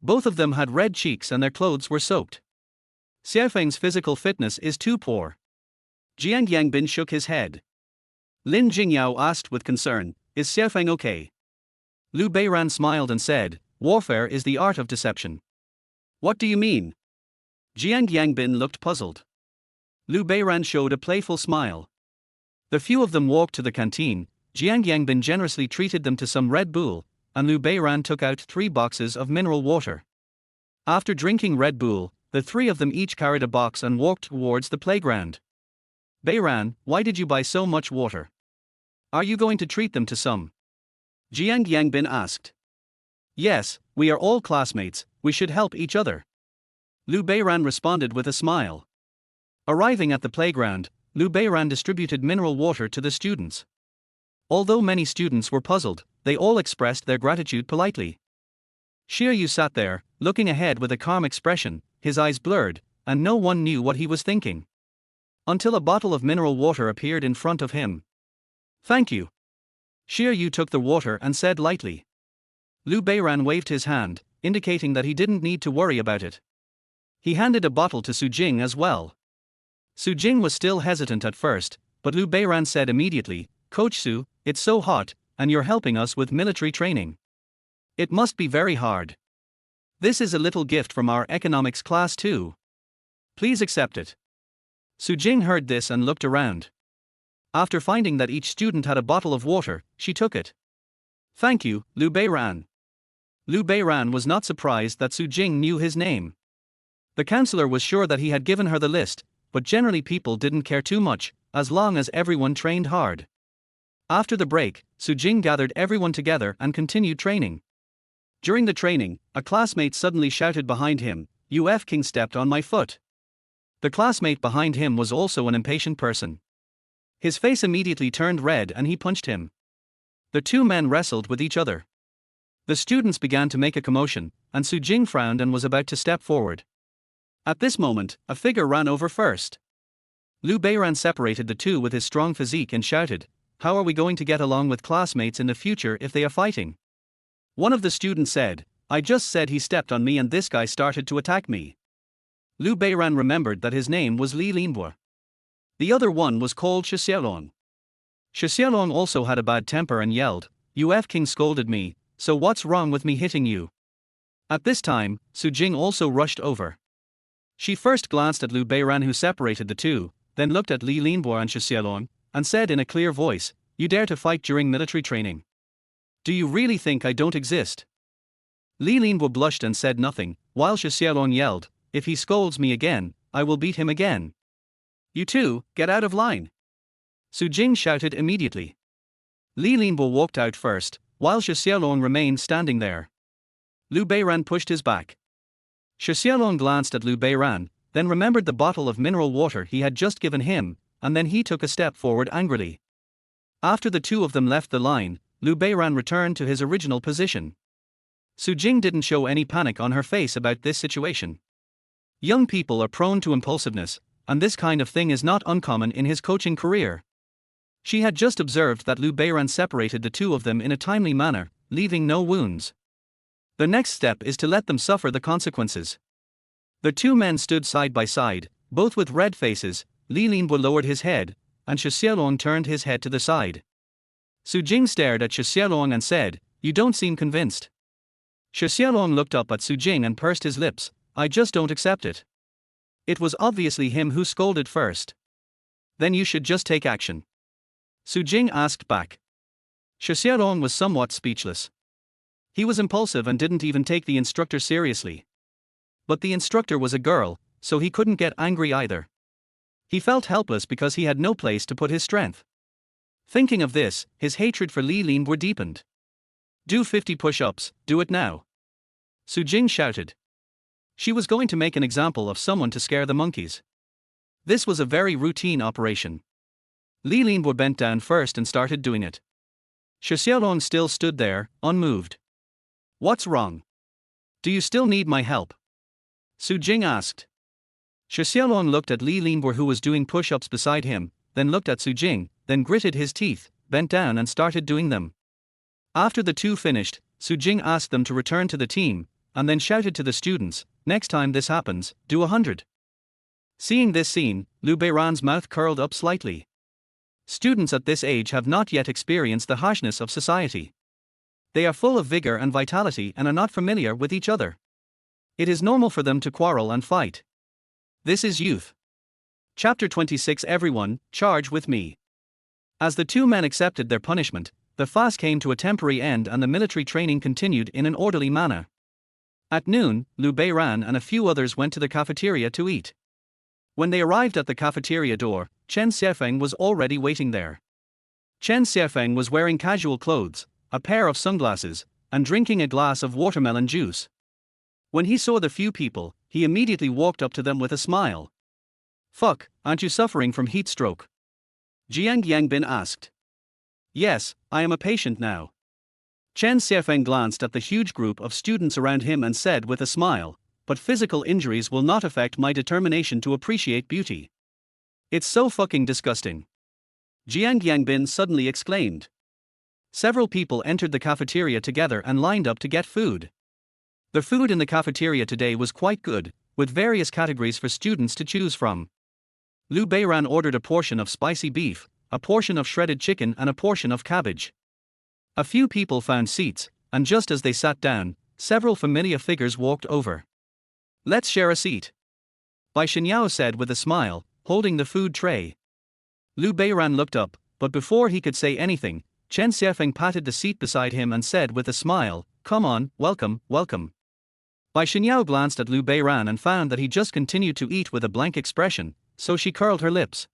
Both of them had red cheeks and their clothes were soaked. Xiaofeng's physical fitness is too poor. Jiang Yangbin shook his head. Lin Jingyao asked with concern, is Xiaofeng okay? Liu Beiran smiled and said, warfare is the art of deception. What do you mean? Jiang Yangbin looked puzzled. Liu Beiran showed a playful smile. The few of them walked to the canteen. Jiang Yangbin generously treated them to some Red Bull, and Liu Beiran took out 3 boxes of mineral water. After drinking Red Bull, the 3 of them each carried a box and walked towards the playground. Beiran, why did you buy so much water? Are you going to treat them to some? Jiang Yangbin asked. Yes, we are all classmates, we should help each other. Liu Beiran responded with a smile. Arriving at the playground, Liu Beiran distributed mineral water to the students. Although many students were puzzled, they all expressed their gratitude politely. Xie Yu sat there, looking ahead with a calm expression, his eyes blurred, and no one knew what he was thinking. Until a bottle of mineral water appeared in front of him. Thank you. Xie Yu took the water and said lightly. Liu Beiran waved his hand, indicating that he didn't need to worry about it. He handed a bottle to Su Jing as well. Su Jing was still hesitant at first, but Liu Beiran said immediately, Coach Su, it's so hot, and you're helping us with military training. It must be very hard. This is a little gift from our economics class too. Please accept it. Su Jing heard this and looked around. After finding that each student had a bottle of water, she took it. Thank you, Liu Beiran. Liu Beiran was not surprised that Su Jing knew his name. The counselor was sure that he had given her the list, but generally people didn't care too much, as long as everyone trained hard. After the break, Su Jing gathered everyone together and continued training. During the training, a classmate suddenly shouted behind him, "Uf King stepped on my foot." The classmate behind him was also an impatient person. His face immediately turned red and he punched him. The 2 men wrestled with each other. The students began to make a commotion, and Su Jing frowned and was about to step forward. At this moment, a figure ran over first. Liu Beiran separated the 2 with his strong physique and shouted, how are we going to get along with classmates in the future if they are fighting? One of the students said, I just said he stepped on me and this guy started to attack me. Liu Beiran remembered that his name was Li Linbo. The other one was called Xiaolong. Xiaolong also had a bad temper and yelled, Uf King scolded me, so what's wrong with me hitting you? At this time, Su Jing also rushed over. She first glanced at Liu Beiran who separated the 2, then looked at Li Linbo and Xiaolong, and said in a clear voice, you dare to fight during military training? Do you really think I don't exist? Li Linbo blushed and said nothing, while Xiaolong yelled, if he scolds me again, I will beat him again. You 2, get out of line. Su Jing shouted immediately. Li Linbo walked out first, while Xiaolong remained standing there. Liu Beiran pushed his back. Xiaolong glanced at Liu Beiran, then remembered the bottle of mineral water he had just given him, and then he took a step forward angrily. After the 2 of them left the line, Liu Beiran returned to his original position. Su Jing didn't show any panic on her face about this situation. Young people are prone to impulsiveness, and this kind of thing is not uncommon in his coaching career. She had just observed that Liu Beiran separated the 2 of them in a timely manner, leaving no wounds. The next step is to let them suffer the consequences. The 2 men stood side by side, both with red faces. Li Linbo lowered his head, and Xiaolong turned his head to the side. Su Jing stared at Xiaolong and said, you don't seem convinced. Xiaolong looked up at Su Jing and pursed his lips, I just don't accept it. It was obviously him who scolded first. Then you should just take action. Su Jing asked back. Xiaolong was somewhat speechless. He was impulsive and didn't even take the instructor seriously. But the instructor was a girl, so he couldn't get angry either. He felt helpless because he had no place to put his strength. Thinking of this, his hatred for Li Linbo deepened. Do 50 push-ups, do it now. Su Jing shouted. She was going to make an example of someone to scare the monkeys. This was a very routine operation. Li Linbo bent down first and started doing it. Xiaolong still stood there, unmoved. What's wrong? Do you still need my help? Su Jing asked. Xiaolong looked at Li Linbo who was doing push-ups beside him, then looked at Su Jing, then gritted his teeth, bent down and started doing them. After the 2 finished, Su Jing asked them to return to the team, and then shouted to the students, "Next time this happens, do 100. Seeing this scene, Lu Beiran's mouth curled up slightly. Students at this age have not yet experienced the harshness of society. They are full of vigor and vitality and are not familiar with each other. It is normal for them to quarrel and fight. This is youth. Chapter 26. Everyone, charge with me. As the two men accepted their punishment, the fast came to a temporary end and the military training continued in an orderly manner. At noon, Lu Beiran and a few others went to the cafeteria to eat. When they arrived at the cafeteria door, Chen Xiefeng was already waiting there. Chen Xiefeng was wearing casual clothes, a pair of sunglasses, and drinking a glass of watermelon juice. When he saw the few people, he immediately walked up to them with a smile. "Fuck, aren't you suffering from heat stroke?" Jiang Yangbin asked. "Yes, I am a patient now." Chen Xiefeng glanced at the huge group of students around him and said with a smile, "But physical injuries will not affect my determination to appreciate beauty. It's so fucking disgusting." Jiang Yangbin suddenly exclaimed. Several people entered the cafeteria together and lined up to get food. The food in the cafeteria today was quite good, with various categories for students to choose from. Lu Beiran ordered a portion of spicy beef, a portion of shredded chicken and a portion of cabbage. A few people found seats, and just as they sat down, several familiar figures walked over. "Let's share a seat," Bai Xinyao said with a smile, holding the food tray. Lu Beiran looked up, but before he could say anything, Chen Xiefeng patted the seat beside him and said with a smile, "Come on, welcome, welcome." Bai Xinyao glanced at Lu Beiran and found that he just continued to eat with a blank expression, so she curled her lips.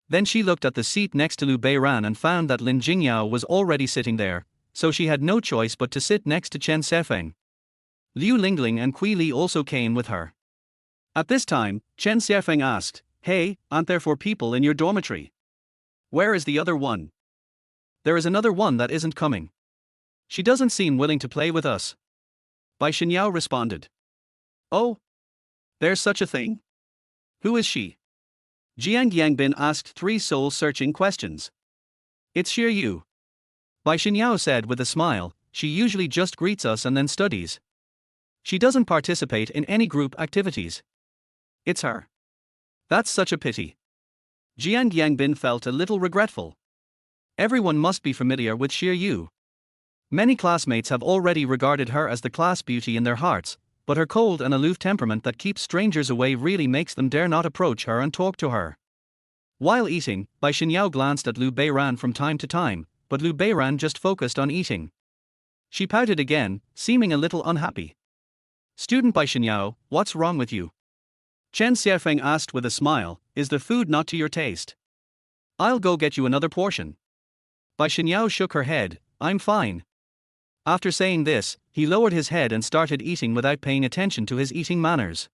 Then she looked at the seat next to Lu Beiran and found that Lin Jingyao was already sitting there, so she had no choice but to sit next to Chen Xiefeng. Liu Lingling and Kui Li also came with her. At this time, Chen Xiefeng asked, "Hey, aren't there 4 people in your dormitory? Where is the other one?" "There is another one that isn't coming. She doesn't seem willing to play with us," Bai Xinyao responded. "Oh? There's such a thing? Who is she?" Jiang Yangbin asked 3 soul-searching questions. "It's Xie Yu," Bai Xinyao said with a smile. "She usually just greets us and then studies. She doesn't participate in any group activities." "It's her. That's such a pity." Jiang Yangbin felt a little regretful. Everyone must be familiar with Xie Yu. Many classmates have already regarded her as the class beauty in their hearts, but her cold and aloof temperament that keeps strangers away really makes them dare not approach her and talk to her. While eating, Bai Xinyao glanced at Lu Beiran from time to time, but Lu Beiran just focused on eating. She pouted again, seeming a little unhappy. "Student Bai Xinyao, what's wrong with you?" Chen Xiefeng asked with a smile, "Is the food not to your taste? I'll go get you another portion." Bai Xinyao shook her head, "I'm fine." After saying this, he lowered his head and started eating without paying attention to his eating manners.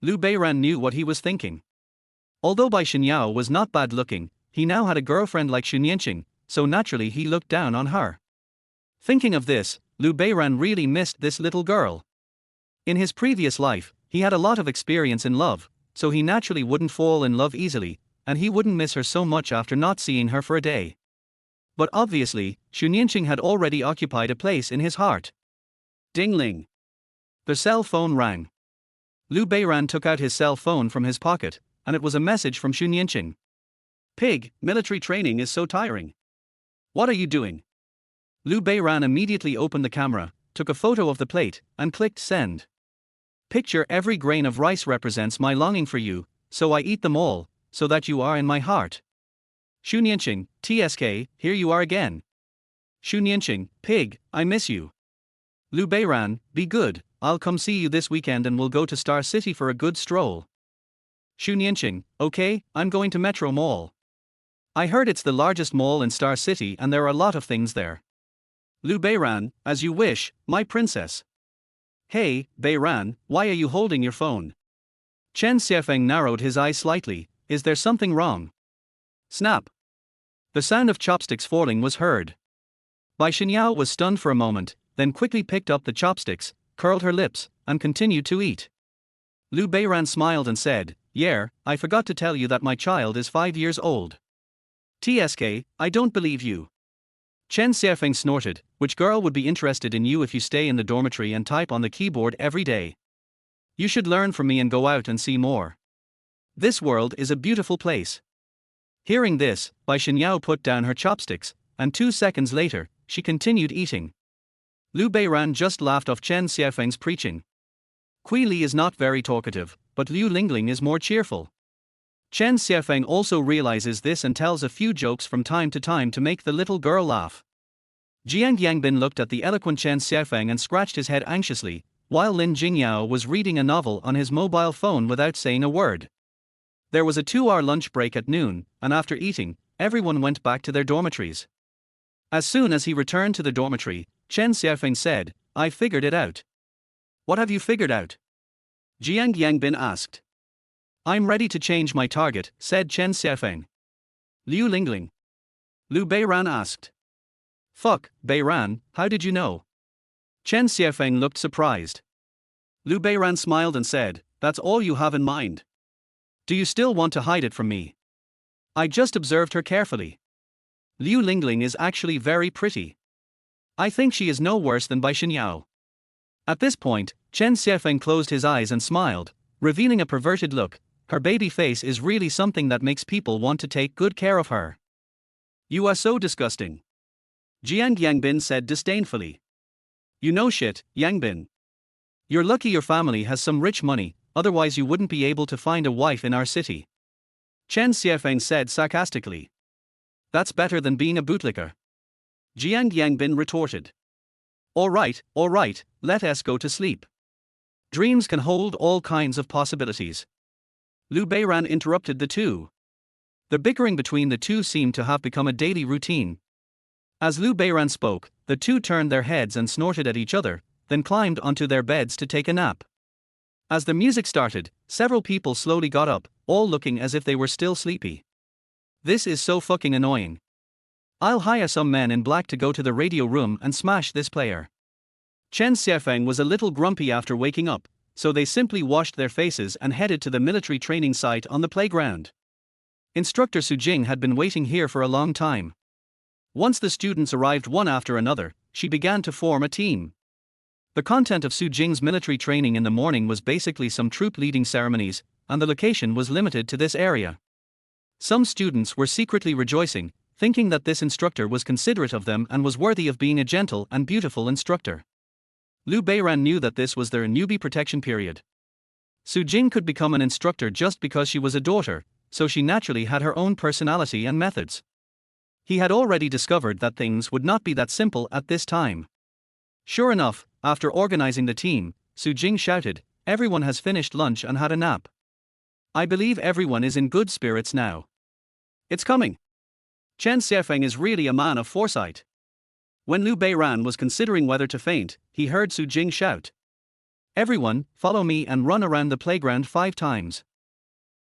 Lu Beiran knew what he was thinking. Although Bai Xinyao was not bad looking, he now had a girlfriend like Xu Nianqing, so naturally he looked down on her. Thinking of this, Lu Beiran really missed this little girl. In his previous life, he had a lot of experience in love, so he naturally wouldn't fall in love easily, and he wouldn't miss her so much after not seeing her for a day. But obviously, Xu Nianqing had already occupied a place in his heart. Ding-ling. The cell phone rang. Lu Beiran took out his cell phone from his pocket, and it was a message from Xu Nianqing. "Pig, military training is so tiring. What are you doing?" Lu Beiran immediately opened the camera, took a photo of the plate, and clicked send. "Picture every grain of rice represents my longing for you, so I eat them all, so that you are in my heart. Xu Nianqing, TSK, here you are again. Xu Nianqing, pig, I miss you. Lu Beiran, be good, I'll come see you this weekend and we'll go to Star City for a good stroll. Xu Nianqing, okay, I'm going to Metro Mall. I heard it's the largest mall in Star City and there are a lot of things there. Lu Beiran, as you wish, my princess. Hey, Beiran, why are you holding your phone?" Chen Xiefeng narrowed his eyes slightly. "Is there something wrong?" Snap. The sound of chopsticks falling was heard. Bai Xinyao was stunned for a moment, then quickly picked up the chopsticks, curled her lips, and continued to eat. Lu Beiran smiled and said, "Yeah, I forgot to tell you that my child is 5 years old." TSK, I don't believe you. Chen Xiaofeng snorted, which girl would be interested in you if you stay in the dormitory and type on the keyboard every day? You should learn from me and go out and see more. This world is a beautiful place. Hearing this, Bai Xinyao put down her chopsticks, and 2 seconds later, she continued eating. Liu Beiran just laughed off Chen Xiaofeng's preaching. Kui Li is not very talkative, but Liu Lingling is more cheerful. Chen Xiaofeng also realizes this and tells a few jokes from time to make the little girl laugh. Jiang Yangbin looked at the eloquent Chen Xiaofeng and scratched his head anxiously, while Lin Jingyao was reading a novel on his mobile phone without saying a word. There was a 2-hour lunch break at noon, and after eating, everyone went back to their dormitories. As soon as he returned to the dormitory, Chen Xiaofeng said, "I figured it out." "What have you figured out?" Jiang Yangbin asked. "I'm ready to change my target," said Chen Xiaofeng. "Liu Lingling?" Liu Beiran asked. "Fuck, Beiran, how did you know?" Chen Xiaofeng looked surprised. Liu Beiran smiled and said, "That's all you have in mind? Do you still want to hide it from me?" "I just observed her carefully. Liu Lingling is actually very pretty. I think she is no worse than Bai Xinyao." At this point, Chen Xiaofeng closed his eyes and smiled, revealing a perverted look. Her baby face is really something that makes people want to take good care of her. "You are so disgusting," Jiang Yangbin said disdainfully. "You know shit, Yangbin. You're lucky your family has some rich money, otherwise you wouldn't be able to find a wife in our city," Chen Xiaofeng said sarcastically. "That's better than being a bootlicker," Jiang Yangbin retorted. All right, let us go to sleep. Dreams can hold all kinds of possibilities." Liu Beiran interrupted the two. The bickering between the two seemed to have become a daily routine. As Liu Beiran spoke, the two turned their heads and snorted at each other, then climbed onto their beds to take a nap. As the music started, several people slowly got up, all looking as if they were still sleepy. "This is so fucking annoying. I'll hire some men in black to go to the radio room and smash this player." Chen Xiaofeng was a little grumpy after waking up, so they simply washed their faces and headed to the military training site on the playground. Instructor Su Jing had been waiting here for a long time. Once the students arrived one after another, she began to form a team. The content of Su Jing's military training in the morning was basically some troop leading ceremonies, and the location was limited to this area. Some students were secretly rejoicing, thinking that this instructor was considerate of them and was worthy of being a gentle and beautiful instructor. Liu Beiran knew that this was their newbie protection period. Su Jing could become an instructor just because she was a daughter, so she naturally had her own personality and methods. He had already discovered that things would not be that simple at this time. Sure enough, after organizing the team, Su Jing shouted, "Everyone has finished lunch and had a nap. I believe everyone is in good spirits now. It's coming. Chen Xiaofeng is really a man of foresight." When Liu Beiran was considering whether to faint, he heard Su Jing shout, "Everyone, follow me and run around the playground 5 times.